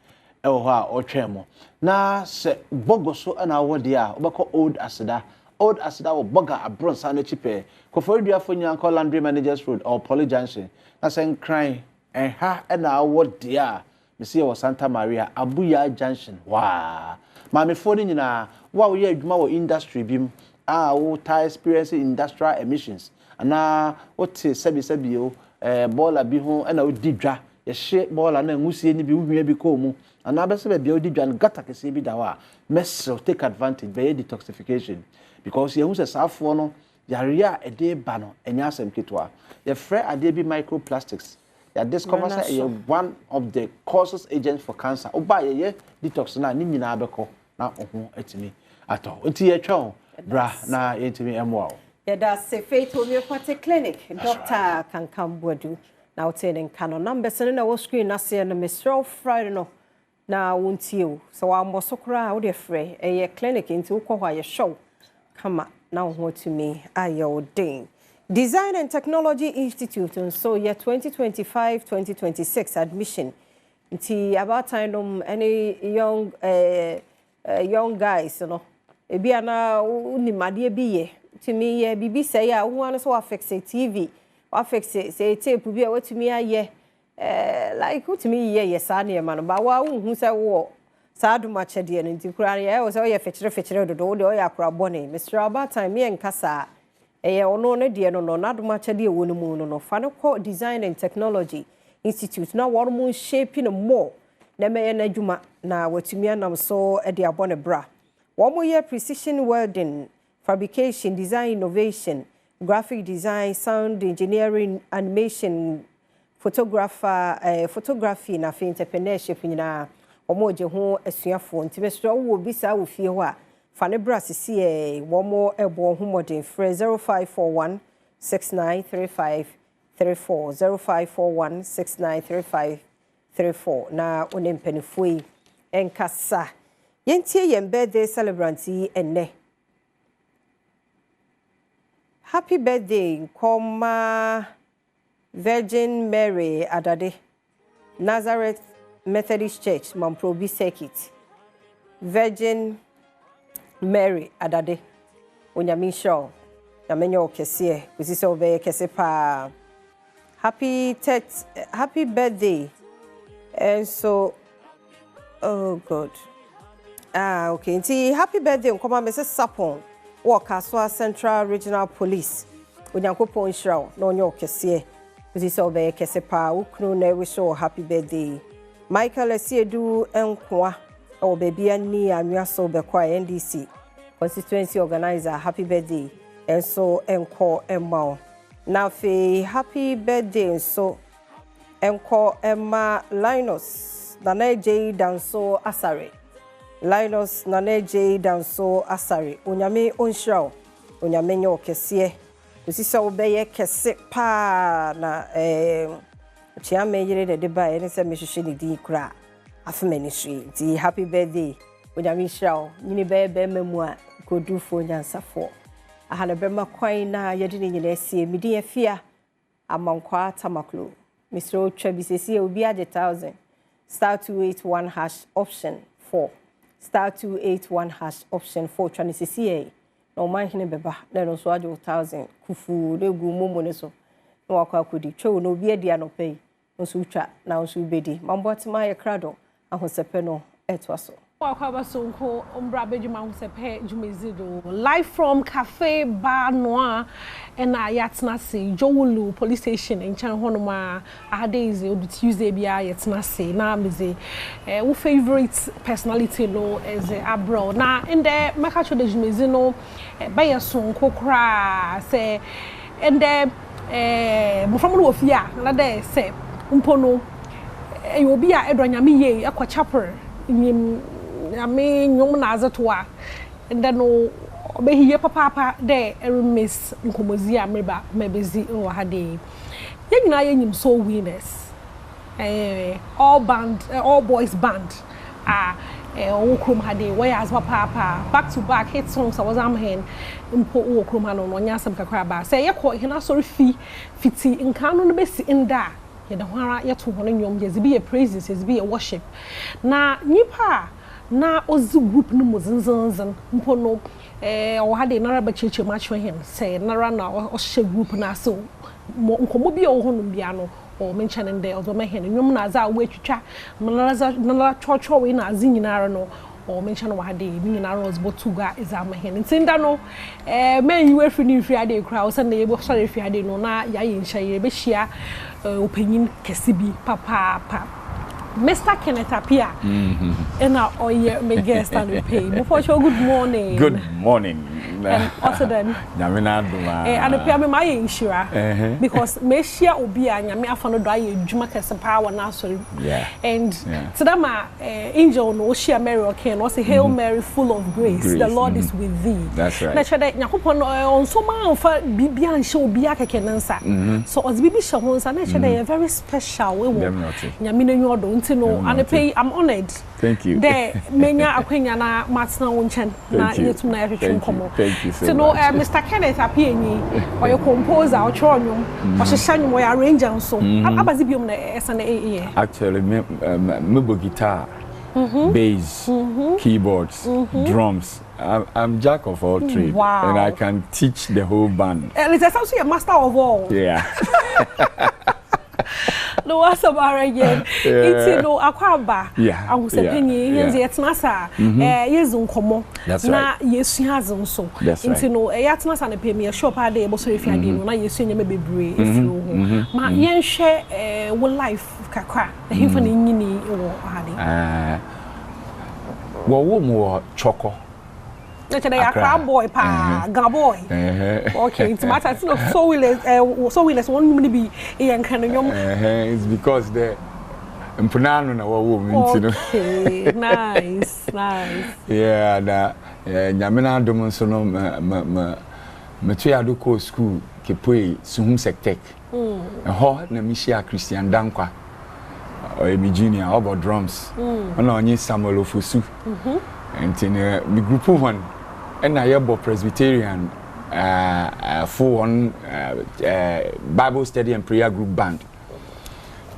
ewo ho a otwemo na se bogoso ena wo de a obekọ old asida wo boga abronsa na chipe koforidua fonyanko laundry managers road or Poly Junction na se nkran enha ena wo de a mesi wo Santa Maria Abuya Junction wa mame foni nyina wa wo ye adwuma wo industry bim wo ta experience industrial emissions ana wote sebi o boiler bi ho na wo didwa ye hye boiler na ngusie ni bi wuhia bi ko mu ana be se be o didwa gata kese bi da wa mesel take advantage be detoxification because ye hu se safo no yare a ede ba no enya asem ketwa ye frɛ ade bi microplastics ya discover say one of the causes agents for cancer oba ye detox na ni nyina abekɔ na oho etimi ato nti ye twa bra na yetimi emwa ya da se Faith Homeopathic Clinic Dr. Kankambwadu na otene kano numbers na wo screen na se no Mr. Friday no na wontie so wa mbosokra wo de frɛ eye clinic nti wo kɔ hɔ ye show kama na wo hotumi ayo den Design and Technology Institute and so year 2025-2026 admission. Nti about time any young guys, you know. Ebi ana unimade biye. To me ye bibi say ya who so affect TV, affect say tape bi a to me aye. Like to me ye sane man ba wa hu say wo sa do match de nti kura ye wo say ye fetire do de ya kura bone. Mr. About time me nkasa ono ne de no na adoma chade wo no mu no fa ne ko Design and Technology Institute na wo mo shape no more na me na adwuma na watumi anam so e de abone bra wo mo ye precision welding, fabrication, design innovation, graphic design, sound engineering, animation, photography na entrepreneurship nyina wo mo je ho asuafo ntime so wo bisa wo fie ho a Fane Brasisi womo ebo humodin fre 0541 6935 0541693534 na onempenifui enkasa yentie yen birthday celebrant yi enne. Happy birthday Koma Virgin Mary Adade, Nazareth Methodist Church, Mamprobi Circuit. Virgin Mary Adade, Onyami Show, Yamenyo Kesie, Usiso Be Kesepa. Happy birthday. And so, oh God. Okay. See, happy birthday, Koma Mrs. Sapon, Wakaswa Central Regional Police. Unyankopon Show, no nyo Kesie. Usiso Be Kesepa, Uknu ne wish happy birthday. Michael Esiedu Enkwa. Oh, baby, and me, I'm your so be quiet NDC constituency organizer. Happy birthday, and so encore Emma. Now, happy birthday, and so encore Emma Linus Nane J Danso Asari. Linus Nane J Danso Asari. Unyame Unshaw, Unyame Yo Kesie. This is so be kese pa na Chiame Yere de Deba, and it's a mission di cra. Ministry. The happy birthday. Unyami show. Nini bebe memoir. Go do for nyansa for. I had a bema coin na yedini nyesi. Midi efia. Amankwa tamaklo. Mr. Trebisesi will be at 1,000. *281# option 4. *281# option 4. Transisi. No man hine beba. Then also add 1,000. Kufu. De gu momo neso. No wakwa kudi. Cho no be dia no pay. No sucha. Na unsu bedi. Mambo atima ya krado. Ahosepeno etwaso. Wakaba sonko ombra bejuma hosepe jumezido. Live from Cafe Bar Noir and yatna se Jowulu police station in Chan Honoma Adays on Tuesday bia yatna se na meze who favorite personality no is abroad. Na in the makacho de jumezino baya sonko kra say and the mufamulu ofia na de say umpono you will be a Edwanyami ye a chapel in Yami Yom Nazatoa and then no be here papa there a miss Nkomozia Meba Mebezi or Hade. Young Nayan so winners all boys band Okrum Hade, whereas papa back to back hit songs I was am hen impo Okrum Hanon on Yasam Kakraba. Say, you can also fiti in canon best in da. Ya hwara ya to hono nyom je be a praises is be a worship na nipa na ozi group no mozinzanzan mpo no o hade na raba cheche match for him say na na o she group na so nkomo bi o hono bia no o mention nde o ma hen nyom na za we twitwa na chocho we na azi nyinara no o mention wa hade ni nyinara was botuga is am hen ntinda no men you free ni free hade kra o say na ye bo sorry free hade no na ya ye nhya ye be hia opinion kesibi papa Mr. Kenneth Apia and our my guest and pay. Before show good morning. Good morning. And also then and appear me my insurer because me share obia nyame afa do aye djuma kese power na sorry. Yeah. And today my angel no share Mary okay no say Hail Mary full of grace. The Lord is with thee. That's right. Na chede nyakopon on so man fa bibia nche obia keke nansa. So os bibi she ho nsa na chede very special we wo. Nyame na nyodo no, and I'm honored. Thank you. There, menya akwenya na matna wonchen na yetum na yetwetwe komo. Thank you so much. So Mr. Kenneth Apieni, or your composer, or chornyum, or shanyum, or arranger so. Abazibium na SNA. Actually, me guitar, bass, keyboards, drums. I'm jack of all trades, and I can teach the whole band. And it's also a master of all. Yeah. No, what's about again? It's no akwaba. Yeah. I was a penny. Yes, nasa. Yes, uncommon. That's right. Yes, she has also. That's right. Into no, yet nasa and pay me a shop a day. But so if you didn't, now you see you may be brave. If you, ma, yen share one life kakra. The him for the nini or hadi. Well, one more choco. Today a crab boy pa gaboy. Okay, it's matter it's not so willess one minute be a kind of it's because the Mpunano na woman. Okay, nice. Yeah, that Yamina Domonsono Matua Duco school Kipui Suhum Sectec. ho na mi share Christian Dankwa mi junior about drums ona onye Samuel Ofosu and mi group one and I about Presbyterian full on Bible study and prayer group band.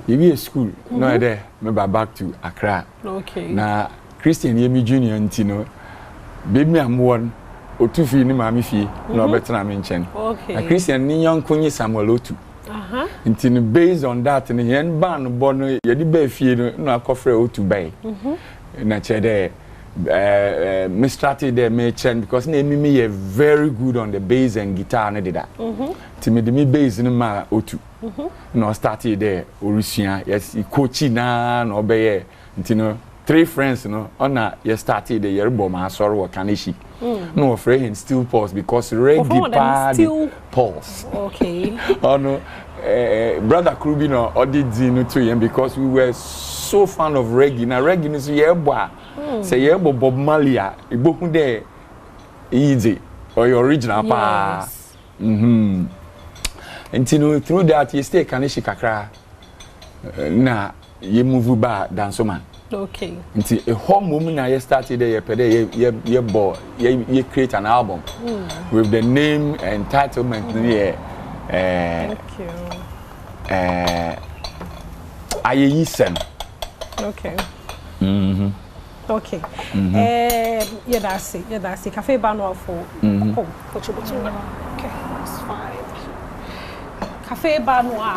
Maybe a school, no there, maybe back to Accra. Okay. Na Christian Yemi Junior and baby I'm one or two feet in Mammy fee, no better than mention. Okay. A Christian Nyon Kunye Samuel Otu. And based on that, and the end ban born, you did be fear no coffee to buy. Naturally, me started there, me change because me are very good on the bass and guitar, and did that. To me bass in my Otu. No started there, Orisia, yes, coaching na no be, three friends, on you started the year bomb, sorrow Kanishi. No afraid and still pause because reggae party pause. Okay. Oh no, brother Krubino audit Zinu to him because we were so fan of reggae. Now reggae is yeba. Say yeba Bob Malia, iboku de easy or your original pa. And through that you stay Kanishi Kakra. Na you move back dance man. Okay. Until a home woman I started there, you create an album with the name and entitlement. Thank you. Okay. Okay. Yeah, that's it. Yeah, that's it. Cafe Banwa for home. Okay, that's fine. Cafe Banwa,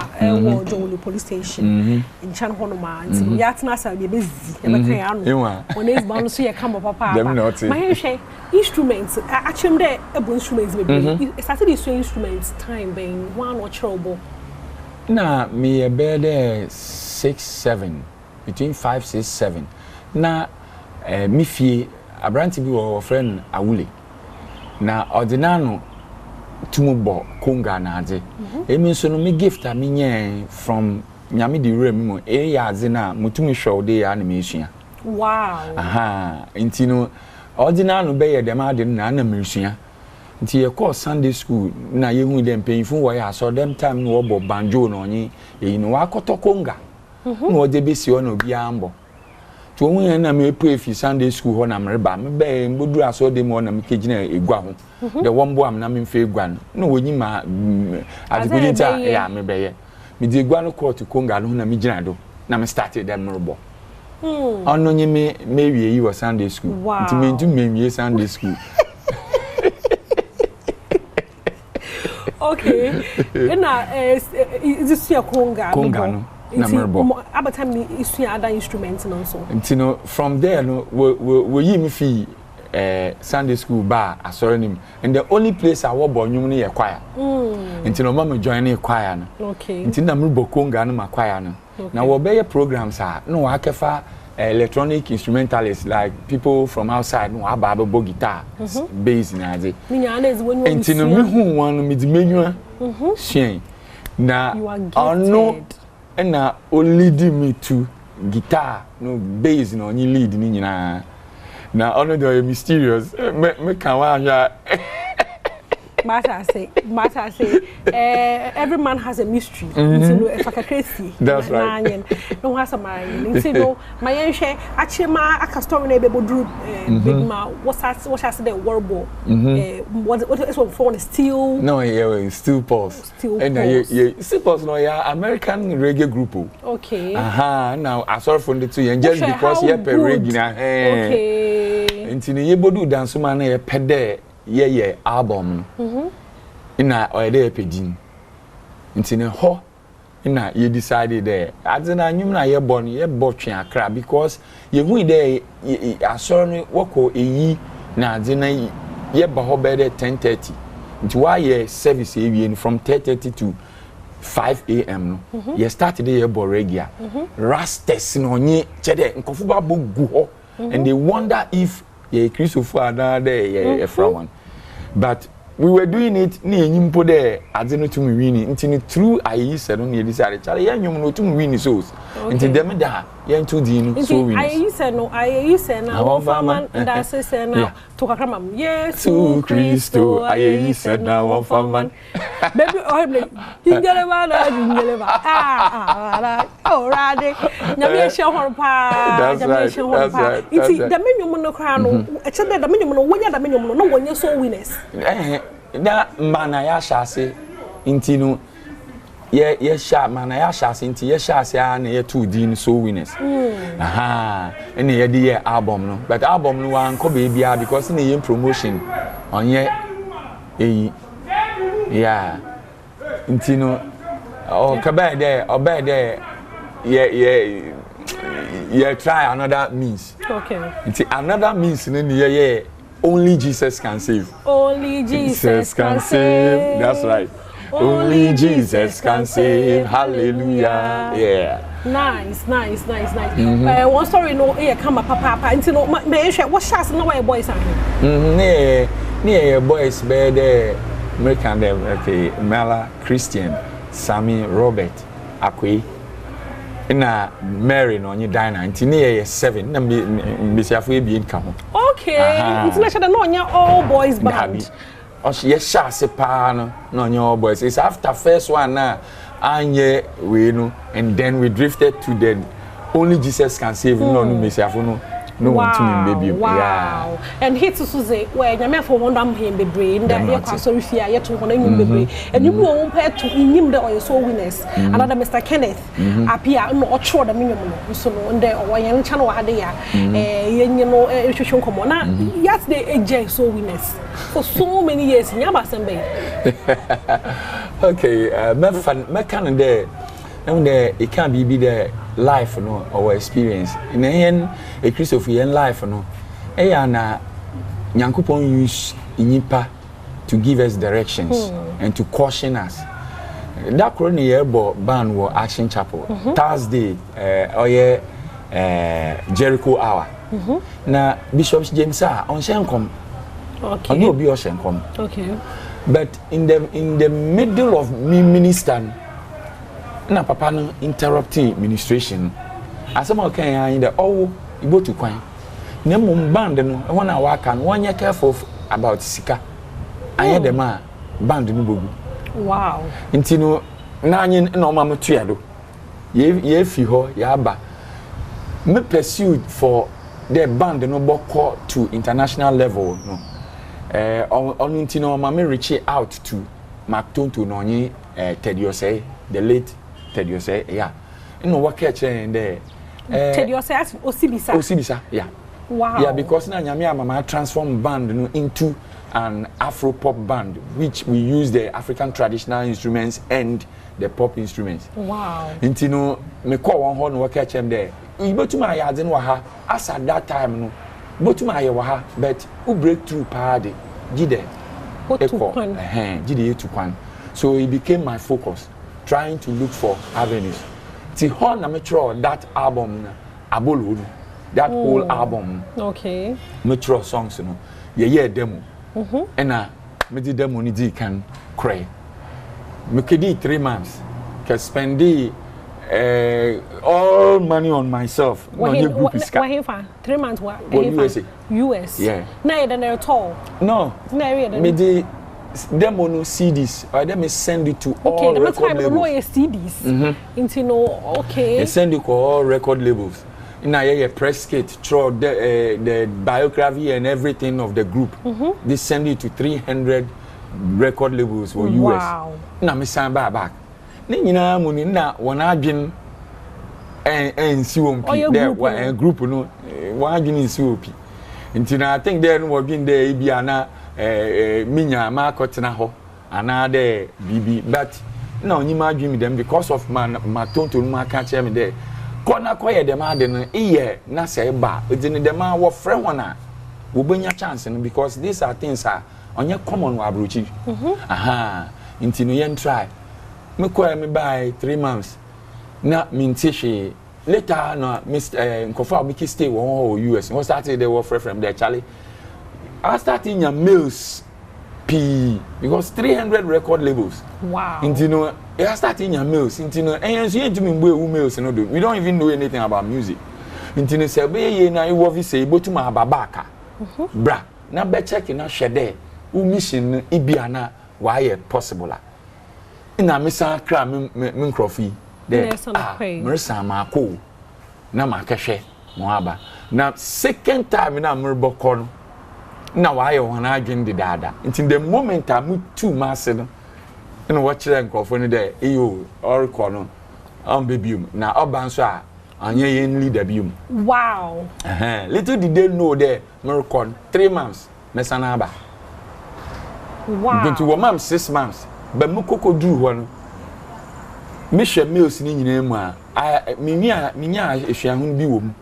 Jolu police station in Chan Honoma. Yatna be busy. When it's bound to come up, papa. My instruments, actually, there instruments. It started these instruments time being one or trouble. Nah, me a bed 6, 7, between 5, 6, 7. Nah, me fee a brand to be our friend Awuli. Nah, ordinano. Tumubo Konga Nazi. Emi so no me gift a me from Nyame di Rem area zina mutumi show de animation. Wow. Aha, nti no ordinary no be ye dem ade na animation. Nti ye call Sunday school na ye hu dem payful wo ya so dem time no obo banjo no onye e no akoto Konga. No de be si ono bia ambo. To hu na me pray fi Sunday school ho na mreba me be mbodu aso de mo na me kegina egwa ho. The one boy am na me fe egwa no wonyi ma adigudita ya me be ye. Me di egwa no court Konga no na me gina do na me started dem mrebo. Ono nyi me wie yi wo Sunday school. Nti me ntu me wie Sunday school. Okay. Na is this Konga? Konga no. About time is other instruments and also. And from there, no, we yi me fee Sunday school bar asorenim, and the only place I was born near choir. And mama joining choir. Okay. And na mrubo Konga no choir no. Now we be programs are no akefa electronic instrumentalists like people from outside no ababo guitar, bass na ade. And me hu one me di menua. Shen. Na ono and now only me to guitar, no bass, no only lead ni nyina. Now only the mysterious. Me can Matter say, every man has a mystery. If I can crazy. That's right. No has a mind. No, my share. Actually, my story na be do big ma. What's the warble? What is one for steel? No, yeah, steel pulse. And steel pulse no yeah American reggae group. Okay. Now I saw from the two and just because you per reggae na. Okay. Until you bodu dance man na pede. Yeah, album. Ina oyede pejin. Ntine ho ina you decided there. Adzena anyum na ye born ye botwe akra because ye hu there asoro woko eyi na adzena ye ba ho be 10:30. Nti why ye service ewie from 10:30 to 5 a.m. no. Ye started ye boregia. Rastes no nye chede nkofo ba bogu ho and they wonder if ye Christopher another ye from one. But we were doing it ni enyimpo there adeno to me win until through I said no near this area chale yan nyum no to me win so until dem da yan to din so win I said na one farmer that say na to kakramam yes to Christo I said na one farmer baby jingeleba oh rade nyame ehye hon pa nyame ehye hon pa iti da menyum no kra no e che da menyum no wonya da menyum no wonya so winners na mana ya shase intinu ye sha mana ya shase inti ye shase na ye two din so winners aha ene ye di album no but album no wan ko be bia because na ye promotion onye eyi yeah intinu o kabe there ye try another means okay inti another means ne ye only Jesus can save. Only Jesus can save. That's right. Only Jesus can save. Hallelujah. Yeah. Nice. One story no come papa until no me what shots no way boys are. Nee boys be there American them okay Mela Christian Sammy Robert Akwe na Mary no nyi dina nti ne 7 na mbesiafo e bi nka ho. Okay, nti na shada no nya all boys band. Ye shase pa no nya all boys. It's after first one na anye we no and then we drifted to the only Jesus can save no mbesiafo no want to me baby. Wow. Yeah. And hit to say where nyame for wonder him be brain that here kwa sorry fia ye to wona nyum be and you won pair to nyim the oil so winners another Mr. Kenneth appear no otro da menyum no so no nde o yen channel ha de ya ye no hwehwe nkomo na yet the age so winners for so many years nyaba sembe. Okay, me can there and it can be the life no our experience in a Christopher life no na Nyankopon use inipa to give us directions and to caution us. That currently ban was Action Chapel Thursday Jericho hour na Bishop James on Shenkom okay no be Shenkom okay but in the middle of me minister na papa no interrupting administration asema kan ya in the ibo to kwan na mum band no e wona wa kan wanya careful about sika anye dem a band no bogu wow intino na anye na o ma mtua do ye fi ho ya ba me pursued for the band no boko to international level no on intino ma me reach out to Mactonto no onye Tediose the late Tediose yeah no work catch in there Tediose Osibisa yeah wow yeah because na nyame mama transform band no into an Afro pop band which we use the African traditional instruments and the pop instruments wow intino me call one horn work catch them there ibotuma ya de no ha as at that time no botuma ya wa ha but who break through party gide gide to kwan so it became my focus trying to look for avenues. See, how na mature that album, Abolo, that whole album. Okay. Mature songs, you know, yeah demo. And me di demo ni di can cry. Me kedi 3 months, can spend all money on myself. What 3 months? What? US. Yeah. Na than at all. No. Me di demo no CDs or let me send it to all record labels. Okay, CDs. Into no okay. They send it to all record labels. In a press kit, through the biography and everything of the group. They send it to 300 record labels for US. Wow. Na me send back. Ni na muni na wana adwin en si won pi there group no wana adwin si opi. Ntina I think there no been there bia na minya ma kotena ho another BB but na onyima dream them because of my tonto ma ka che me there kona koye dem ade no iye na say ba edini dem a wo frɛ hona wo benya chance no because these are things are onye common wa abrochi aha nti no yen try me koye me by 3 months na mintishi later no Mr. Nkofa Biki stay one US we started they were from there Charlie I started in your mails because 300 record labels. Wow. And you know, I starting your mails. And you know, and you to me mails. We don't even know anything about music. And you know, say, "Be na you want to say, but to my babaka, bra. Na be checking na shede. Mission ibiana why possible." Ina misa kra me crofy. There, mersa mako. Na makashe moaba. Na second time na merbokon. Na why you wanna again the dada. Until the moment I move too massive. You know what you're going there, you or corner on baby. Now, Obanswa, and ye lead the beam. Wow. Little did they know there, Mercon, 3 months, Messanaba. Wow. Going to 1 month, 6 months. But Mukoko drew one. Misha Mills in name. Minya, if she won't be womb.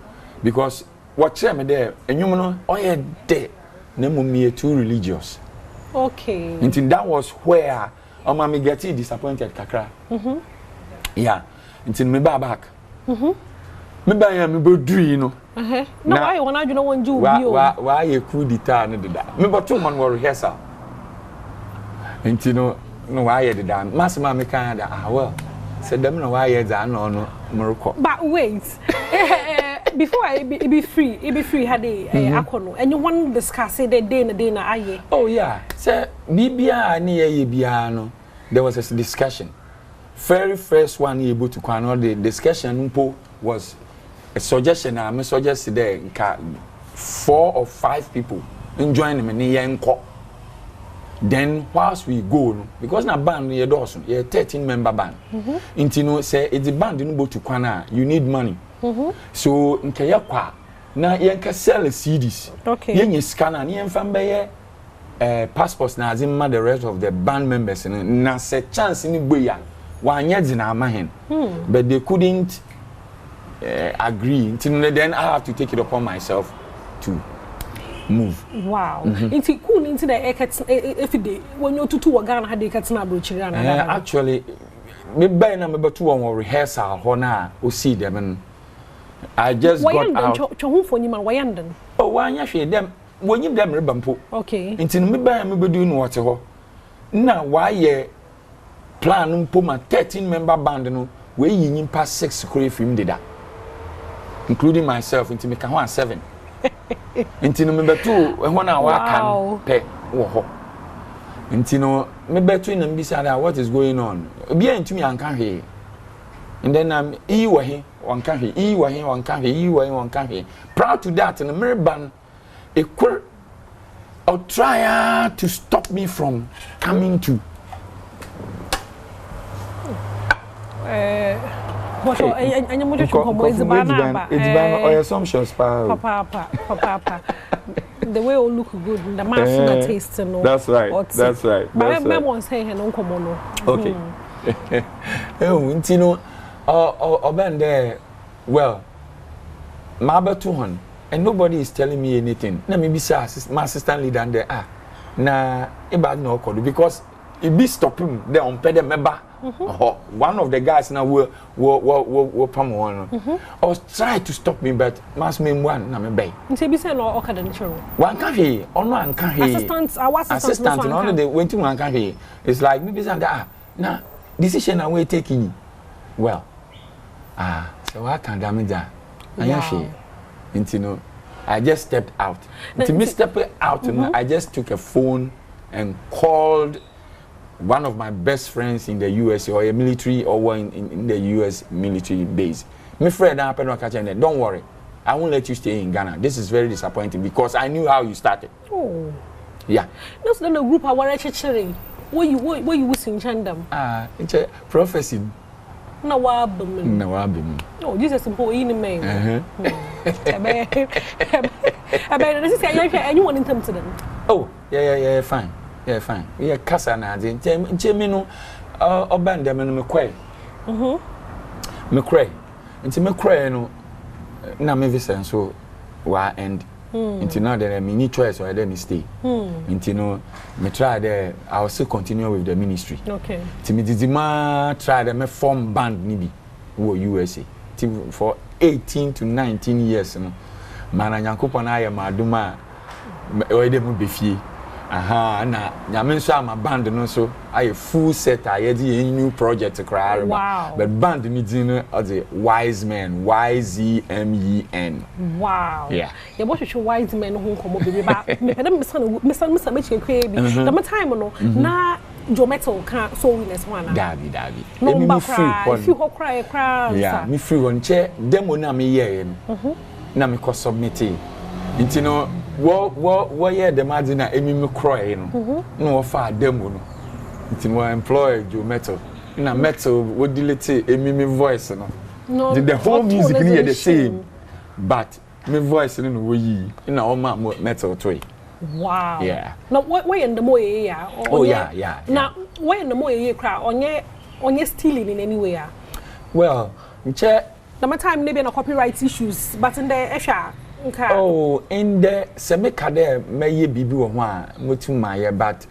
Because what's there, and you know, oh, yeah, dead. Name me too religious. Okay. Until that was where. Me get disappointed kakra. Yeah. Until me back. Me buy me be do you know. No why wanna you know one do why you could dita no did that. Me but 2 months were rehearsal. Until no why you did that. Massima me kan that well. Said them no why you that no Morocco. But wait. Before I be free had a akono and you want to discuss the day na aye. Oh yeah. Say bibia ni ye bia no. There was a discussion. Very first one able to quano the discussion was a suggestion. I suggested there 4 or 5 people enjoying me near enko. Then whilst we go, because na band near Dawson, a 13-member band. Intino say it's a band in to Kwana, you need money. So in Kayakwa, na yenka sell CDs. Okay. Yen scanner, yen fambe passports na azimma the rest of the band members na se chance ni boya wanye dina amahen. But they couldn't agree. Until then I have to take it upon myself to move. Wow. Into cool into the if day when you to Ghana had the katina brochira. Actually, me buy na me betu on rehearsal hona o see them. I just got out. Chohun for you man wayanden. Oh, why you them when you them rebampo. Okay. Until me buy me be doing what ho. Na why ye plan mpo ma 13-member band no we yin pass 6 kore film did that. Including myself into me kan 7. Intino me betu when I can pe wo ho. Intino me betu in mbisa what is going on. Bia intimi anka he. And then he wa he wan kan he, he wa he wan kan he, he wa he wan kan he. Proud to that in the American a queer or try to stop me from coming to what and you want to come is banana or assumptions papa the way all look good the mass taste no that's right but me won't say he no come no okay intino oben there well my 200 and nobody is telling me anything na me be say my assistant leader and there na e bad no call because it be stop him there on pay the member. One of the guys now were Pamon. I was trying to stop me, but mass me one, na me bay. You say, be say no, okay, then sure. One can he, or no one can he. Assistant, and only they went to one can he. It's like maybe say now decision I will taking. Well, so I can damage that. I just stepped out. To me step out, I just took a phone and called one of my best friends in the US or a military or in the US military base. My friend, don't worry, I won't let you stay in Ghana. This is very disappointing because I knew how you started. Oh, yeah. That's not a group I want to share. Where you was in Chandam? It's a prophecy. No, no, Jesus is poor in the mail. I bet this is anyone in terms of them. Oh, yeah, fine. Yeah, fine. Yeah, casa na de. Nche no oban dem no me kwai. Me kwai. Nti me kwai no na me visa so wa end. Nti now there me need choice or there me stay. Nti no me try there I will still continue with the ministry. Okay. Nti me didima try there me form band ni bi wo USA. Nti for 18 to 19 years no. Mana Nyankopon aye maduma o de mu befie. aha na nyame so am band no so I full set I dey new project cry wow. But band ni din no the wise men YZMEN. Wow. Yeah. Yeah, what should wise men who come up baby ba me pede me son me che kwe bi. The time no na jo metal can so winners one. Dabi. No me free if you ho cry. Yeah, me free one che demo na me ye no. Na me ko submit it. Nti no wo ye the madina emi me croy no. No wo fa demo no. Nti mo employ jo metal. Na metal wo delete emi me voice no. No, the whole music is the same, but my voice is no way. Na all my metal toy. Wow. Yeah. Now what in the more yeah? Oh yeah. Now where in the more yeah crowd on your stealing in any way? Well, check. The time maybe no copyright issues, but in the esha. Oh, in the semeka there may be one mutu my but.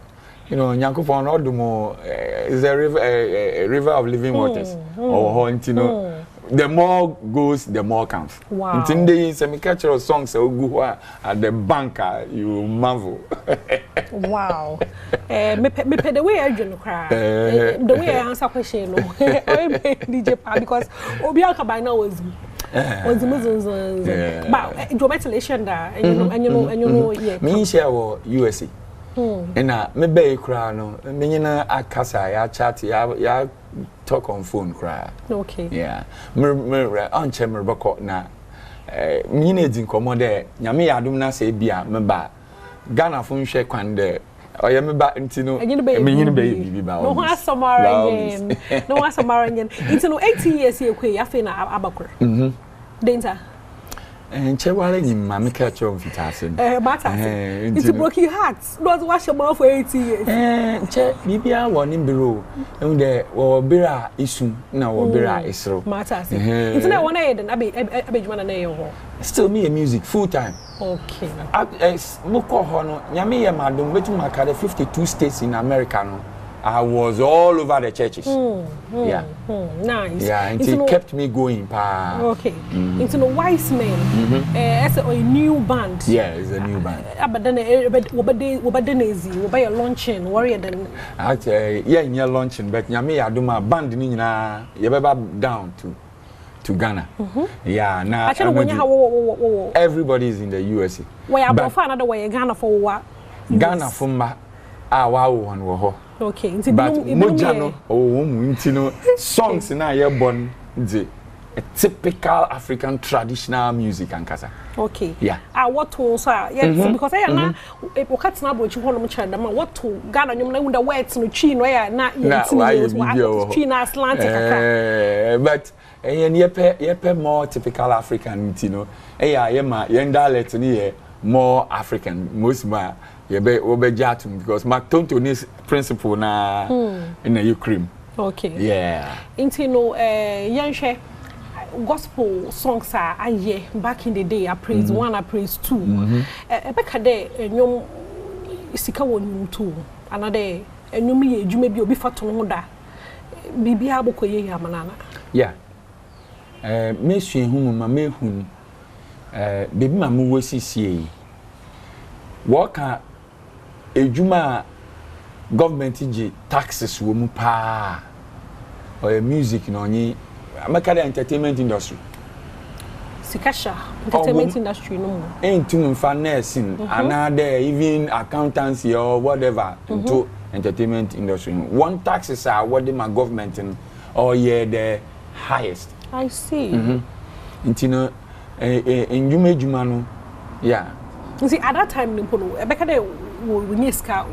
You know, Nyankopon Odumo is a river of living waters. Or you know, the more goes, the more comes. Wow. In the semi-cultural songs at the banker, you marvel. Wow. Me pay the way I do cry. The way I answer question, no. DJ Pa because Obianka by now was the Muslims. But dramatisation that and you know yeah. Me share USA. And me be cry no, me nyina akasa ya chat ya talk on phone cry. Okay. Yeah. Me on chamber bako na me na din komo de nyame ya adum na say bia me ba Ghana fun hwe kwan de oya me ba ntino me nyina be bibi ba. No one samaranyen. No one samaranyen. Ntino 18 years ye kwe ya fe na abakor. Danger. And Chewale ni mama catch on fitasin. Matter. It's broken heart. Don't wash your mouth for 80 years. Che bibia won in bureau. And the bira isu na bira isro. Matter. It's not one head and abejman na yo. Still me a music full time. Okay. Moko hono nyame ye madom wetu makade 52 states in America no. I was all over the churches. Nice. Yeah, and it kept me going. Okay. Into the wise men. As a new band. Yeah, it's a new band. But then, we're launching. Warrior then. Actually, yeah, launching. But nyame I do my band ni na you better down to Ghana. Yeah, now everybody is in the USA. Where about another way Ghana for what? Ghana for my one wo. Okay, but Mojano songs na ye born the typical African traditional music and kasa. Okay. Yeah. What to so yeah because I na wakati na bochi hono mchanda ma what to Ghana nyum na unda words no chi no ya na chi na Atlantic aka. But ye more typical African you know. Ye ma ye dialect ni ye more African most ma Jatum because Mactontonis principle na in the Ukraine. Okay. Yeah. Into no young gospel songs are back in the day. I praise one, I praise two. Back a day, nyom sika won two. Another nyom you may be fat on that. Bibi aboko ye manana. Yeah. Me shin hum ma me hun. Baby ma mu wosi sie. Waka ejuma government ji taxes wo mu pa or music no nyi amaka the entertainment industry sikasha entertainment industry no entum fa nursing another even accountancy or whatever into entertainment industry one taxes are what the my government or the highest. I see. Intino ejuma no yeah. You see, at that time, we need ska,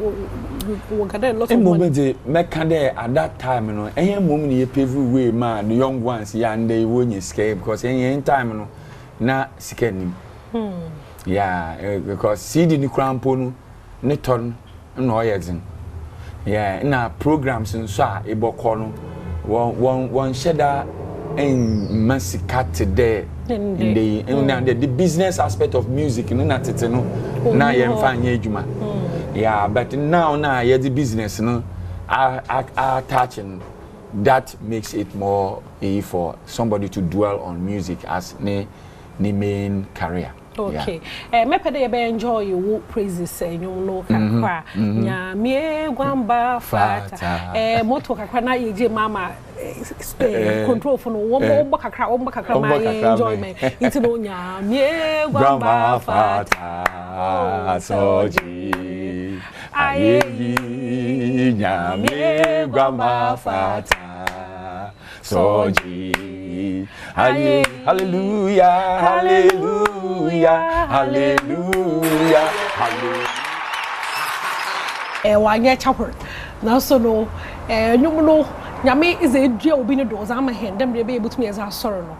we got a lot of money. At that time, you know, any moment you pave way, man, the young ones, yeah, and they won't escape because any time, you know, na scanning. Yeah, because CD ni crampono, ne turn, no yezin. Yeah, na programs and so ebokono, one shedder and massacre today. In the business aspect of music, you know, na yem fanye juma. Yeah, but now the business, you know, are touching. That makes it more easy for somebody to dwell on music as the main career. Okay. Me pede be enjoy you praises you know kakra. Nya me gwamba fata. Moto kakra na yeje mama control for no one kakra my enjoyment. Into no nya me gwamba fata. Soji. Aye nya me gwamba fata. Soji. Aye, hallelujah, hallelujah, hallelujah, hallelujah. Wanya chapel. Now so no, no, nyame is a dear obi no doors. I'm a hand. Them they be able to me as a sorrow no.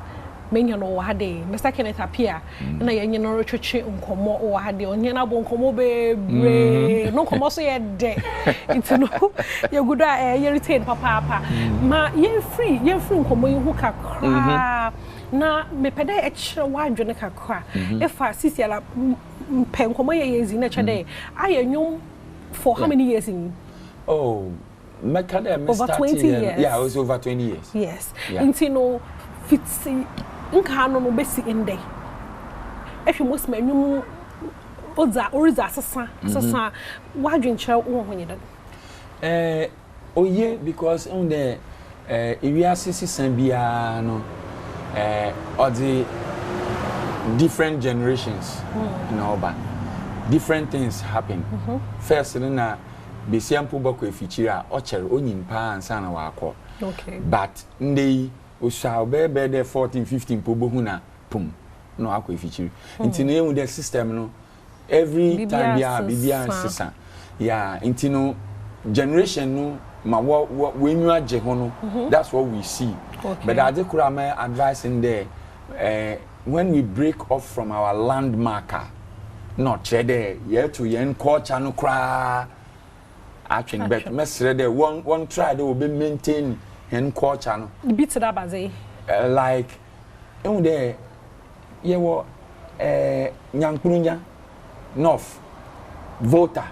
Menya no hade. Mr. Kenneth appear. Na yenye no retreat unkomo o hade. Onye na bo unkomo be no komo so ye de. Into no ye guda ye retain papa. Ma ye free unkomo yin hu kakra. Na me pede e kire wadwene kakra. Efa sisi ala pe unkomo ye ezi na chede. Ayenwum for how many years in? Oh, my career over 20 years. Yeah, it was over 20 years. Yes. Yeah. Into no fitsi nka no besi inde. If you must menum oza oriza sasa wadwen kire wo honye da. Oye because on the area sisan bia no or the different generations in Oba. Different things happen. First na besiampo bako efichira ochere onyimpa ansa na wako. Okay. But ndey osha be there 14 15 po bohu na pum no akọ efichiri. Nti na ehu the system no every time bibia sisa. Yeah, nti no generation no ma when you aje ho no that's what we see. Okay. But I kura my advice in there when we break off from our land marker not chede ye to yen culture no kra actually but mesre there one try they will be maintain yen culture no bit that baze like in there ye wo nyankpunya north voter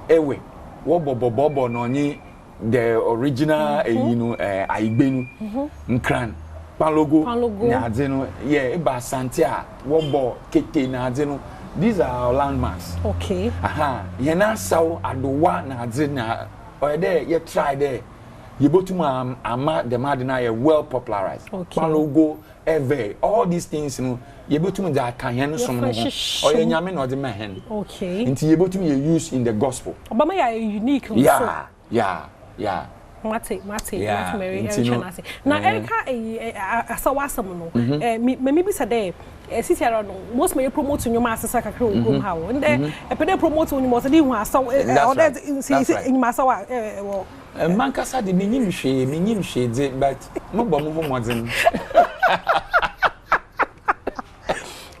ewe wo bobo no nyi the original you know aigbenu nkran palogo na ade no yeah eba santia wo bo keke na ade no. These are our landmarks. Okay. Aha. Yena saw adowa na ade na or there you try there. You both ama the madina are well popularized. Okay. Palogo ever all these things you know you both that can yen some no or nyame no de mehen. Okay. Until you both use in the gospel. Obama ya unique also. Yeah. Mate, yeah. Mary na Erika asawasam no me bi say sisi ara no most me promote nyoma asesa kakra ogum ha wo nde epede promote nyoma so di hu asaw order nyoma asaw man kasa de menyim hwe de but mo bo mo modern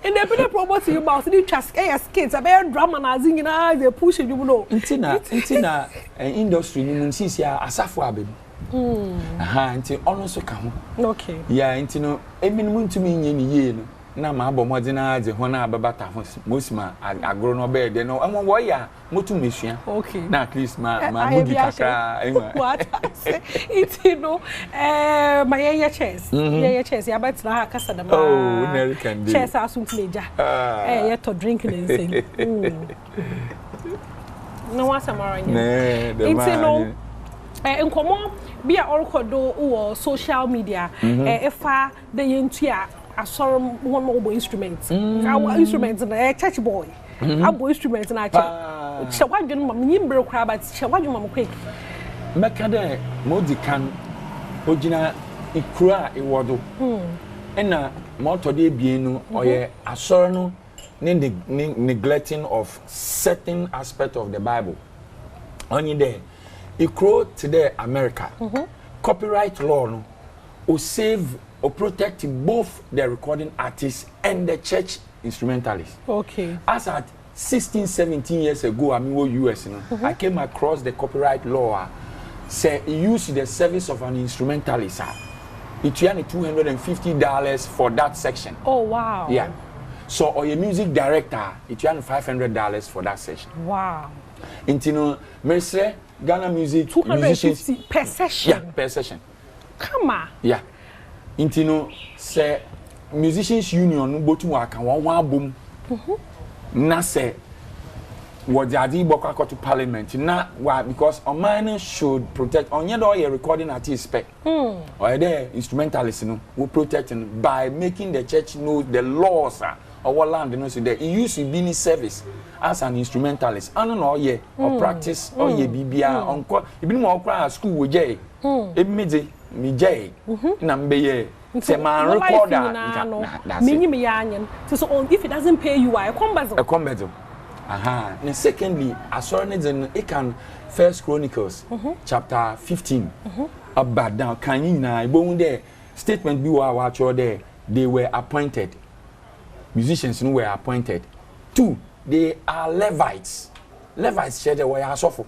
and epede promote nyoma so di twas kids abey drama na azin na they push you no ntina industry ni mun sisi asafo abem nti ono so ka ho okay yeah nti no eminum ntumi nye ni ye no na ma abo modina age ho na ababata ho mosima agro no be de no amo wo ya motu mesua okay na at least ma mudi kaka what it no my year chess ya bet na ha kasa da ma oh American day chess asun pleja ya to drink and sing no wa samaranya it no nkomo bia orkodo wo social media efa the yentua asoro one obo instruments our instruments na church boy abo instruments na cha shawadun mam nyimbre kra but shawadun mam quick meka de modikan ogina ikura ewodo ena moto de bienu oye asoro no neglecting of certain aspect of the Bible only there ikro today America copyright law no o save or protect both the recording artists and the church instrumentalists. Okay. As at 16, 17 years ago, I mean, US, I came across the copyright law. Say, use the service of an instrumentalist. It's $250 for that section. Oh, wow. Yeah. So, or a music director, it's $500 for that section. Wow. And you know, Mercer, Ghana music, $250 per session. Yeah, per session. Come on. Yeah. Intino say musicians union no botu aka one album na say what the adi boko to parliament na why because Omani should protect on your recording artist spec or there instrumentalists will protect by making the church know the laws our land you know so that it used to be in service as an instrumentalist I don't know yeah or practice or yeah bibia on even more cry school with jay me jay na mbeye say man recorder me yanyan so if it doesn't pay you a combezo aha and secondly assurance in it can First Chronicles chapter 15 about down can you na ibon there statement be watch there they were appointed musicians who were appointed 2 they are Levites share the way asofo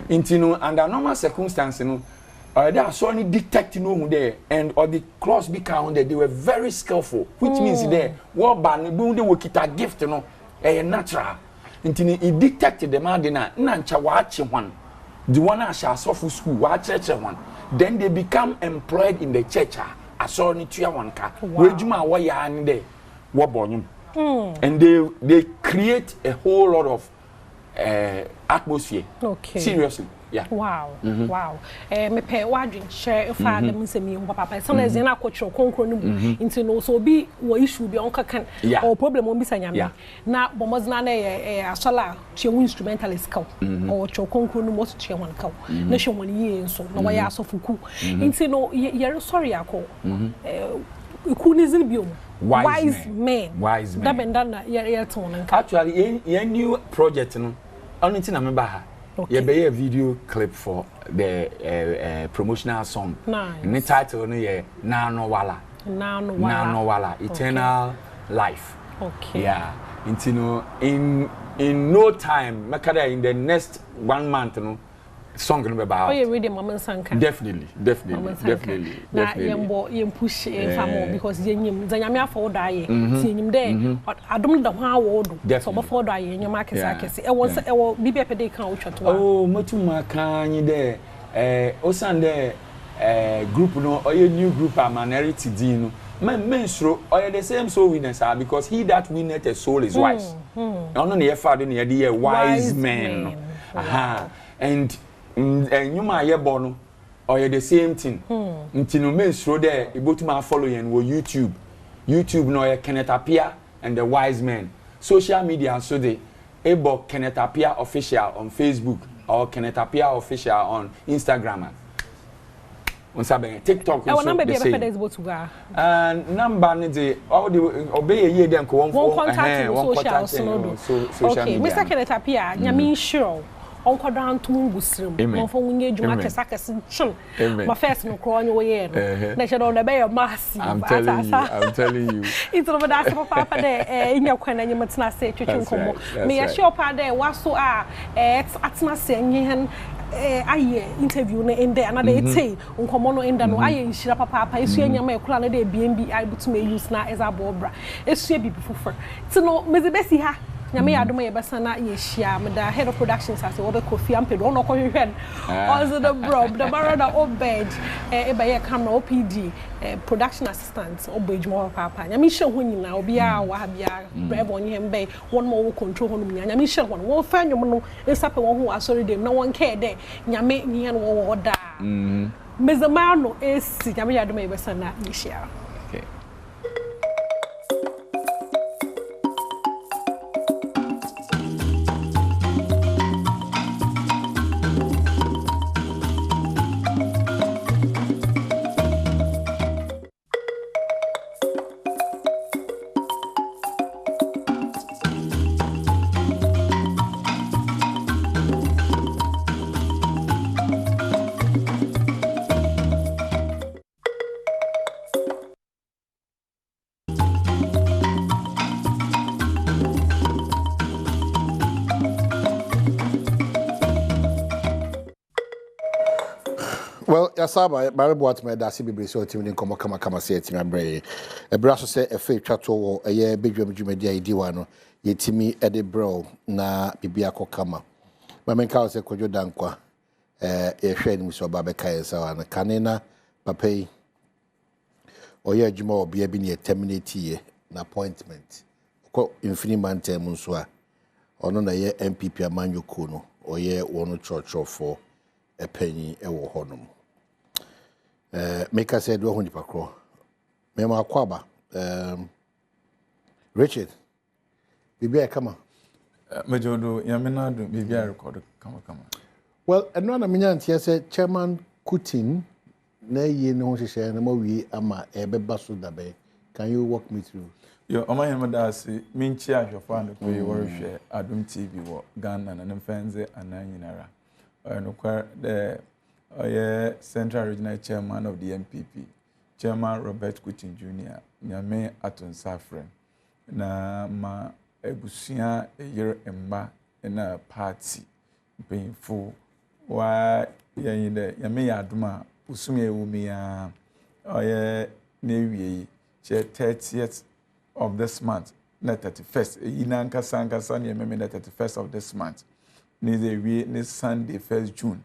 intino under normal circumstances they are so detect there and or the clause be counted they were very skillful which means there what ban they will get a gift natural intini he detected the man na ncha waache one the one as asofo school waache one then they become employed in the church asori tua one ka wejuma wo ya ni there wo bonyum and they create a whole lot of atmosphere seriously yeah wow wow me pay wadwin share fa dem nsemi mpa papa so na zen na akotro konkro no mu into no so bi wo issue bi on kakan or problem on bi sanyame na bomozna na asola tiewu instrumentalist ka or tro konkro no mo so tie wan ka na hwe won yi nso na wo ya asofuku into no ye sorry akọ ikunism biom wise men da benda na ye ton nka actually ye new project no only thing na me ba ha you be a video clip for the promotional song. Nice. And the title is Nano Wala, Eternal Life. Okay. Yeah. In no time, in the next 1 month, song gonna be about. Oh, you read the Mama Sanka. Definitely. Na yem push famo because yenyim zanyame afọ daye. Yenyim there. Adom da ho awodo. So before daye yenyim akese. E won e wo bibia pede kan otwato. Oh, motuma kan yi there. Osan there group no or new group minority din no. Men sro or the same soul winners are because he that winneth a soul is wise. No na father na ye wise men. Aha. And you my bono or the same thing. Ntino men sure there ibotuma follow yen wo YouTube no Kenneth Appiah and the wise men. Social media so they ebo Kenneth Appiah official on Facebook or Kenneth Appiah official on Instagram. On sabe TikTok so number be Facebook to and number need all the obey ye dem ko one contact social okay media. Mr. Kenneth Appiah nyame sure onko dan tum busrim mo fo wunye djuma kesa chin my first no kro onye we no na shedo na be your massive I'm telling you it's over that papa there inya kwana nyem tena se twetwe nkomo me ya sure pa there waso atena se nyen aye interview na ende another etay nkomo no enda no aye nhira papa esu enyama ekura na de BNB I butu me use na eza bobra esu e bibi fufer ti no mezi besi ha nyame Adom ye besana ye hia me da head of productions as we be Kofi Ampedo on ko hwehwen also the bro the barada obed e ba ye camera OPD production assistant obejmo papa nyame hye ho nyina obi a wa bia brave on him be one more control honum nyame hye ho no fa nwom no esape won ho asori dem na won care de nyame nyen wo da mezamano esi nyame Adom ye besana ye hia. Well, Yasaba, Bible what my dasi be so team kama say team abre. E bra so say e fe twato wo eye bedwam dwumadi ai diwa no yetimi e de bro na bibia kokama. Ma menka say kojo dankwa e hwe ni so ba be kai sa na kanena papai oye adwuma obi abi ne terminate ye na appointment ko infiniman term nso a ono na ye MPP amanyoko no oye wono church a penny e wo honom make us say do ho nipa kro me ma kwaba Richard bibia kama mejodo yamena do bibia record kama well eno na menya ntia say chairman Kutin na ye no hwehwe na mawi ama ebeba so dabe. Can you walk me through? Yo, Oma Yamadasi, Minchi Ashofo and the worship Adom TV wo Ghana and Mfenze and Nanyinara. The Central Regional Chairman of the MPP, Chairman Robert Kutin Jr., Nyame Aton Safren, na ma ebusia year emba in a party painful. Why Yame Yaduma, Usumi Umia, Nevi, 30th of this month, not 31st. Inanka Sanka Sunday, maybe the 31st of this month. Neither Sunday, 1st June.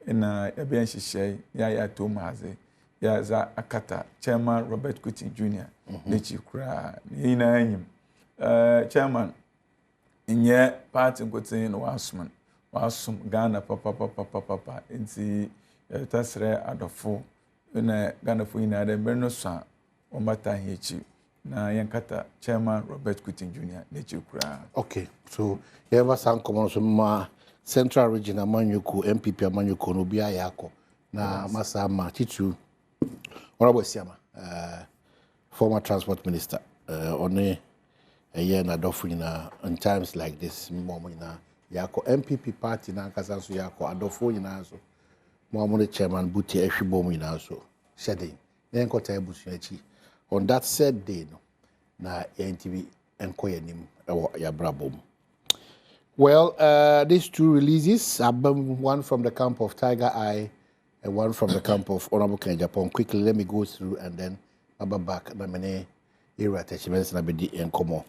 In a bench share, Yaya Tomaze, Yaza Akata, Chairman Robert Kutin Jr., Nichi Kra, Ina Chairman, in your party, Kutin Wasum, Ghana, Papa, in the Tasre Adofo, in a Ghana for in a Bernosa, Omata Hichi. Na yankata Chairman Robert Kutin Jr. Nature Kura. Okay, so you ever sang common ma Central Region Amanyuku, MPP Amanyuku, Nubia Yako, na Masama Chichu, Honorable Siama, former Transport Minister, only a year na dofina in times like this, Momina Yako, MPP party na Kasansu Yako, Adofo Yinazo, Momone Chairman Buti Eshibomina so, shedding, then Kota Busuchi. On that said day, no, na NTV enkoyenim ya brabom. Well, these two releases, one from the camp of Tiger Eye and one from the camp of Honorable Ken Japan. Quickly, let me go through and then I'll be back. Era attachments and Enkomo.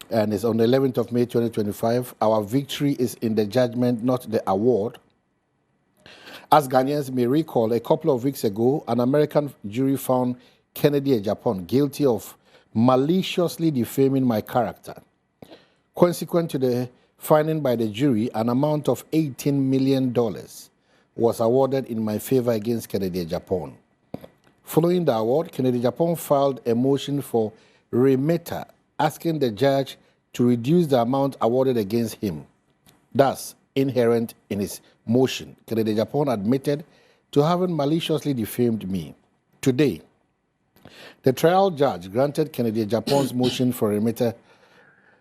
And it's on the 11th of May 2025. Our victory is in the judgment, not the award. As Ghanaians may recall, a couple of weeks ago, an American jury found Kennedy Japan guilty of maliciously defaming my character. Consequent to the finding by the jury, an amount of $18 million was awarded in my favor against Kennedy Japan. Following the award, Kennedy Japan filed a motion for remitter, asking the judge to reduce the amount awarded against him. Thus, inherent in his motion, Kennedy Japan admitted to having maliciously defamed me. Today, the trial judge granted Kennedy Japan's motion for remitter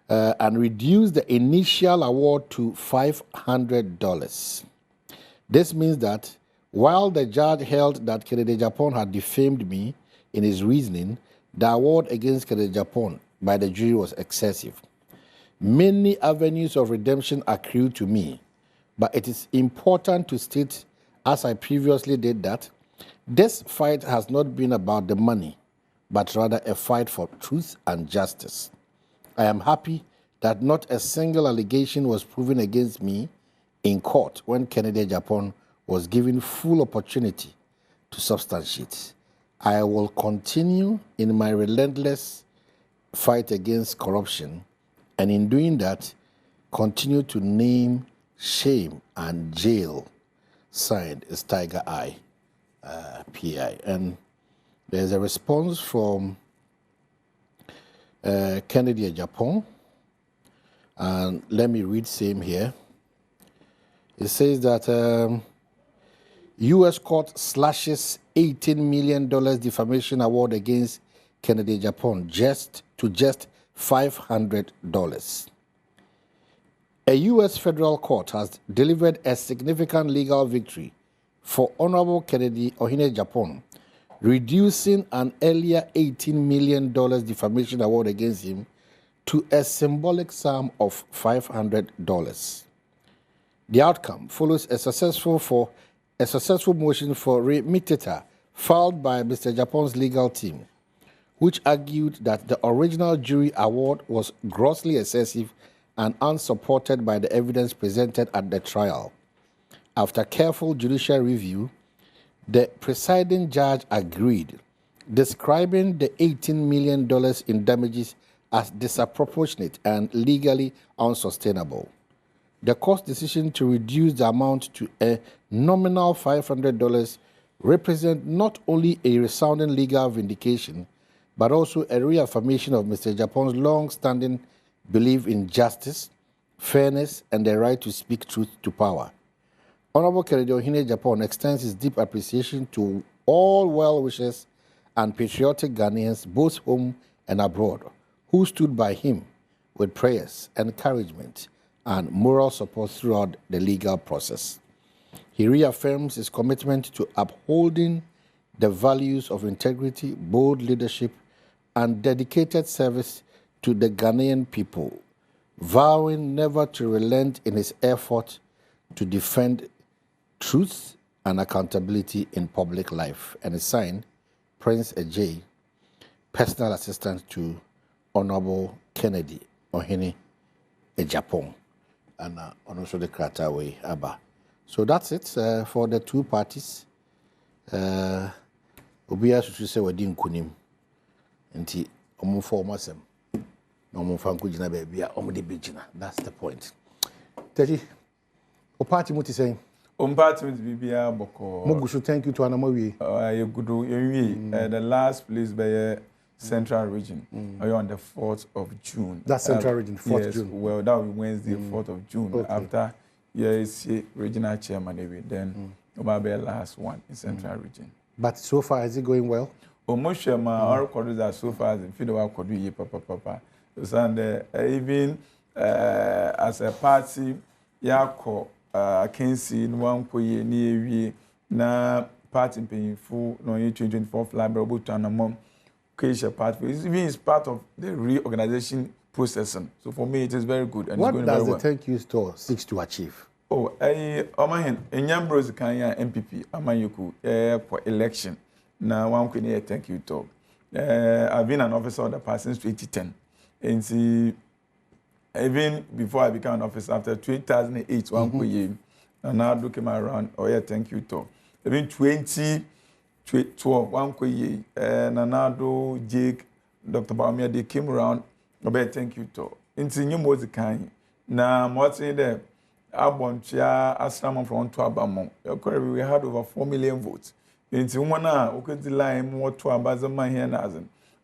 and reduced the initial award to $500. This means that while the judge held that Kennedy Japan had defamed me in his reasoning, the award against Kennedy Japan by the jury was excessive. Many avenues of redemption accrued to me, but it is important to state, as I previously did, that this fight has not been about the money, but rather a fight for truth and justice. I am happy that not a single allegation was proven against me in court when Kennedy Japan was given full opportunity to substantiate. I will continue in my relentless fight against corruption, and in doing that, continue to name, shame, and jail. Signed is Tiger Eye. PI. And there's a response from Kennedy Japan. And let me read same here. It says that U.S. court slashes $18 million defamation award against Kennedy Japan just $500. A U.S. federal court has delivered a significant legal victory for Honorable Kennedy Ohine Japan, reducing an earlier $18 million defamation award against him to a symbolic sum of $500. The outcome follows a successful motion for remitter filed by Mr. Japan's legal team, which argued that the original jury award was grossly excessive and unsupported by the evidence presented at the trial. After careful judicial review, the presiding judge agreed, describing the $18 million in damages as disproportionate and legally unsustainable. The court's decision to reduce the amount to a nominal $500 represents not only a resounding legal vindication, but also a reaffirmation of Mr. Japon's long-standing belief in justice, fairness, and the right to speak truth to power. Honorable Kennedy Ohene Japan extends his deep appreciation to all well-wishers and patriotic Ghanaians, both home and abroad, who stood by him with prayers, encouragement, and moral support throughout the legal process. He reaffirms his commitment to upholding the values of integrity, bold leadership, and dedicated service to the Ghanaian people, vowing never to relent in his effort to defend truth and accountability in public life. And it's signed, Prince Ajay, personal assistant to Honorable Kennedy Ohene Japan, and also the Krataway Abba. So that's it for the two parties. Obia should say we're doing kunim. Nti omo for masem. No omo fan kujina baby omo de bejina. That's the point. Teji, o party muti saying? Party muti bibia boko. Mogu thank you to Anamawi. You good the last place by Central Region. On the 4th of June. That's Central Region, 4th yes, June. Well, that will be Wednesday, 4th of June. Okay. After yes, regional chairman, then about the last one in Central Region. But so far, is it going well? Almost my recorders are so far as in Fidel Kodu Papa. And even as a party, Yako, Kensi, one Koye, near na party paying full, no 2024 library, but on a mom, Keisha part. Even is part of the reorganization processing. So for me, it is very good. And what it's going does very the well. thank you store seeks to achieve? Oh, Omahen, Enyambros Kanya MPP, Amayuku, for election. Now, one can thank you talk. I've been an officer of the party since 2010. And see, even before I became an officer, after 2008, one could and now looking around, oh, yeah, thank you talk. Even 2012, one could and Nanado, Jake, Dr. Baumia, they came around, oh, thank you talk. Into new Mozikani. Now, what's in there? Abonchia Asram from Tuabamo. We had over 4 million votes. Into one hour, we could line more to Abazama here and as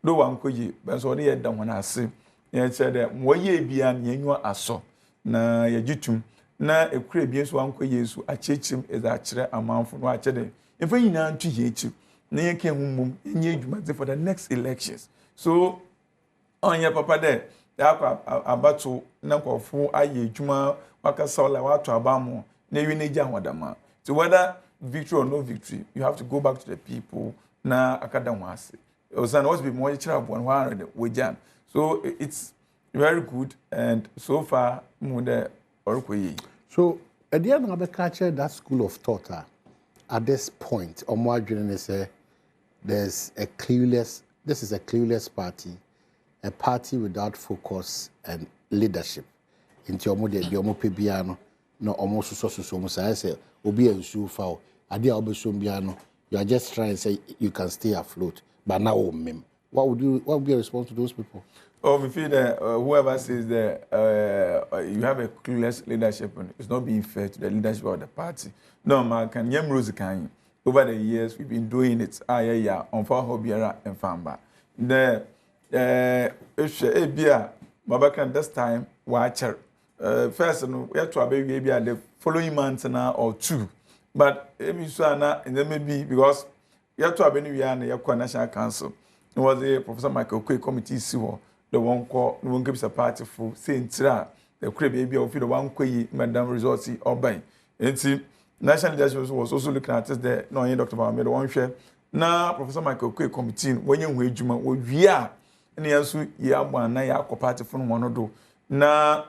no one could ye, but so they had done when I say. Yet said that Moye be an yenua aso. Na yajitum, na a crebius one could use a chechim is actually a month from what today. If we know to hate you, near came engagement for the next elections. So on your papa there, about to number 4 aye juma. Wakasola watu abamo na wineja wadama. So whether victory or no victory, you have to go back to the people na akadamwase. Osan was be more trouble 100 wejan. So it's very good and so far mude orkoyi. So at the end of the culture, that school of thought at this point, there's a clueless. This is a clueless party, a party without focus and leadership. Into omo de omo pe bia no na omo so mo say obi ensu fa o ade a obeso bia no you are just trying to say you can stay afloat but now what would be your response to those people? Oh, we feel that whoever says that you have a clueless leadership, it's not being fair to the leadership of the party. No, man, can yem rose can over the years we've been doing it. Yeah, on for hobiera and famba. The if bia Babakan this time watcher. First, we have to be maybe the following month now or two. But and then maybe because you have to be in the National Council. There was a Professor Michael Quay committee, the one called no one gives a party for saying the crib baby of the one Quay, Madame Resorts or Bay. And see, National Leadership was also looking at this there, no, Dr. Baumia, one share. Now, Professor Michael Quay committee, when you wage, we are, and the answer, yeah, one, I party from one or two. Now,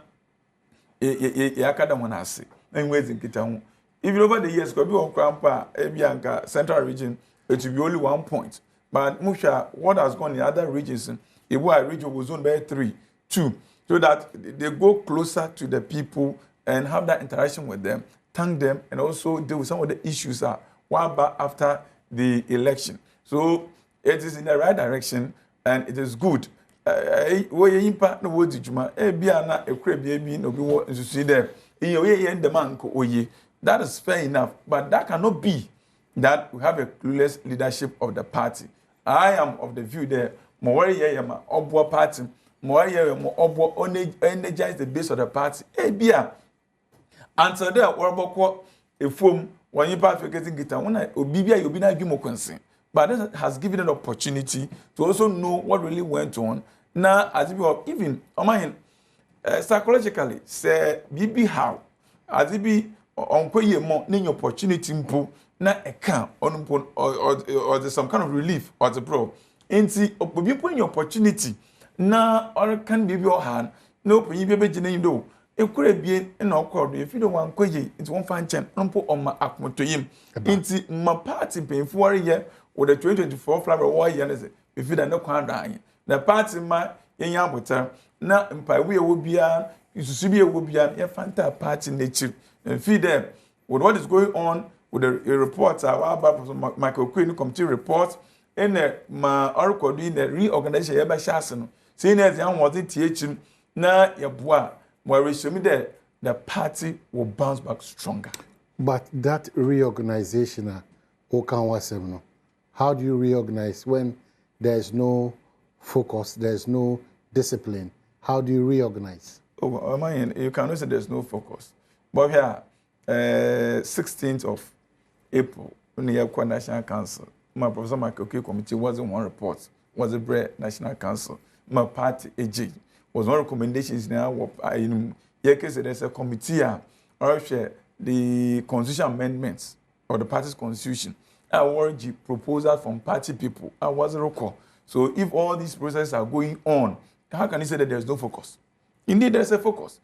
Yakada say, and waiting Kitan. If over the years, could be on Crampa, Ebianca, Central Region, it will be only 1 point. But Musha, what has gone in other regions, the Iwa region was owned by 3, 2, so that they go closer to the people and have that interaction with them, thank them, and also deal with some of the issues after the election. So it is in the right direction, and it is good. we yimpa na wo dijuma bia na ekura bia bi no bi wo nsusu there ye ndema nko oye. That is fair enough, but that cannot be that we have a clueless leadership of the party. I am of the view that more yema obwa party, more yema obwa energize the base of the party. Bia until there work a form when you part getting guitar when obibia you be na adwumo kwansen. But that has given an opportunity to also know what really went on. Now, as if even psychologically, say BB how as it be on quay more any opportunity mpo na eka on or there's some kind of relief or the pro. Inti obi put any opportunity na or can be your hand no pe be jina ndo e kure bie na okoro if you don't want quay it won't find chen mpo on ma akmotoyim inti ma party penfu ware ye with the 2024 flag war years if you don't kwan dan the party ma yenya abota na mpa we wo bia isusu bia wo bia ye fanta party nature and feed them with what is going on with the report our Michael Queen committee report in the ma article in the reorganization ye ba shase no say na yan want TH na ye boa mo resume there the party will bounce back stronger. But that reorganization how do you reorganize when there's no focus, there's no discipline? How do you reorganize? Oh, man, you cannot say there's no focus. But here, 16th of April, when you have National Council, my Professor Michael K. Committee wasn't one report, was a bread National Council. My party, AG, was one recommendations now. There's a committee, or the constitution amendments or the party's constitution. I want proposal from party people. I was a record. So if all these processes are going on, how can you say that there's no focus? Indeed, there's a focus.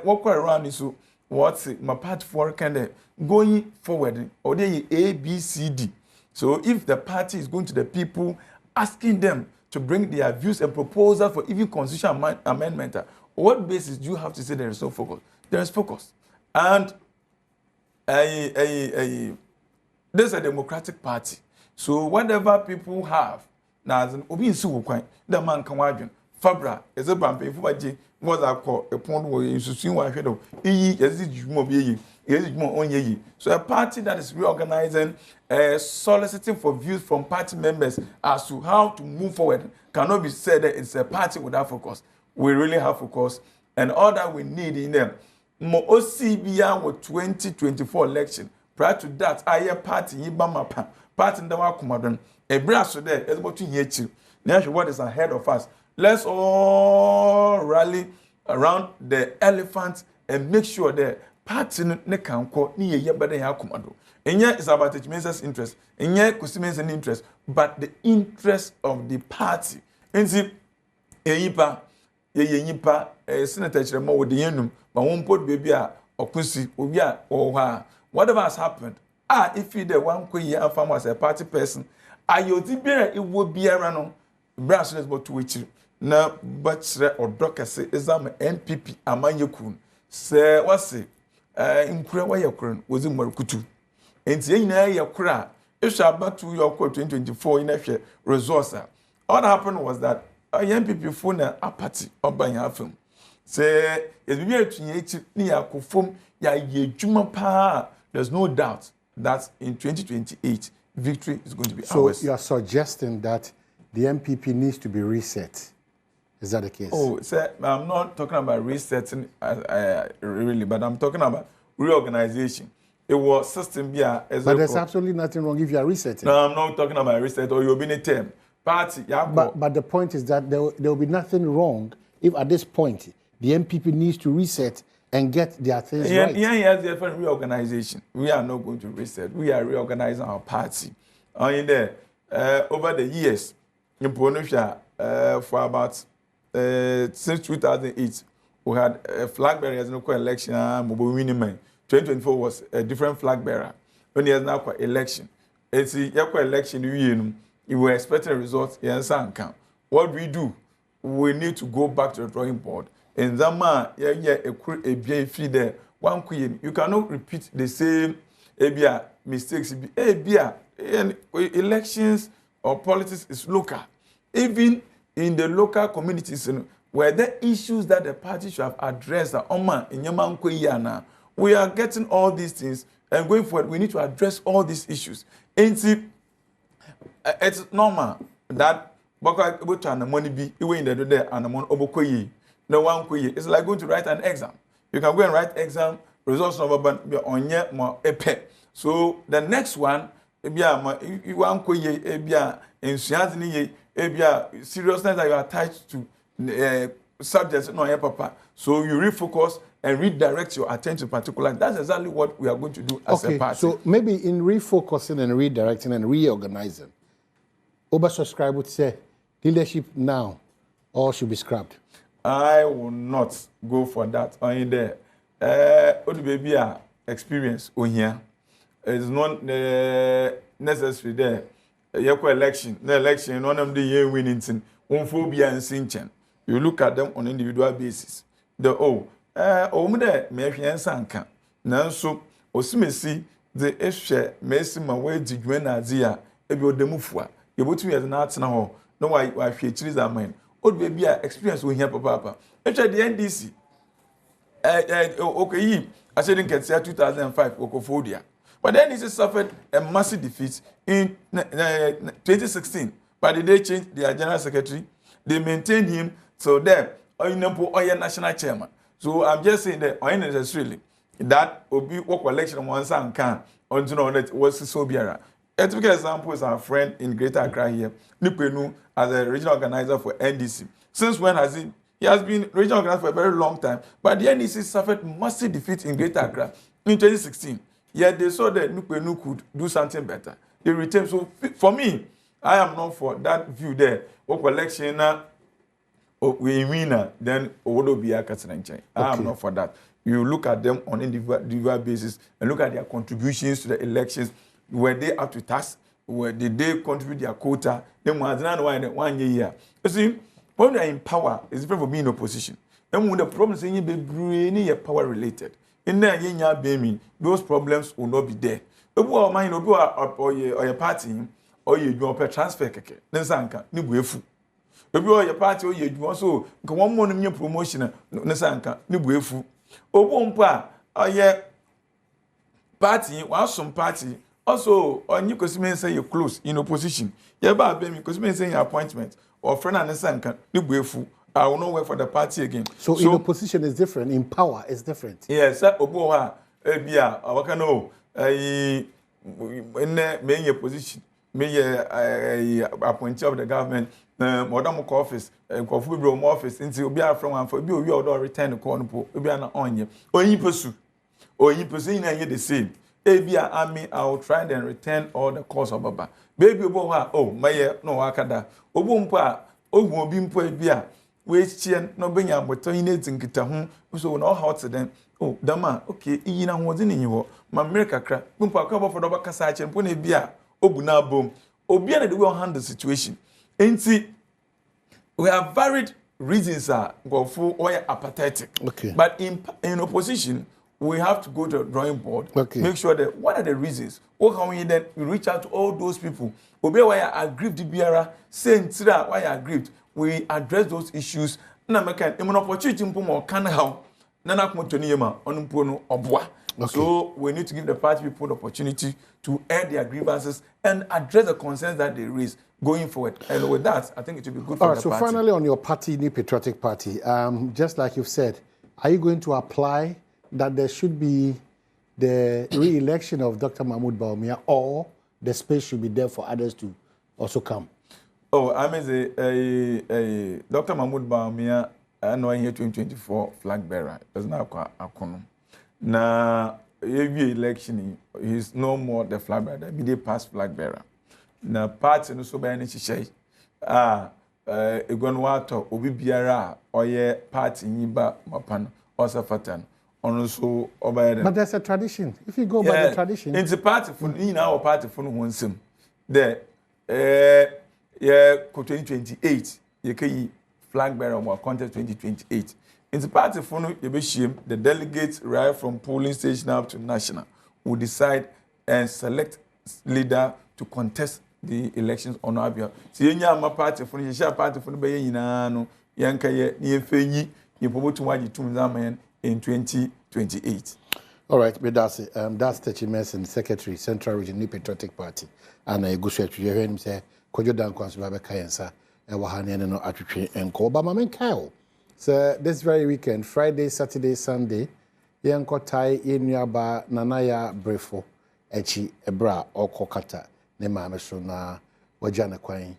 What quite around is what's my party for kind of going forward or they A, B, C, D. So if the party is going to the people, asking them to bring their views and proposal for even constitution amendment, what basis do you have to say there is no focus? There is focus. And this is a democratic party. So whatever people have, now as an obi nsu kwan, the man can wajun. Fabra is a bampe fubaji was a call a pond where you see one shadow. So a party that is reorganizing, soliciting for views from party members as to how to move forward cannot be said that it's a party without focus. We really have focus, and all that we need in them. Mo OCBA with 2024 election. Prior to that, I hear party Yibama party in the Wakumadon. A brass there is about to hear. Now, what is ahead of us? Let's all rally around the elephant and make sure that party ne can call ni ye better Yakumado. And yet, it's about the Chimesa's interest, and yet, Kusimen's interest, but the interest of the party. And see, Yipa, Senator Chiramo with the Yenum, but won't put baby or Kusi, or whatever has happened. If you the one queer farmer as a party person, it would be around brass about to which na bachelor or doctor say exam NPP amanyekun say what's it in kura wa yakun was in Marukutu. And say na yakura if shall back to your 2024 in a resource. What happened was that a young people phone a party or buying a film. Say it's be a 28 near Kufum ya ye juma pa. There's no doubt that in 2028 victory is going to be ours. So you are suggesting that the MPP needs to be reset. Is that the case? Oh, sir, I'm not talking about resetting really, but I'm talking about reorganization. It was system here. But there's absolutely nothing wrong if you are resetting. No, I'm not talking about reset or you'll be in a term. Party, yeah. But the point is that there will be nothing wrong if at this point the MPP needs to reset and get their things right. Yeah, different reorganization. We are not going to reset. We are reorganizing our party. In there, over the years, in Ponosia, for about since 2008, we had a flag bearer as no election. 2024 was a different flag bearer. When there's now election, it's a election. You were expecting results. What we do, we need to go back to the drawing board. And that man, a bien free there. One queen, you cannot repeat the same mistakes. Elections or politics is local. Even in the local communities, were there issues that the party should have addressed? We are getting all these things, and going forward, we need to address all these issues. And see, it's normal that money be in the day and the money no one. It's like going to write an exam. You can go and write exam, results number on your more epe. So the next one, you want in seriousness that you are attached to subjects, no, papa. So you refocus and redirect your attention particularly. That's exactly what we are going to do as a party. So maybe in refocusing and redirecting and reorganizing, oversubscribe would say leadership now all should be scrapped. I will not go for that. In there, baby experience on here is not necessary there. Election, one of the year winning thing, phobia and sinchen. You look at them on individual basis. The me sanka. Now so osimesi the eshe mesi ma we digwen azia ebi odemufua. You go 2 years na atena ho. No why hwe chiri zaman. Old baby experience we here papa. Eche the NDC. Okay, I said in 2005 Okofodia. But then NDC suffered a massive defeat in 2016. But they changed their general secretary. They maintained him. So there, national chairman. So I'm just saying that unnecessarily that Obi work election once and can until that was so biara. A typical example is our friend in Greater Accra here, Nipenu, as a regional organizer for NDC. Since when has he? He has been regional organizer for a very long time. But the NDC suffered massive defeat in Greater Accra in 2016. Yet they saw that Nipenu could do something better. They retained. So for me, I am not for that view there. Work election we winner, then I am not for that. You look at them on individual basis and look at their contributions to the elections. Were they up to task? Where did they contribute their quota? Then 1 year. You see, when they are in power, it's different from being in opposition. And when the problems in your power related, in there those problems will not be there. Or your party or you transfer then sanka ni buefu. If you are your party or you also one more new promotion sanka ni buefu. Obompa or party or some party also on you because say you're close in opposition. Yeah, but because say your appointment or friend and sanka ni buefu. I will not work for the party again. So in opposition is different, in power is different. Yes, Oboha, Ebia, Awakano, in the main position, may appointee of the government, Modern office, Kofu office, until Obia from one for you or return the corner, Obiana on you, or you pursue the same. Ebia army, I will try and return all the cost of Baba. Baby Oboha, oh, my no Akada, Obumpa, Obumpo Ebia. Wait, no being able to in Kitahum, so no how to them. Oh, Dama, okay, Ina was in you, my America crack, Bumpa cover for the Bacasach and Pune Bia, Obuna boom, Obiana the will handle the situation. And see, we have varied reasons go for or apathetic. Okay. But in opposition, we have to go to the drawing board, make sure that what are the reasons? Or how we then reach out to all those people. Obey why I aggrieved the Biara, saying why I aggrieved. We address those issues. Na meka an opportunity mpo can how nana kmotoniyema onumpono obwa. So we need to give the party people the opportunity to air their grievances and address the concerns that they raise going forward. And with that, I think it will be good for the party. So finally on your party, New Patriotic Party, just like you've said, are you going to apply that there should be the re-election of Dr. Mahmoud Bawumia, or the space should be there for others to also come? Oh, I'm a Dr. Mahmoud Bawumia, I know here 2024 flag bearer. There's now a kono. Now, every election, he's no more the flag bearer, the past flag bearer. Now, parts and so by any shay. Egonwato, Obi Biara, or ye party Niba Mapan, or Safatan. Also, but there's a tradition. If you go by the tradition, it's a party for in our party for no one sim. There, 2028, you can flag bearer or contest 2028. In the party for no the delegates right from polling station up to national will decide and select leader to contest the elections on Abia. See, any party for the share party for the Bayinano, Yankaye, Yefeyi, you promote to Waji Tumzaman in 2028. All right, but that's it. That's Techimes and Secretary, Central Region New Patriotic Party. And I go straight to your him say, Kojo Dan Kwansubaba Kayansa, Ewahani no Atwitwe and Obama Men Kyle. So this very weekend, Friday, Saturday, Sunday, Yanko Tai Inyaba Nanaya Brefo, Echi Ebra or Kokata, Nema Mesona, Wajana Quine,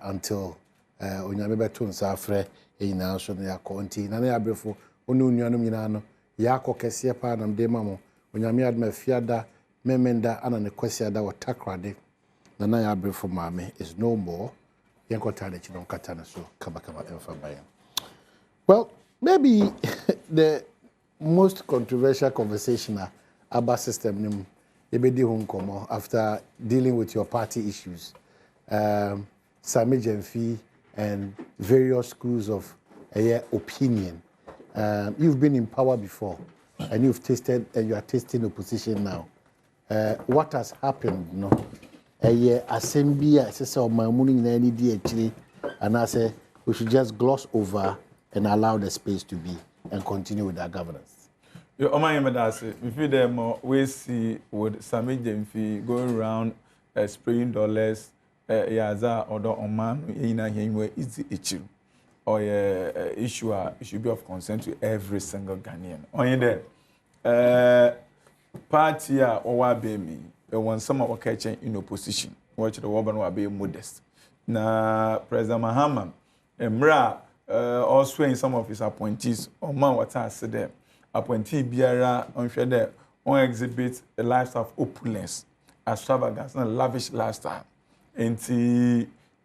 until Onyamebe Tunsa Fre, Ina Sonia Conti, Nanaya Brefo, Ununyanum Yinano. Yako kesia pa na mde mamo onyame adma fiada memenda ana ne kwesi ada watakrade na ya brefo mame is no more yanko tale chi don katana so kama emfa bayan. Well, maybe the most controversial conversation about system nim ebedi honkomo after dealing with your party issues, Sami Jemfi and various schools of opinion. You've been in power before, and you've tasted, and you are tasting opposition now. What has happened? No, assembly. I say, my morning in any day actually, and I say we should just gloss over and allow the space to be and continue with our governance. You, we feel them. We see with Sami Jemfi going around spraying dollars. Yaza or the Oman, ina here easy issue. Or issue it should be of concern to every single Ghanaian. On there, party or baby, when some of our catching in opposition, watch the woman will be modest. Na President Mahama, Mra, also in some of his appointees, or man what I said there, appointee Biara on there, on exhibit a lifestyle of opulence, extravagance, and lavish lifestyle. And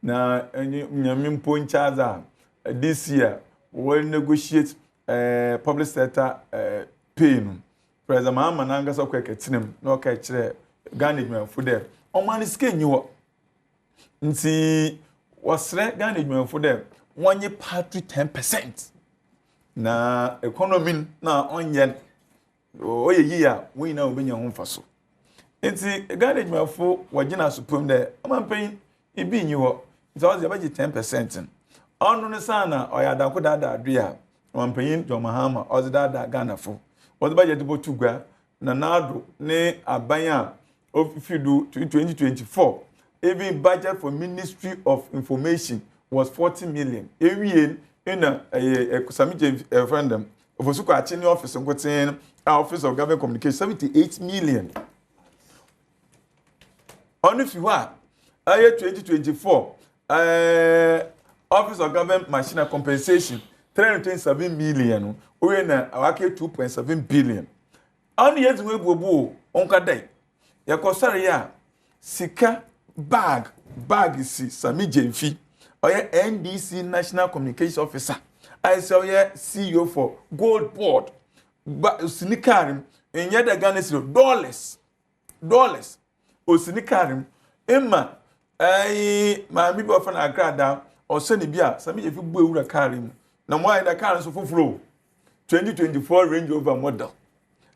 na nyamim ponchaza. This year, we'll negotiate public sector pay. President Mahama Nanga so quick at him, no catch Ghanaian for them. On man is skin you. Was Ghanaian for them. 1 year party 10%. Na economy na on yen. Oh, year, we know when you're home for so. Ghanaian for Wajina Supreme there. I'm paying it being you. It's always about 10%. Ono sana oyada ko dada adua wampanyin John Mahama ozidada Ghana fo oziba je dibo tugwa na nado ne abanya ofifidu 2024 even budget for Ministry of Information was 40 million ewie in a Sami referendum ofosuko achini office ngoten Office of Government Communication 78 million on if you are 2024 Office of Government Machine Compensation, 327 million. We na awake 2.7 billion. Only yet we go on kadai. Ya kosare ya sika bag is Sami Jemfi. Oya NDC National Communications Officer. I say oya CEO for Gold Board. Sinikarim in yada Ghana $. Osinikarim Emma my people of an agrada. Or send it bia Sami if you build a car in na why the car so flow 2024 Range Rover model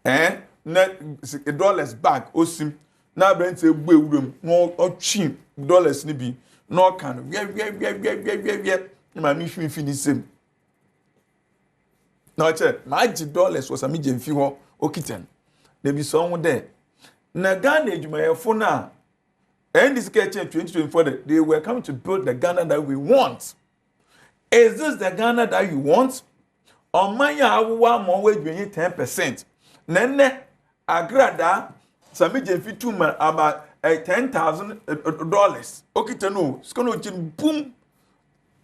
net $. Back osim na brand say build no cheap $. Ni bi no can we my mission finish same na che my $. Was Sami Jemfi ho okiten there be someone there na Ghana adwumayefo na and this catch in 2024, they were coming to build the Ghana that we want. Is this the Ghana that you want? On my one more way being 10%. Nene agrada Sami Jemfi tuma about $10,000. Okay, to know. It's going to boom.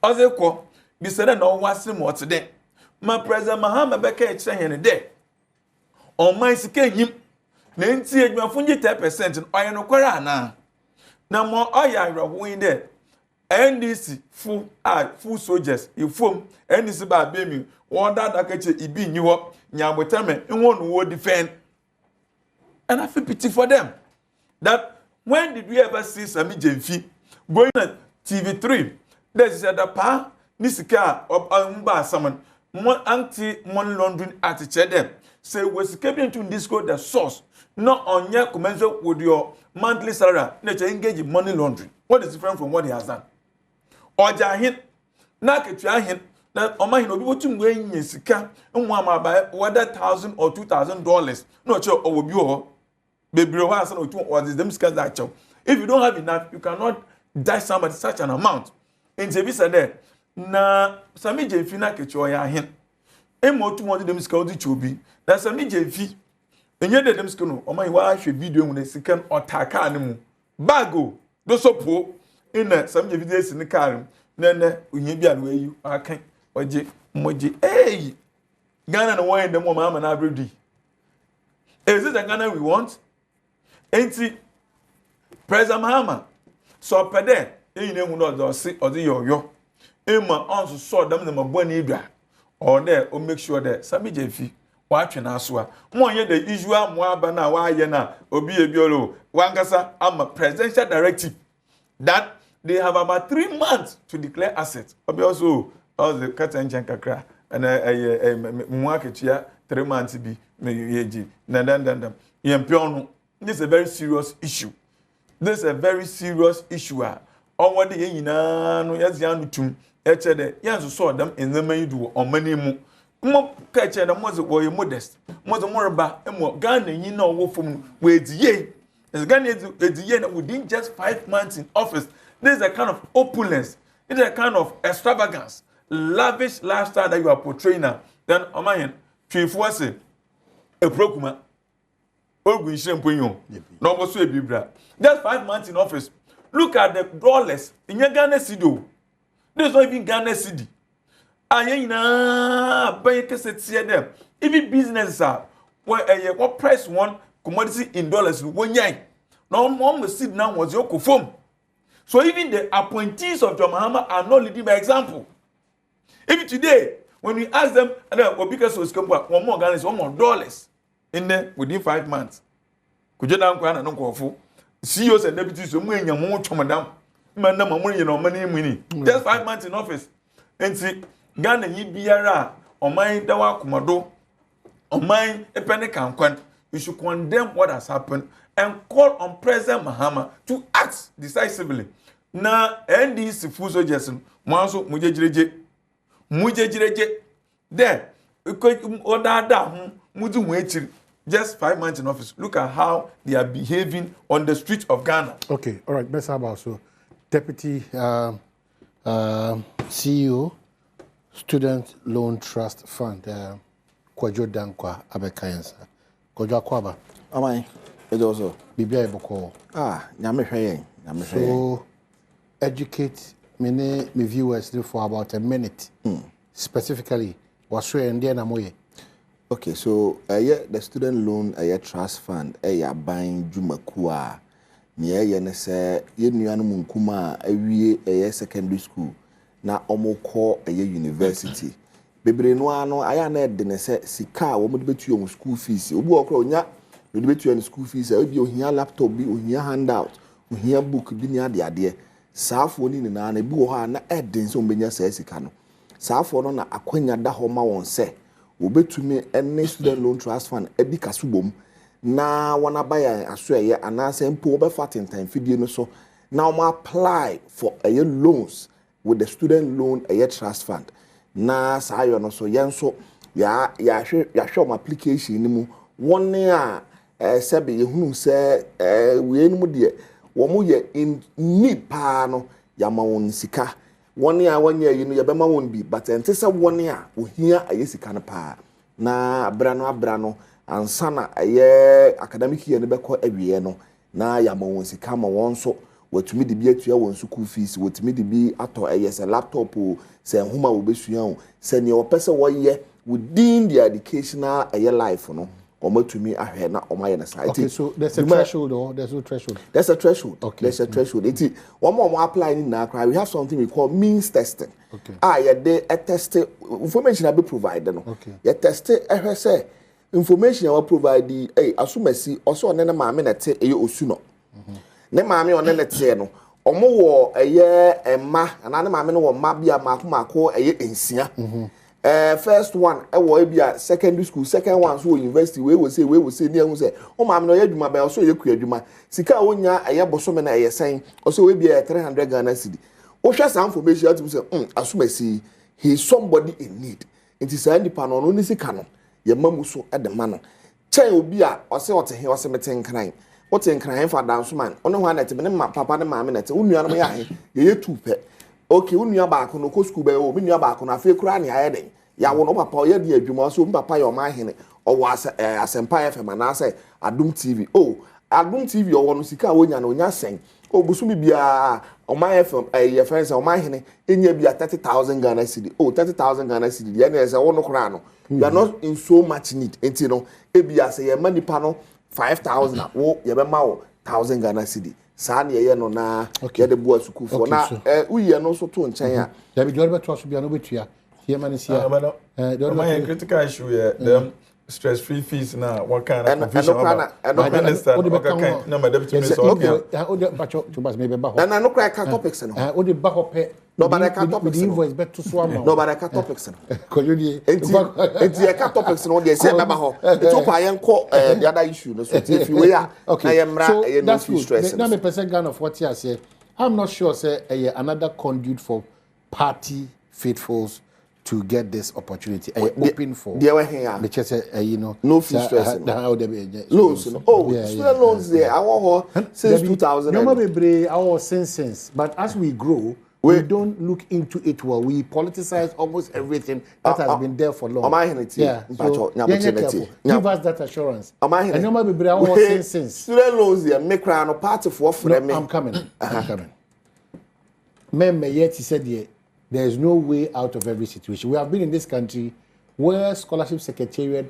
Ozeko, be said no what's more today. My President Mahama Beke saying day. On my skin him. Nancy, you are 10% and I know Korana. Now more I win there. NDC full soldiers. You form NDC by baby. One that catch it be new up. Nyabotame and one who defend. And I feel pity for them. That when did we ever see Sami Jemfi going at TV3? There's a pa Nisika or Umba Saman. One anti money laundering attitude them. say we escape into disco the source, not on your commensurate with your monthly salary, let you engage in money laundering. What is different from what he has done? Or Jahin, Nakajahin, that Oma no people to win in Sika, and one by whether $1,000 or $2,000. Not sure over you, baby, or them scans that. If you don't have enough, you cannot die somebody such an amount. In Jebisa there, na Sami Jefina Kechoya hin. Emo to one of them scouts chobi. That's Sami Jefi. And yet them scono, or my wife video when they second or takanimu. Bago, do so poor in some days in the car. Then we be away you. I can't. Oji, moji, hey, Ghana and away the mama and every. Is it a Ghana we want? Ain't it? President Mahama. So per day, you know the see or the yo. Emma also saw them the Mabonidra. Or there, or make sure that Sami Jefi watching us. More yet the usual Moabana, why yana, or be a biolo. Wangasa, I'm a presidential directive that they have about 3 months to declare assets. Obi also, all the cat and jankakra, and a market here, 3 months be, maybe, Nandan. This is a very serious issue. This is a very serious issue. Or the Yina, no, yes, Yanutum, etc. Yes, saw them in the main do or many more catch and was modest. More about and more gun, you know, from with ye. As Ghana within just 5 months in office. This is a kind of opulence. It's a kind of extravagance, lavish lifestyle that you are portraying now. Then, on my hand, Chifuase, a procuma. No more so bibra. Just 5 months in office. Look at the dollars in your Ghana cedi. There's not even Ghana cedi. Ayena buy cassette see them. Even businesses are where what price one commodity in dollars one year. No one will sit now was your conform. So even the appointees of John Mahama are not leading by example. Even today, when we ask them, and because was come one more Ghana is $1 more in there within 5 months. Could you now go and go for CEOs and deputies? So many more to madam, madam, money. Just 5 months in office. And see, Ghana ye biara on my dawa kumado, on my epenekam. You should condemn what has happened and call on President Mahama to act decisively. Na NDC fuso Jason, Manso Mujejireje, there, just 5 months in office. Look at how they are behaving on the streets of Ghana. Okay, all right, best about so Deputy CEO, Student Loan Trust Fund, Kwajo Dankwa Abekayansa. Kwajo Akwaba. Amai, it also. Bibia Boko. Nyame. So, educate me viewers for about a minute. Specifically, what's your Indian Amoye? Okay, so the student loan trust fund buying Jumakua near Yenese Yenuan Munkuma a secondary school na omoko a university. Bebre no ano aya na de ne se sika wo mo de betu your school fees. Obi okro nya de betu your school fees. Obi ohia laptop bi ohia handout, ohia book bi ni ade. Saafo ni na na bi wo ha na eden so mbenya sa sika no. Saafo no na akwanya da ho ma won se obetumi any student loan trust fund edi kasubom na wana buy asoye anase mpo obefa tentan fidie no so now apply for loans with the student loan trust fund na sayo no so yenso ya show application ni mu woni a sebe yehunu se we enu de wo mo ye in need pa no ya ma won sika woni a wanya yi no ye bema won bi but ente se woni a ohia ayesika no pa na abrano ansana aye academic year ne beko awie no na ya ma won sika ma won so watumi de bi atua won school fees watumi de bi ato se laptop o se homa wo besua o se ne opese wo ye within the educational life no omatumi ahwe na omaye na side. Okay, so there's a threshold or there's no threshold? There's a threshold. Okay. There's a threshold. It's one more apply in now. We have something we call means testing. Okay. They test information I be provided. No. Okay. You test say information I will provide the asumesi also on na maame na te osuno. Ne maame on na te no. Omo wo emma ana ne maame no wo mma bia mako ensia. first one we be a secondary school, second one so university we will say near who say o ma me no yadwuma ba so ye kwadwuma sika wonya eye bosome na eye sen o so we be 300 Ghana cedi o hwe some information at say asumasi he is somebody in need nti say nipa no no ni sika no ye mamu so e de ma no chen obi a o se ote he o se meten kran o te nkran fa dance man ono ho na te me papa ne maame na te onua no ya he ye tupe okay unua ba ko no ko school be o unua ba ko na fe kura ne aye den ya wo no papa o ye de adwuma so papa yo ma hene o wa asempa FM na say Adom TV oh Adom TV o wono sika wonya na onya sen o busumi bia o ma FM ye friends o ma hene enya bia 30,000 Ghana cedi oh 30,000 Ghana cedi ye na say wo no kura no you are not in so much need enti no e bia say ye manipa no 5,000 wo ye be ma wo 1,000 Ghana cedi saa na ye no na ye de boa suku for na uye no so to nchen a ya bi dole beto so bia no betua here man is here my critical issue here them stress free fees now what kind of confusion about no my deputy minister okay o de bacho to bas me be ba ho na no cry topics no o de ba ho pe no but I can topics the invoice beto so am no but I can topics no ko you dey enti I can topics no dey say be ba ho it to pa yen ko the other issue no so if you we are na yen mra yen no stress na me person Ghana of what you say I'm not sure say another conduit for party faithfuls to get this opportunity open for because you know no fee stress loans student loans there I want since 2000 no be our since but as we grow we don't look into it well we politicize almost everything that has been there for long yeah so give us that assurance and no be our since student loans there make no party for them I'm coming me yet he said there is no way out of every situation. We have been in this country where scholarship secretariat,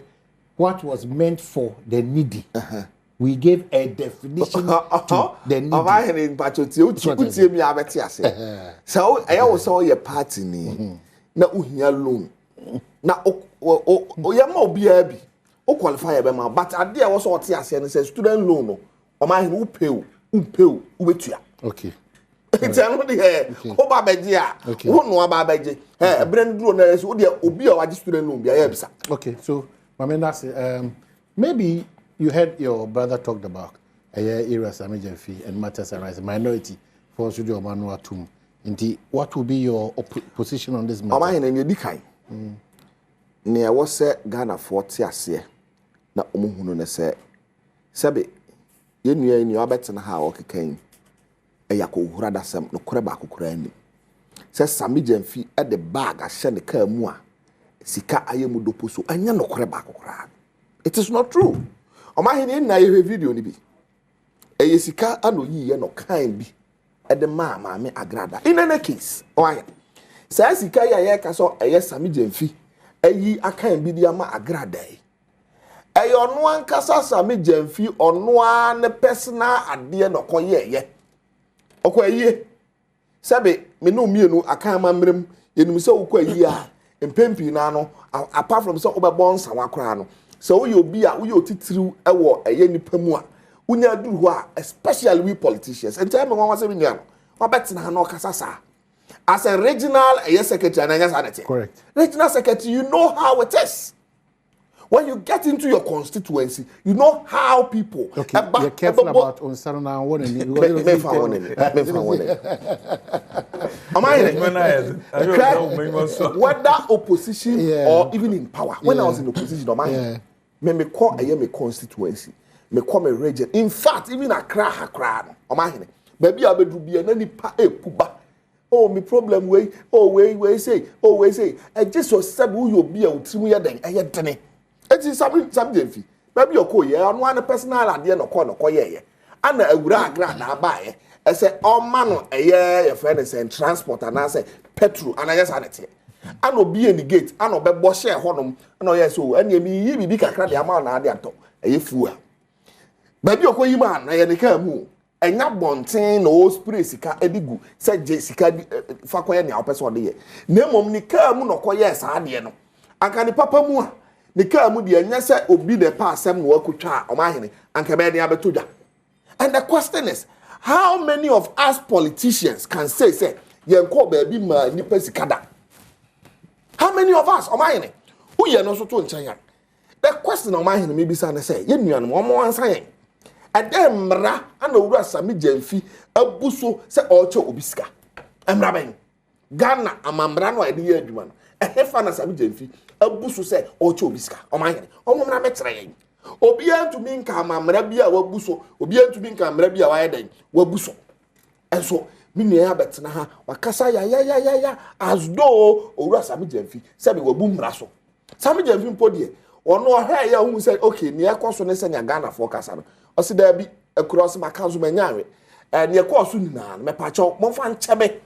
what was meant for the needy, we gave a definition to the needy. So I always saw your party na uhia loan. Na o ya ma obi abi. O qualify be ma but ade a wo so ote ase ne say student loan no. O ma hin wo pay wo betua. Okay. Tell me here. O ba beje a. Wo no ba beje. Brand duro na so de obi a waji student loan bia ya bisa. Okay, so that's maybe you heard your brother talked about areas emergency and matters arising minority for studio manu atum. Indeed, what will be your position on this matter? Am I in any kind? Ne was say Ghana 40 ase na omuhunu ne say sabe ye nua ni obetina ha okekan eyako hura dasam no kore ba kokora ani say sami jamfi e de bag a hye ne ka mu a sika ayemu doposo anya no kore ba kokora. It is not true. Am I in na ye video ni bi eye sika anoyi ye no kan bi e de ma me agrada in any case why say sika ye ka so eye sami jamfi ayi akan bi dia ma agrada e ono ankasa sami jamfi ono an personal ade no koye okoye sabe me no mienu akan ma mrem yenum se okoye a empempi na no apart from so obebon sawa kra no so we obi a we otitiriw ewo eye nipa mu a unya duru ho a especially we politicians and time one was me no obetina na okasasa as a regional secretary and sanity. Correct. Regional secretary, you know how it is. When you get into your constituency, you know how people. Okay, you're careful about Onsarana one and whether opposition or even in power. When I was in opposition, me call a constituency, me call me region. In fact, even Accra, baby, I will be an any puba. Oh, me problem way. We say. I just was said who you be a utrimu then. I had tene. It is something. Maybe you call ya on one personal idea no call no koye. And a gra na buy. I say all man a year friend is and transport and I say petrol and I just had it. I no be in the gate. I no be boss share honum. No yes so and you be kakra the amount na dey ato. E fool. Maybe you call you man na ye ka mu. Enya bonten no spray sika edigu se je sika fa koye ne apeso de ye na mom ni ka mu no koye sa de no anka ni papa mu a ni ka mu de enya se obi de pa asem no akotwa o ma hene anka be de abetodwa. And the question is, how many of us politicians can say yenko ba bi ma ni pesika da How many of us? Omahene. Who ye no so to nchen. The question Omahene me bisa na say, ye nuanom omo ansa yen. Adem mra ana owura Sami Gyamfi abuso se oche obiska. Emra ben. Ghana amamra no ade ye adwuma no. Ehefa na Sami Gyamfi abuso se oche obiska. Omahene. Omo mra metre yen. Obi antumi nka amamra bia wabuso, obi antumi nka amamra bia wa yeden wabuso. Enso minu ya betena ha wakasa ya as though owura Sami Gyamfi se be wabu mra so. Sami Gyamfi mpodie ono ohwe ya hu say okay ne ekoso ne senya Ghana for kasa no. Osi da bi across makanzo manyawe. Ne ekoso nyina me pacho momfa nchebe.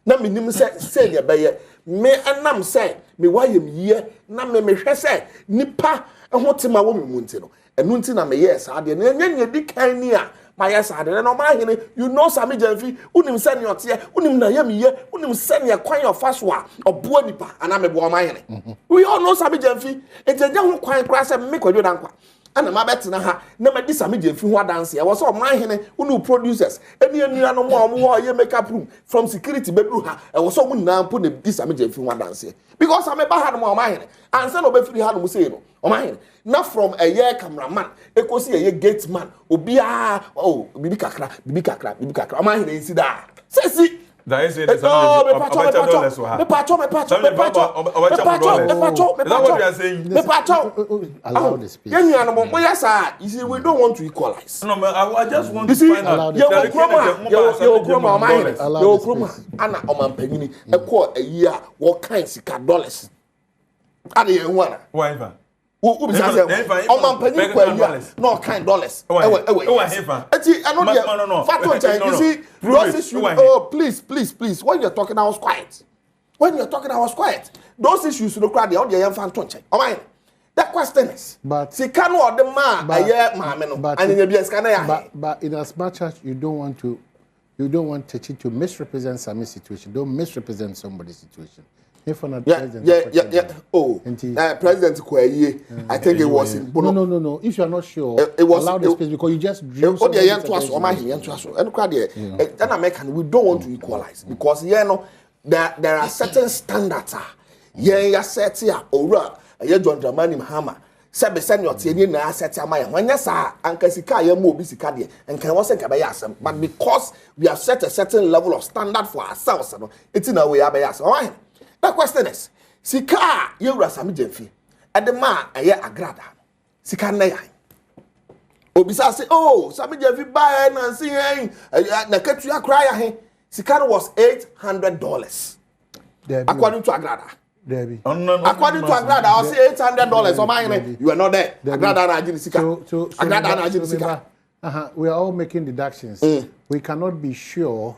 Na minim se ne beye me anam se me wayem ye na me hwe se nipa ehotema wo memunti no. Enu nti na me yes ade na nya di kan ni a my yes ade na ma hene you know Sami Gyamfi unim se ne ote unim na yam ye unim se ne kwan of faswa obo nipa ana me bo ma hene. We all know Sami Gyamfi eteja ho kwan kra se me kwadwo dan kwa ana ma betena ha na ma di Sami Gyamfi ho dance e wo so ma hene unu producers eni anua no mo ho ye makeup room from security bedroom ha e wo so mu na mpo na di Sami Gyamfi ho dance because am ba ha no mo ma hene ansa no be free ha no mo say no o ma hene na from a year cameraman ekosi a year gate man obi oh bibi kakra o ma hene nsi da sesi that is it me pacho allow the space you see we don't want to equalize no I just want to find out you ana omampanyini ekọ ayi a what kind sika dollars ade ye hu ana why fa who be say omampanyini kwa ayi no kind dollars ewe eti ano dey factor change you see those issues oh please when you're talking I was quiet those issues no crowd dey on the yan fan ton check o mind the question is but sika no of the man aye maame no and you be sika na ya but in as much as you don't want Techi to misrepresent some situation, don't misrepresent somebody's situation. If not president, President Kwaye, I think it was in Bono. No. If you are not sure, it was allow the space because you just drew. We don't want to equalize because there are certain standards. You set here, or you John Dramani Mahama. Sebe send your tie na asset amaya wanya sa ankasika ya mo obi sika de enkan wo senka be yasem but because we have set a certain level of standard for ourselves no it's na we ya be yasem why the question is sika you wura Sami Gyamfi edema aye agrada sika na ya obi sa say oh Sami Gyamfi buy na see na katua cry ya he sika was $800 according to agrada Debbie. According to Agrada, I'll say $800. So my you are not there. Agrada na ajini sika. Agrada na ajini sika. We are all making deductions. We cannot be sure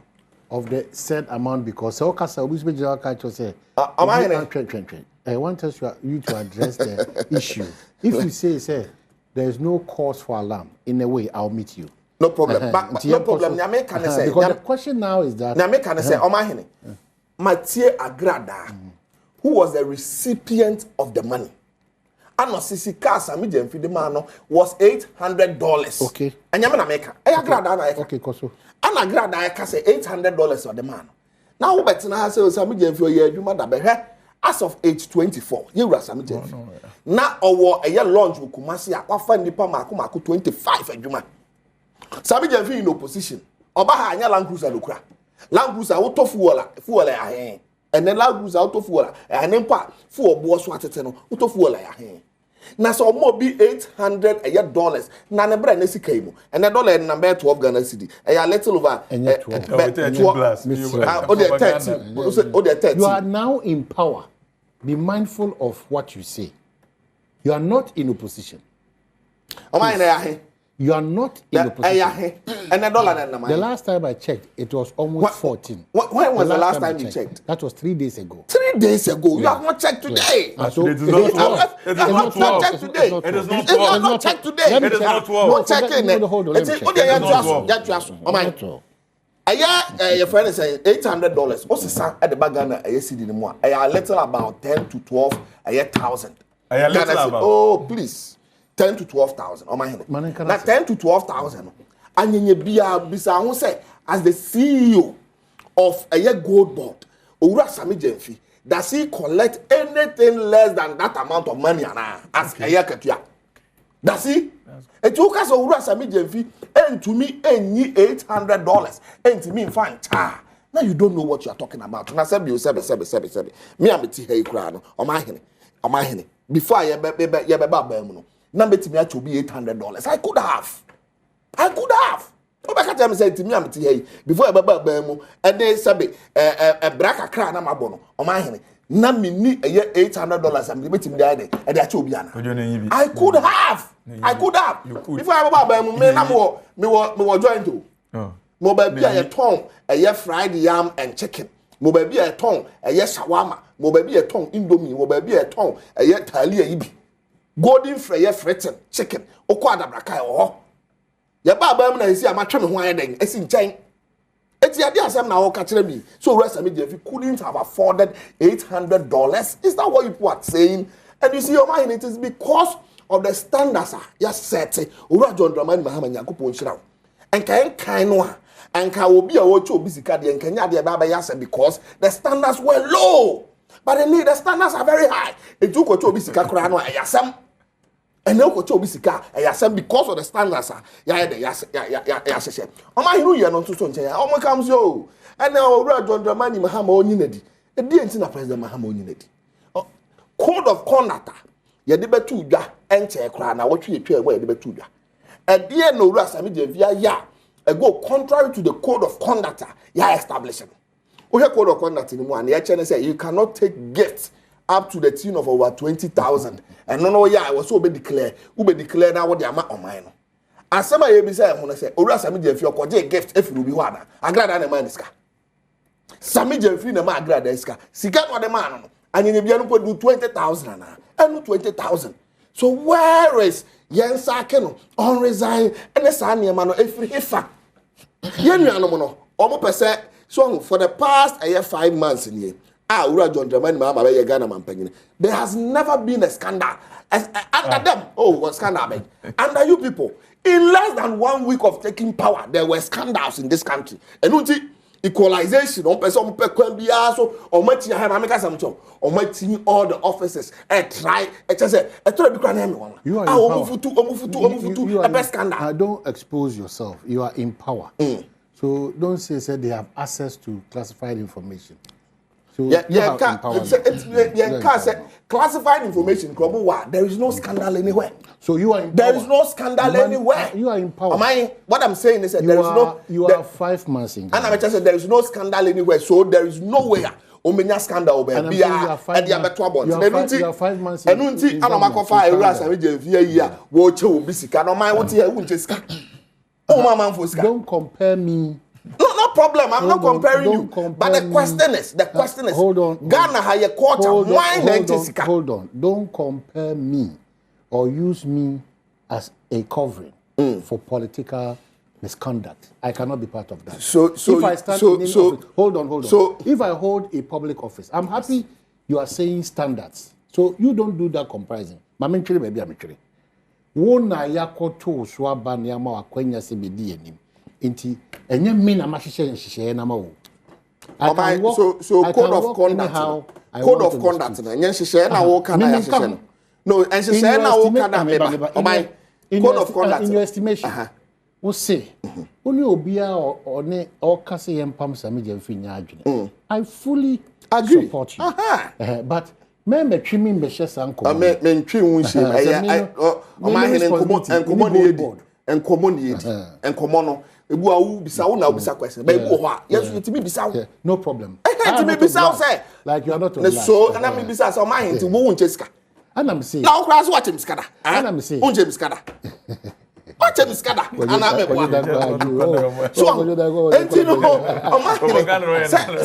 of the said amount because I want you to address the issue. If you say there is no cause for alarm, in a way, I'll meet you. No problem. But no problem. Because the question now is that. Mathieu Agrada. Who was the recipient of the money? Ano sisika Sami Gyamfi de man was $800. Okay. Anyama America. Agrada na eka. Okay, koso. Ana Agrada eka say $800 for the man. Now who betina ha say Sami Gyamfi oye adwuma da be as of age 24. You wura Sami Gyamfi. Na owo eye launch wo Kumasi a wafa nipa mako 25 adwuma. Sami Gyamfi in opposition. Oba ha anya Land Cruiser lokura. Land Cruiser wo to fuola ahen. And then Lagos out of water, and then part for boss water no, out of water. Now, so more be $800 a year dollars. Nana brand is came, and $1 number 12 Ghana cedi. A little over 12. You are now in power. Be mindful of what you say. You are not in opposition. You are not in opposition. And $1 the last time I checked, it was almost 14. When was the last time you checked? That was 3 days ago. 3 days ago? You have not checked today. So it is not checked today. It is not checked today. It is not 12. No checking it. Hold on. It is not 12. Your friend is saying $800. What's the sound at the Bagana? I see the more. A little about 10 to 12 a year thousand. Oh, please. 10 to 12,000 on my hand. Now 10 to 12,000. And you be say as the CEO of a year gold board, Owura Sami Gyamfi, does he collect anything less than that amount of money as a year ketua? Does he? It took us over Sami Jemfi and to me any $800 and to me fine cha. Now you don't know what you are talking about. And I said you said me am ti hey kra no o ma hene before I be no number to me to be $800. I could have. Obeka tell me say to me am ti hey before I be mu and then sabe a braka kra na mabono o ma hene na me ni $800 am be timi dey e dey obi ana. I could have. Before I be mu me na me join to. Mo ba bia ye ton eye fried yam and chicken. Mo ba bia ye ton eye shawarma. Mo ba bia ye ton indomie. Mo ba bia ye ton eye talia ibi. Golden fry fried chicken. Okọ adabraka ho. Ye ba mu na esi amatwe me ho aye den. Esi nchen. Eti ade asem na wo ka kire me. So rest me if you couldn't have afforded $800. Is that what you are saying? And you see your mind, it is because of the standards you set. Ura John Dramani Mahama Nyankopon Shira. And kind no and can will be a watch of Bisika and Kenya de Baba Yasa because the standards were low. But the standards are very high. It took a Bisika Krano Yasam and no Bisika Yasam because of the standards. Yas. Oh my, you are not too soon. Oh my comes yo. And now John Dramani Mahama Oninedi. It didn't see President Mahama Oninedi. Code of conduct. You did two ya enter crana. What you tell where the two ya. And dear no Rasami via go contrary to the code of conduct establishing. We have code of conduct in one. The say you cannot take gifts up to the tune of over 20,000. And no, I was so be declared. Who be declared now what the amount of mine. As somebody be say, when I say, Rasami if you a gift, if you be one, I grant an amaniska. Sami Jeffrey, the man grant deska. Sigat what the man, and you be able to do 20,000 and 20,000. So where is Yensa Keno on resign and the Sanya Mano Efa? Yenuanomono, almost per se. So for the past 5 months in here, Ura John Dramani Mama Ghana Mampany, there has never been a scandal. Under them, what scandal? Under you people, in less than 1 week of taking power, there were scandals in this country. And equalization on person so or much you have all the offices try you are don't expose yourself. You are in power. So don't say they have access to classified information. So classified information. There is no scandal anywhere. So you are in power. There is no scandal anywhere. You are in power. What I'm saying is that there is no. You are 5 months in. And I'm just saying there is no scandal anywhere. So there is nowhere. Omenya scandal be and you are 5 months in. And unti anamakoffa ewura sami je fie wo che obi sika no man wo te unche sika. O mama fo sika. Don't compare me. No problem. I'm not comparing you. But the question is, hold on. Ghana has a quarter. Hold on. Don't compare me or use me as a covering for political misconduct. I cannot be part of that. So if I stand in office, hold on. So if I hold a public office, I'm happy you are saying standards. So you don't do that comparison. Mamenchiri maybe amenchiri. Wona yakoto swaba nyama wakwenya CBD enim. Inti enye me na mahihye na ma wo. So code of conduct na enye hihye na wo kana ya hihye. No, and she said now code of conduct in your estimation. We say only obia or ne or kase yempam sami jemfi nya adwene. I fully support you. But me trimming be share sanko. Me ntwi wunhye. O ma hene enkomo ne yedi. Enkomo ne yedi. Enkomo no ebu awu bisa wo na obisa question. Ba ebu ho a yesu yetimi bisa wo. No problem. Yetimi bisa wo say like you are not. So and me bisa so ma hene ti wo wunche sika. And I'm saying now class watch him skada. And I'm saying unje skada. Watch him skada. And I'm so entino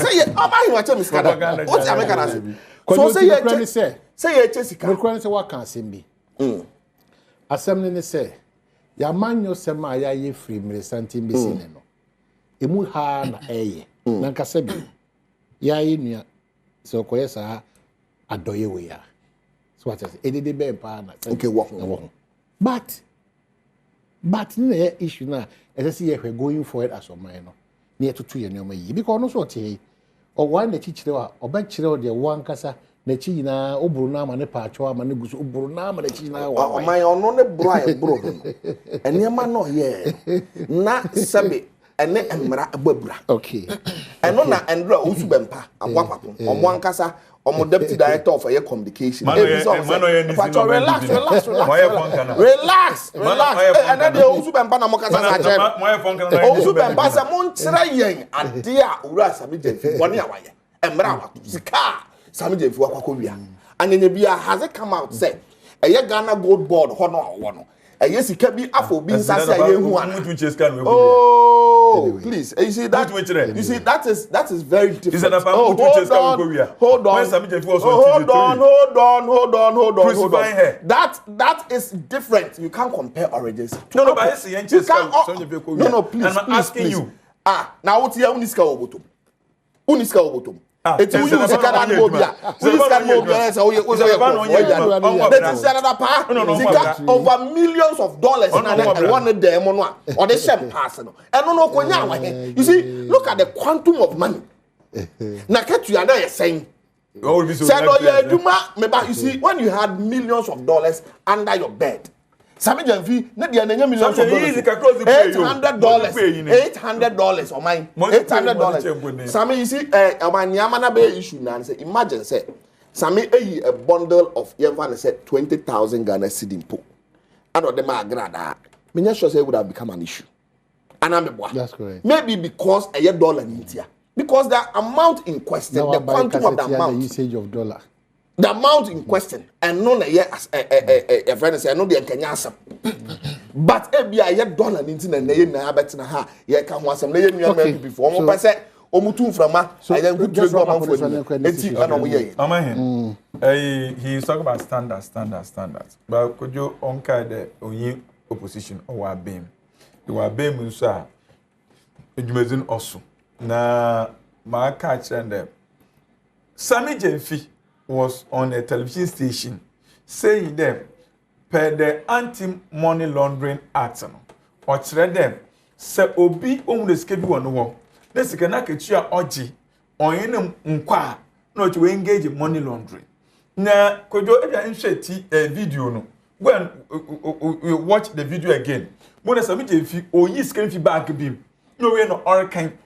say watch him skada. What am I gonna say? So say Jessica. We say what can say assembly say ya manyo sema ya ye free me santi mbesine no. Emu ha na eye. Na nkasa bi. Ya ye nua so koyesa adoye we ya. So what I say, it did be partner. Okay, walk. But the issue now, as I see, we're going for it as a minor near to 2 years because no sort of one the chichira or bank chiro the one casa Nechina, Obrunama, ne Pacho, Manugus, Obrunama, Nechina, my honor, Brian, bro. And your man, no, yeah. Not Sabi, and then Bubra. Okay. And no, and Usubempa, and one casa. Or deputy director of air communication. Relax. And then they also been Panamocas. Also been Basamon Trayan and dear Ura Samij, 1 year. And Brava, Sika, Samij Fuakovia. And then the has it come out, say, a Ghana gold board, honor. Yes, it can be Afro being oh, please. You see that? You see that is very different. Hold on. That is different. You can't compare oranges. No, please. I'm asking you. Now what's here? Uniska obotum. It's you Mobia. Over millions of dollars and one day or the same person. And you see, look at the quantum of money. Nakatu are saying. You see, when you had millions of dollars under your bed. Sami Janfi, not the millions of dollars. $800 or mine. $800. Sami, you see, Yamana Bay issue now. Imagine, say, Sami a bundle of Yevan said 20,000 Ghana cedi po. And the Magrada. Many sure say would have become an issue. And I'm a that's correct. Maybe because a $1 in India. Because the amount in question, the quantum of the amount. The usage of dollar. The amount in question, and no, a friend say, I know the Kenyasam. But a $1 in the name, I bet in a ha, ye can want some lady before. One say, Omutu from ma, I then good just one for he's talking about standards. But could you onka the only opposition or beam? You are beam, sir. You also. Na my catch and them. Sammy Jenfi was on a television station saying them per the Anti-Money Laundering Act or trade them say obi on the schedule on the wall. This can not get you oji or in not to engage in money laundering. Now, could you ever insert a video? No, when we watch the video again, when I submit if you or you screen feedback beam, no way no all kind.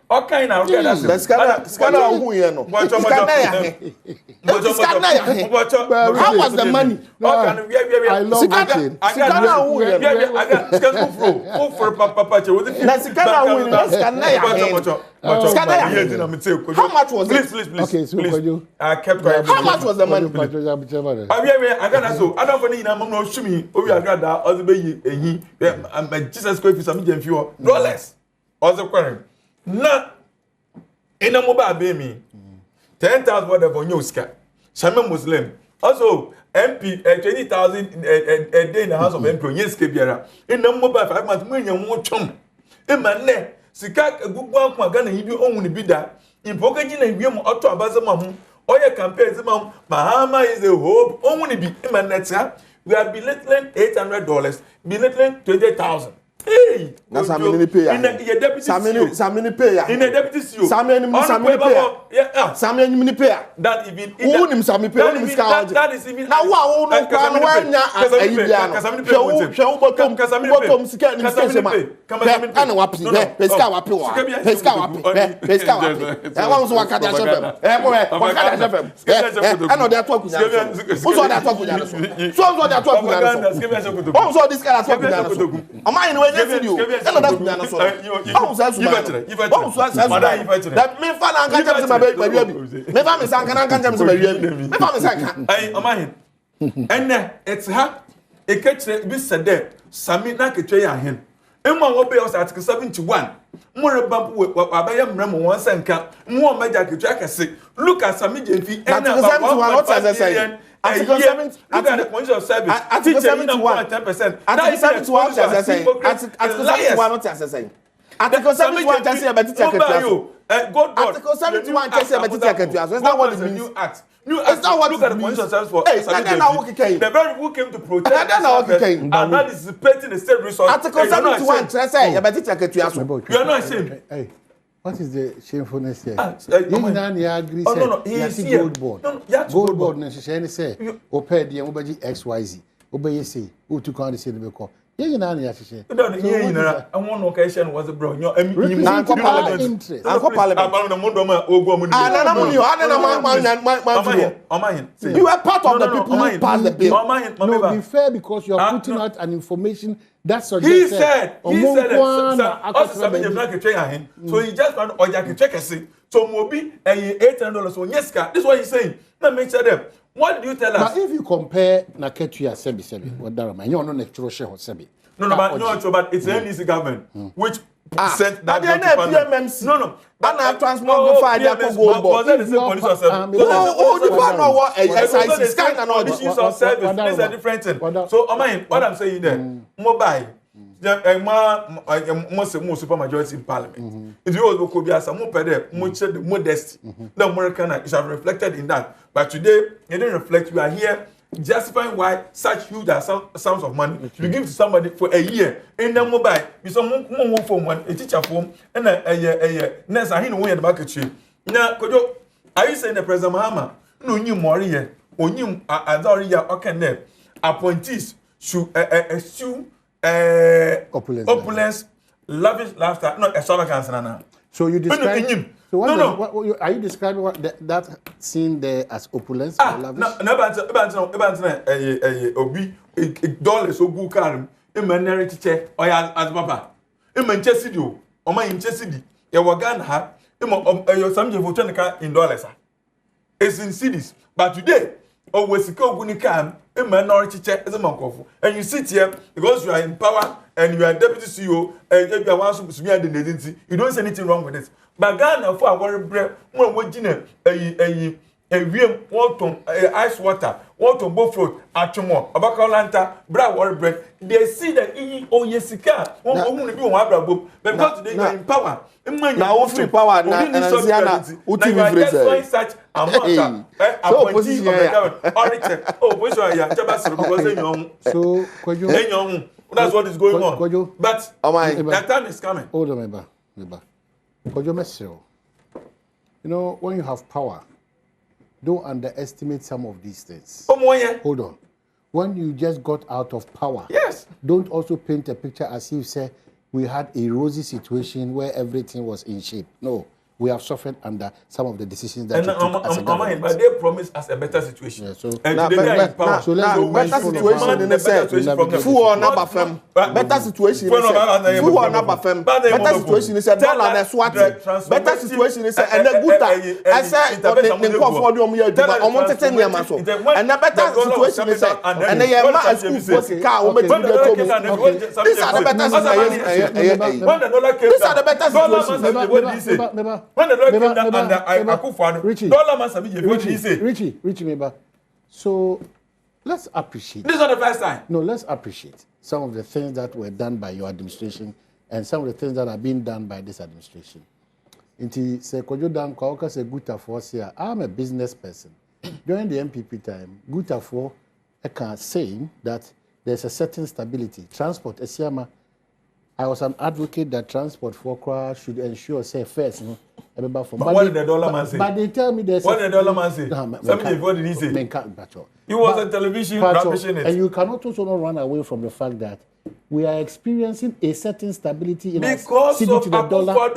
Okay, now the scanner who you know. How was the money? I love it. How much was it? Please. Okay, so please. I kept quiet. How much was the money? I don't need no shumi. Oh, we are glad Jesus Christ is a million few dollars. Also, na ina mobile baby 10,000 whatever new ska Shamima Muslim also MP 20,000 a day in the house of MP yes kebiara ina mobile 5 months menya mo twom e manne sika gugu akwa Ghana yibi onwu ni bida impokaji na wiem auto abazama hu oye campaign zema Mahama is a hope onwu ni bi e manne tia we are belittling $800 belittling 20,000. Hey, that's how many pay. In a deputy Samini pay. In a deputy CEO. Samini pay. Samini pay. That even who Samini pay. That is even now. Wow, no can when ya Ibiano. Show bottom scan in Sema. Can wapi? Pesca wapi. I want to work at the FM. I know they are talking. Who's on that talking? So what they are talking. Also this guy talking. Am I in way? That me fan and can't tell my baby. Me fan me san can't tell my baby. Me fan me san. Hey, Omahin. And it's her. A catch be said there. Sami na ketwe ya hen. Emma wo be us article 71. More bump we abayam remo one senka. More major ketwe akase. Look at Sami Jenfi. Article 71 what as I say. Article 70. Look at the condition of service. Article 71 10%. Article 71 as I say. Article 71 what as I say. Article 71 tells you about the Article 71 tells you about the secretary. So it's not what it means. New act. Look at the condition of service for. Hey, the very people came to protect and not dissipating the state resources. Article 71 tells you about the secretary. You are not ashamed. Hey. What is the shamefulness here? You agree. Oh, no, he is here. Gold board. No, that's gold board. No, she say, "Opay the obaji XYZ. Obey say, who took on the same because." I want occasion was a bro. Parliament. You are part of the people who passed the bill. No, be fair because you are putting out an information that's what he said. So he just found Ojaki check so Mobi $800. So yes, this is what he's saying. Let me tell them. What do you tell us? But if you compare Naketuya Sebi, what Darama, you're not natural share of Sebi. No, but it's the NDC government which sent that PMMC. No. But now transport the fire gold board. Was that the same police or service? Issues of service. This is a different thing. So, what I'm saying there, mobile. Most super majority in parliament. If you also could be as a more the modesty, the American is reflected in that. But today, it didn't reflect. You are here justifying why such huge sums of money you give to somebody for a year in the mobile. You some more phone one, a teacher phone, and a next I know where the market tree. Now, are you saying the President Mahama? No new more here, or new Azaria Okene appointees should eschew opulence, lavish laughter, not extravagance. So you describe. So what are you describing that scene there as opulence or lavish? Obi dollars so good car. Emanere chiche oya as papa. Emanche city o. Oma inche city. E wagan ha. Your samje for 20 in dollars. It's in cities. But today, we sika oguni kam. Emanere chiche is a mankofo. And you sit here because you are in power and you are deputy CEO and you are one to be the agency. You don't see anything wrong with it. But Ghana for our bread, when we dinner a real water, ice water, water buffalo, atomo, abakalanta, brown water bread. They see that Yesika won't be one but because they are in power. Now, free power, and such amount appointees of the government. So, that's what is going on. But that time is coming. Hold on, Meba. You know, when you have power, don't underestimate some of these things. Hold on. When you just got out of power, yes, don't also paint a picture as if say we had a rosy situation where everything was in shape. No, we have suffered under some of the decisions that you took as a government. But they promised us a better situation. Yeah, so better situation in the sense full on number fem. Better situation is full on number fem. Better situation is a dollar and swat. Better situation is and a good time. I said the for the omo yeduma omo tete niam so. And a better situation is and a ma school for car omo ti dey to. These are the better situations. When the dollar came, these are the better situations. When the Lord came down under Akufo-Addo, dollar man sabi what he say. Richie, Meba. So let's appreciate. This is not the first time. No, let's appreciate some of the things that were done by your administration and some of the things that are being done by this administration. Inti se kojo dan kwa oka se Gutafo here. I'm a business person. During the MPP time, Gutafo saying that there's a certain stability. Transport, Esiama. I was an advocate that transport for Kra should ensure say first, you know, everybody from. But what did the dollar man say? But they tell me there's. What did the dollar man say? What did he say? He was on television publishing it. And you cannot also not run away from the fact that we are experiencing a certain stability in our city to the dollar. Was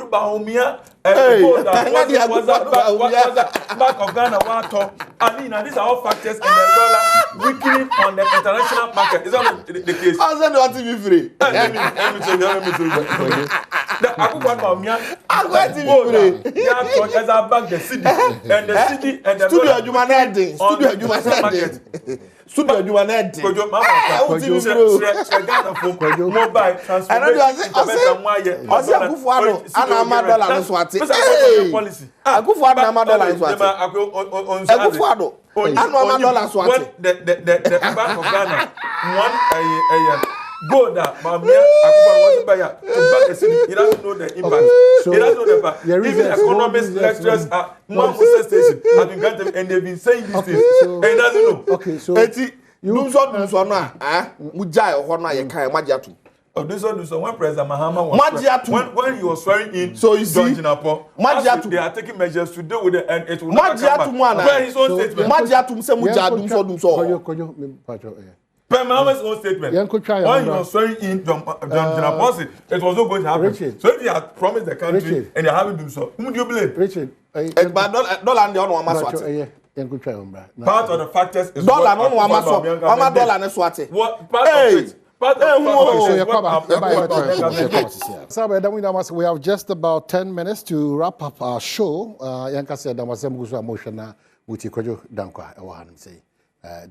that back of Ghana? I mean, these are all factors in the dollar weakening on the international market. Is that the case? How's that not TV free? Let me tell you. I'm going to be free. As I back the city and the city and the studio Jumanadi. Studio Jumanadi. Mobile transport. I say Akufo-Addo and Amadala and Swati. Akufo-Addo and Amadala and Swati. Akufo-Addo and Amadala and Swati. The Bank of Ghana go that Akufo-Addo wasn't buyer to back the city. He doesn't know the impact. He doesn't know the impact. Even economics lecturers at Mambusa Station have been granted and they've been saying these things. And he doesn't know. Okay, so you don't know, Mujai or Hona, you can't imagine. when President Mahama was when he was swearing in, so you see, they are taking measures to deal with it, and it will not come back. Where his own statement. Mahama's own statement. When he was swearing in John Apostle, it was not going to happen. Richard. So if he had promised the country Richard. And they haven't done so, who would you blame? Richard, but part of the factors is dollar no what part of it? We have just about 10 minutes to wrap up our show.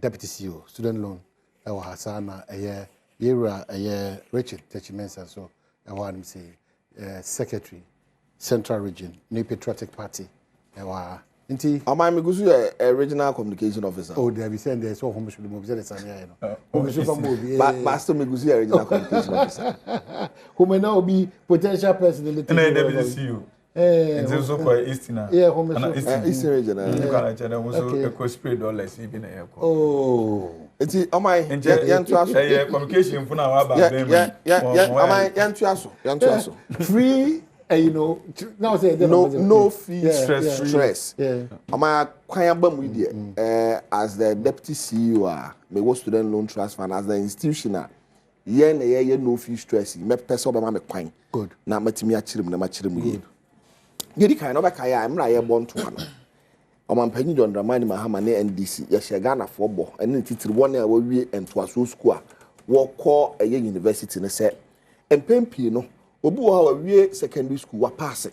Deputy CEO, student loan, Hasana, Richard Techimensa, so Secretary, Central Region, New Patriotic Party. Inti Amai Miguzu regional communication officer. Oh, they be saying there's so Homeopathy Master Miguzu regional communication officer. Who may now be potential president. And then deputy CEO. It's also quite Eastern. Yeah, Homeopathy. Eastern region. Oh. It's Amai communication for now about Amai free. You know, now say no fee stress. Yeah. Am as the deputy CEO, me was student loan trust fund as the institutional. Yeah, no fee stress. Me person be me kwan. Good. Na matimi achirim na machirim good. Yedi kan no be kaya am na ye born to ana. Omampanyi John Dramani Mahama ne NDC. Ye she Ghana for bo. Ene titiri one a we Entwaso school. Wo call a university ne say. Empempi no obi wa wie secondary school wa pass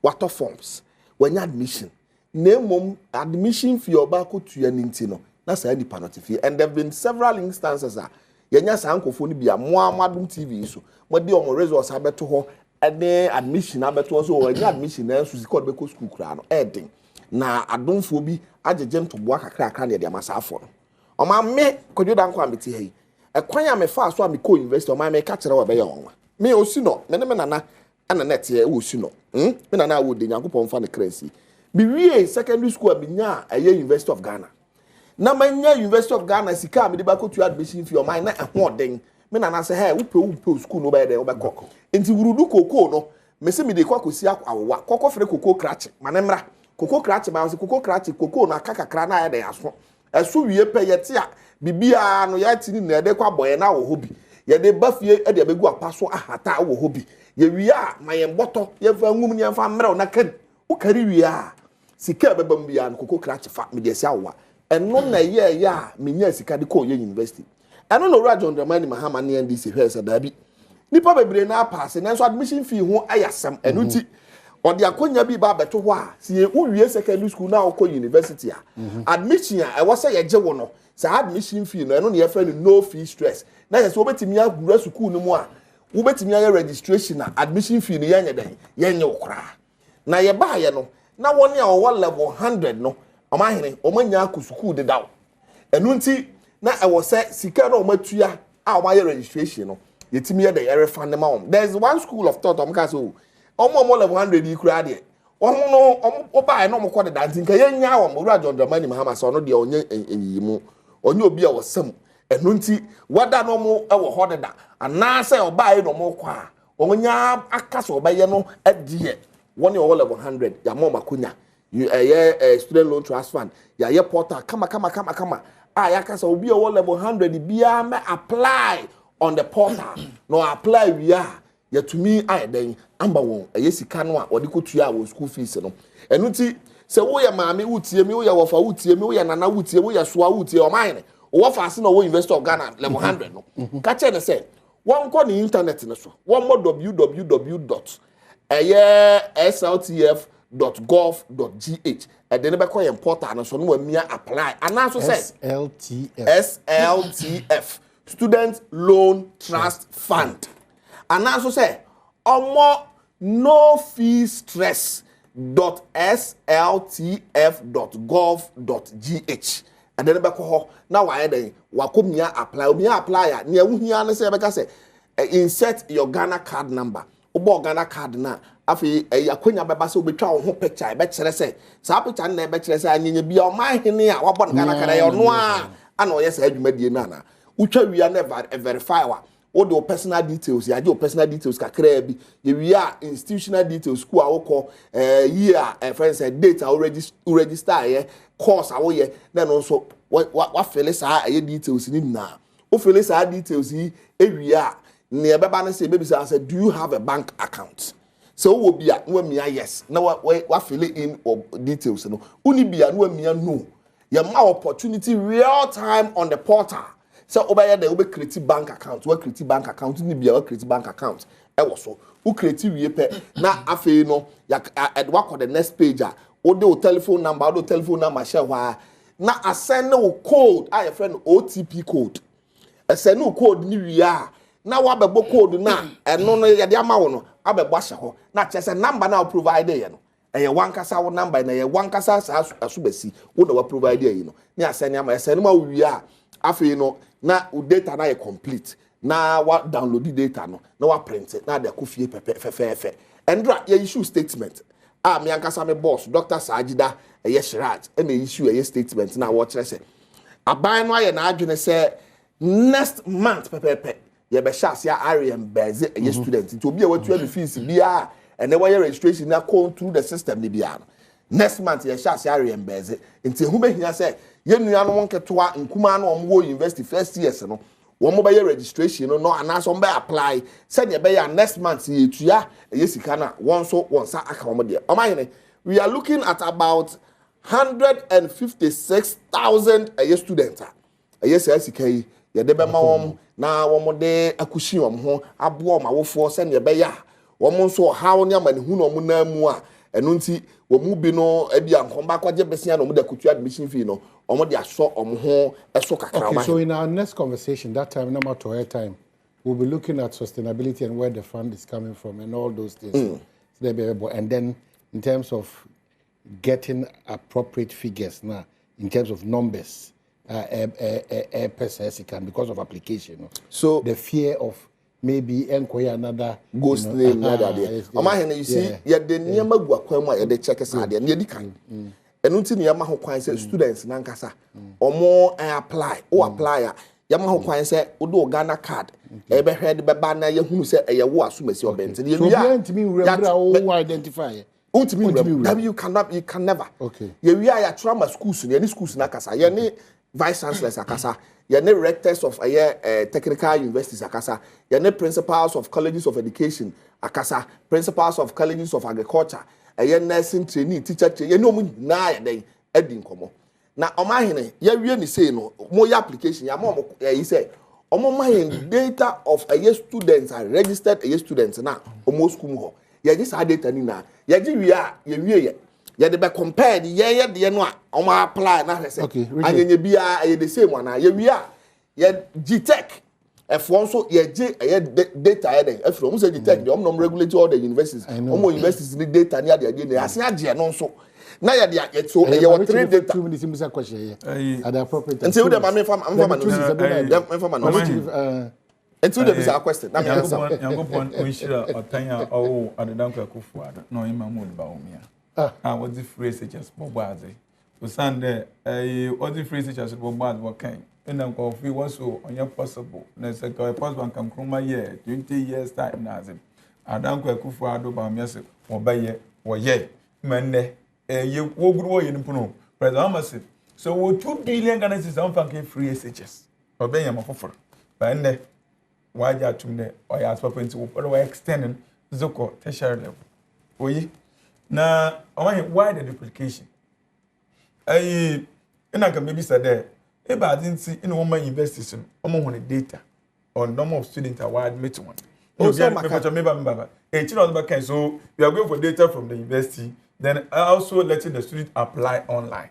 water forms when admission name admission fee oba ko tua ninti no na say di panotify and there have been several instances yenya sa ankofo ni bia mo Adom TV so mo de omo results abeto ho ene admission abeto so when admission na so sikọ be ko school kra no edin na adomfo bi agegem to boa kakra na de amasafo no oma me kodwoda nko ameti hei ekwan ya me fa so am ko university oma me ka kire wa be ye onwa me osino me nana ana net ye osino me nana wo de Nyankopon fa ne crazy bi wie secondary school abinya aye University of Ghana na manya University of Ghana sika me de ba ko tu admission fee o man na ahoden me nana say hey upe school no ba de obekọ enti wurudu koko no me se me de kwakosi awowa kokọ fere koko krache manemra koko krache ba se koko krache koko na kakakra na ya de aso eso wie pe yete a bibia no ya tini na de kwa boye na wo hobi ye de bafie e de abegu apaso ahata wo hobi ye wia ma ye mboto ye fa ngum ni fa mrew na kan wo kari wia sika bebam bia no koko krache fa me de sia wa eno na ye ya menya sika de ko ye university eno no ra John Dramani Mahama ne NDC hwese dabi nipa bebre na pass na so admission fee ho ayasam eno ti odi akonya bi ba beto ho a sie wo wie secondary school na ko university a admission a e wo se ye je wo no sa admission fee no eno ne ye fa no fee stress na yes obetimi agura school no mu a obetimi aye registration na admission fee no yenye den yenye okra na ye ba ye no na woni a wo level 100 no omahene omanya aku school de daw enu nti na e wo se sika na omatua a omaye registration no yetimi ye de ye refund ma om. There's one school of thought omka so omo level 100 yi kura de omo no oba na omko de danti nka yenya wo Owura John Dramani Mahama so no de onye enyimu onye obi a wosam enu nti wada no mo ewo hodeda ana se oba no mo kwa onya akasa obaye no adie woni o level 100 ya mo makunya student loan trust fund ya ye portal kama ya kasa obi o level 100 bia me apply on the portal no apply wia ya tumi ayeden amba won sika no a odi kotua wo school fees no enu nti se wo ya maame wutie mi wo ya wofa wutie mi wo ya nana wutie wo ya soa wutie o man wo fa ase no wo University of Ghana level 100 no ka che ne se won ko ni internet ne so won mo www.sltf.gov.gh e de ne be ko ye portal no so no amia apply ana so se SLTF Student Loan Trust Fund ana so se omo no fee stress.sltf.gov.gh and then back ho na why then wakomia apply a ne awuhia ne se beka se insert your Ghana card number obo Ghana card na afi akonya beba se obetwa wo ho picture be kire se sa picture na be kire se anyenya bia o man hene a wabon Ghana card ya no a ana o yesa adwumadie na na utwa wia na verify wa all the personal details, ya your personal details kakra bi. We are institutional details school awoko year friends date already register ye course awoye then also what feel say details ni na. O feel say details yi ewia na e beba na say baby say do you have a bank account? So wo bia no amia yes na wa fill in details no. Uni bia no amia no. You have opportunity real time on the portal. So over here, they will create bank account. We create bank account. You need to create bank account. Also, who create we pay now? After you know, at work on the next page. Or the telephone number. Share why now I send no code. I friend OTP code. I send no code. Ni we are now. What about code now? And no ya the amount. I be wash ho. Now just a number now provided. You know. Eye one kasa wo number na eye one kasa asubesi wo na wa provide you know ni asani ama asani ma wi a afi no na data na e complete na wa download the data no na wa print it na de ko fie pepe endra ye issue statement me ankasa me boss Dr. Sajida eye Shirat e na issue eye statement na wo kire se aban no aye na adwene se next month pepe ye be sha sia RM beze eye student nti obi a watu adu fees bia and then wire registration now go through the system ni bia next month ye sha sia reimburse nti hu be hia say ye nua no wonketo a nkuma na omwo university first years no wo mo be registration no anaso be apply say ne be next month ye tua ye sika na won so won sa aka wo de we are looking at about 156,000 a year student a year say sika yi ye de be ma won na wo mo de akushi won ho abo ma wofo say ne be womo so how nya mani hu no mo na mu a eno nti wo mu bi no abi ankomba kwaje besia no mo da kutu admission fee no omo de aso omo ho eso kakra ma. Okay, so in our next conversation that time no matter where time we'll be looking at sustainability and where the fund is coming from and all those things. And then in terms of getting appropriate figures now in terms of numbers because of application. So the fear of maybe another ghost name you see ya the niema gu akwan mu ya the check sade na yedi kan enu nti niema ho kwan say students na nkasa omo apply ya ma ho kwan say wo Ghana card e be hwede be ba na ya hunu say e ye wo asomasi obent ye wi ya ntimi wura wo identify you can never okay ye wi ya trauma schools ne schools na kasa ye ne vice chancellors akasa ye ne rectors of technical universities akasa ye ne principals of colleges of education akasa principals of colleges of agriculture ye nursing trainee teacher ye ne omu na ye den edi nkomo na omahene ye wie ni say no mo ya application ya mo ye say omo mahin data of students are registered students na omo school ho ye ji sa data ni na ye ji wie a ye wie ye de be compare ye de no a omo apply na say anyenye bia ye the same one ye wie a ye GTech efo so ye ji data ye den efro mo say GTech de omo regulate all the universities omo universities ni data ni ade ade ase age no so na ya de so ye what 3 data 2 minutes imbusa question here at the appropriate time until the mama fam until the bisa question na me answer yango point we shira otanya o adedanko akufuada no ima mu ba omia what the phrase just bobaze so sande what the phrase just bobaze what kind and then coffee was so on possible na say possible kan kroma year 20 years time na azim adanko akufuado ba omia se wo ba ye wo ye menne ye wo guru wo yin puno president amase so wo 2 billion Ghana cedis am fan free SHS obenya mafoforo ba nne waja tumne o ya papa nti wo extending zoko tertiary level oyi na why the duplication ina ka maybe said there e ba didn't see in woman universities omo ho data on number of students are admit one so you are going for data from the university then also letting the student apply online.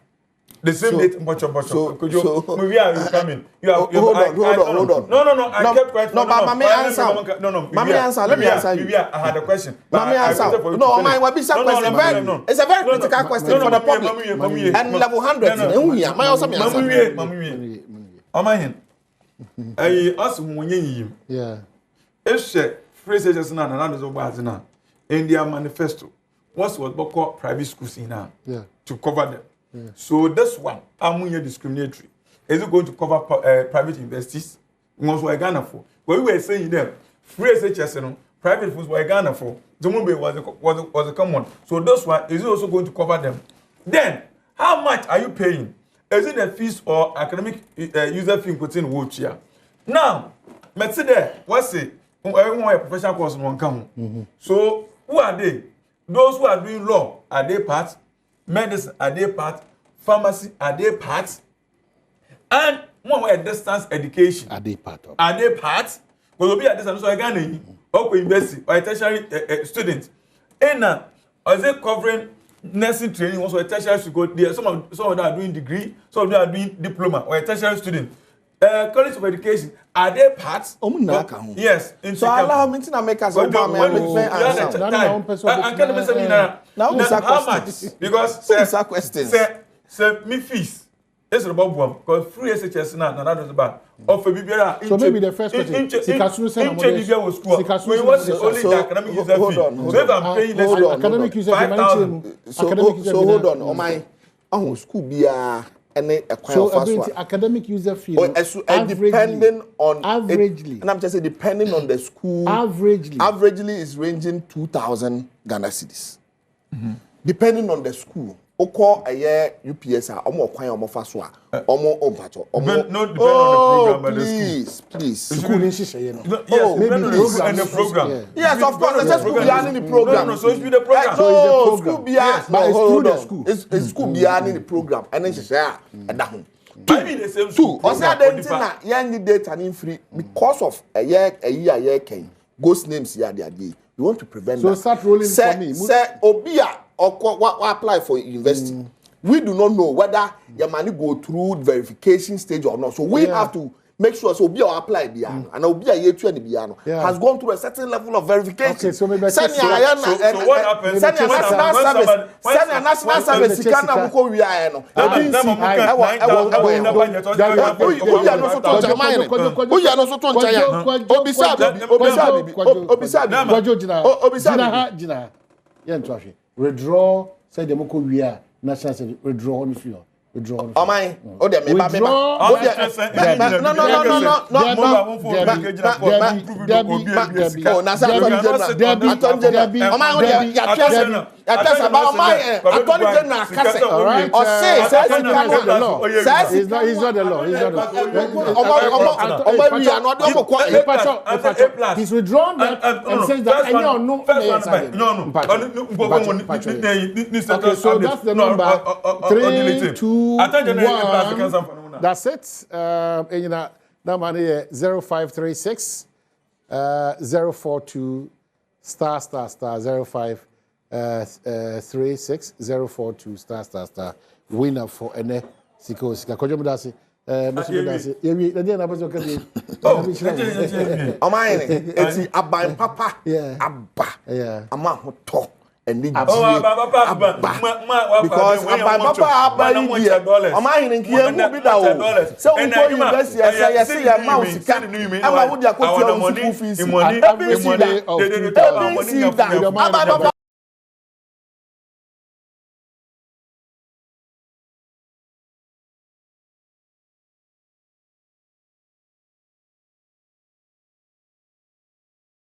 The same date, much. Could you maybe are you coming? Hold on. No. I kept quiet. No, but Mami answer. Mami answer. Let me answer you. I had a question. Mami answer. No, my question. It's a very critical question for the public. And level 100. My answer. Mami. Amahin. Us munye. Yeah. If phrases na na zo bazina in their manifesto. What was called private schools in now to cover them. Yeah. So this one, I'm discriminatory. Is it going to cover private universities? Also, Ghana for we were saying them free SHS no private schools were Ghana for Jumube was a common. So those one is also going to cover them. Then how much are you paying? Is it a fees or academic user fee put in wheelchair? Now, let's say there, what's it? Everyone a professional course in one come. So who are they? Those who are doing law, are they part? Medicine, are they part? Pharmacy, are they part? And one way distance education, are they part of? Are they part? Will be at distance so again, or university or a tertiary student. And are they covering nursing training? Also, a tertiary should go there. Some of them are doing degree, some of them are doing diploma or a tertiary student. College of Education, are they parts? Yes. So allow me to make us how much? Because say me fees. It's about Badwam because free SHS now that is bad. Of a so maybe the first question. Sikasunu was school. We was only the academic user fee. So if I'm paying this academic user fee, so hold on. Oh my, school be so academic user fee depending on averagely, and I'm just saying depending on the school, averagely is ranging 2,000 Ghana cedis. Depending on the school. Oko aye UPS omo kwan omo faso a omo ompacho omo no depend on the program please school in shisheye no yes maybe the program yes of course the school be in the program no so it be the program so school be it's school be in the program and then shisheye a da ho two o say identity na young data and free because of a year can ghost names here they we want to prevent so that. start rolling for me say obia or apply for university. We do not know whether your money go through verification stage or not. So we have to make sure so be or apply biano and will be a year 20 biano has gone through a certain level of verification. Okay, so maybe so what happens? Send a national service. Sikana muko we are no. Withdraw, say the Moko we are national service, withdraw on the floor. Withdraw. Oh my, oh the me he's withdrawn that and says that any or no. Okay, so that's the number 3, 2, 1. That's it. That money is 0536 042 star 0536 042 star winner for ene sika kojo mudasi mudasi yewi na dia na bozo ka bi o my eti aban papa abba ama hoto and because Papa am I in here who be that so we go university I say your mouse can am I would ya go to school fees every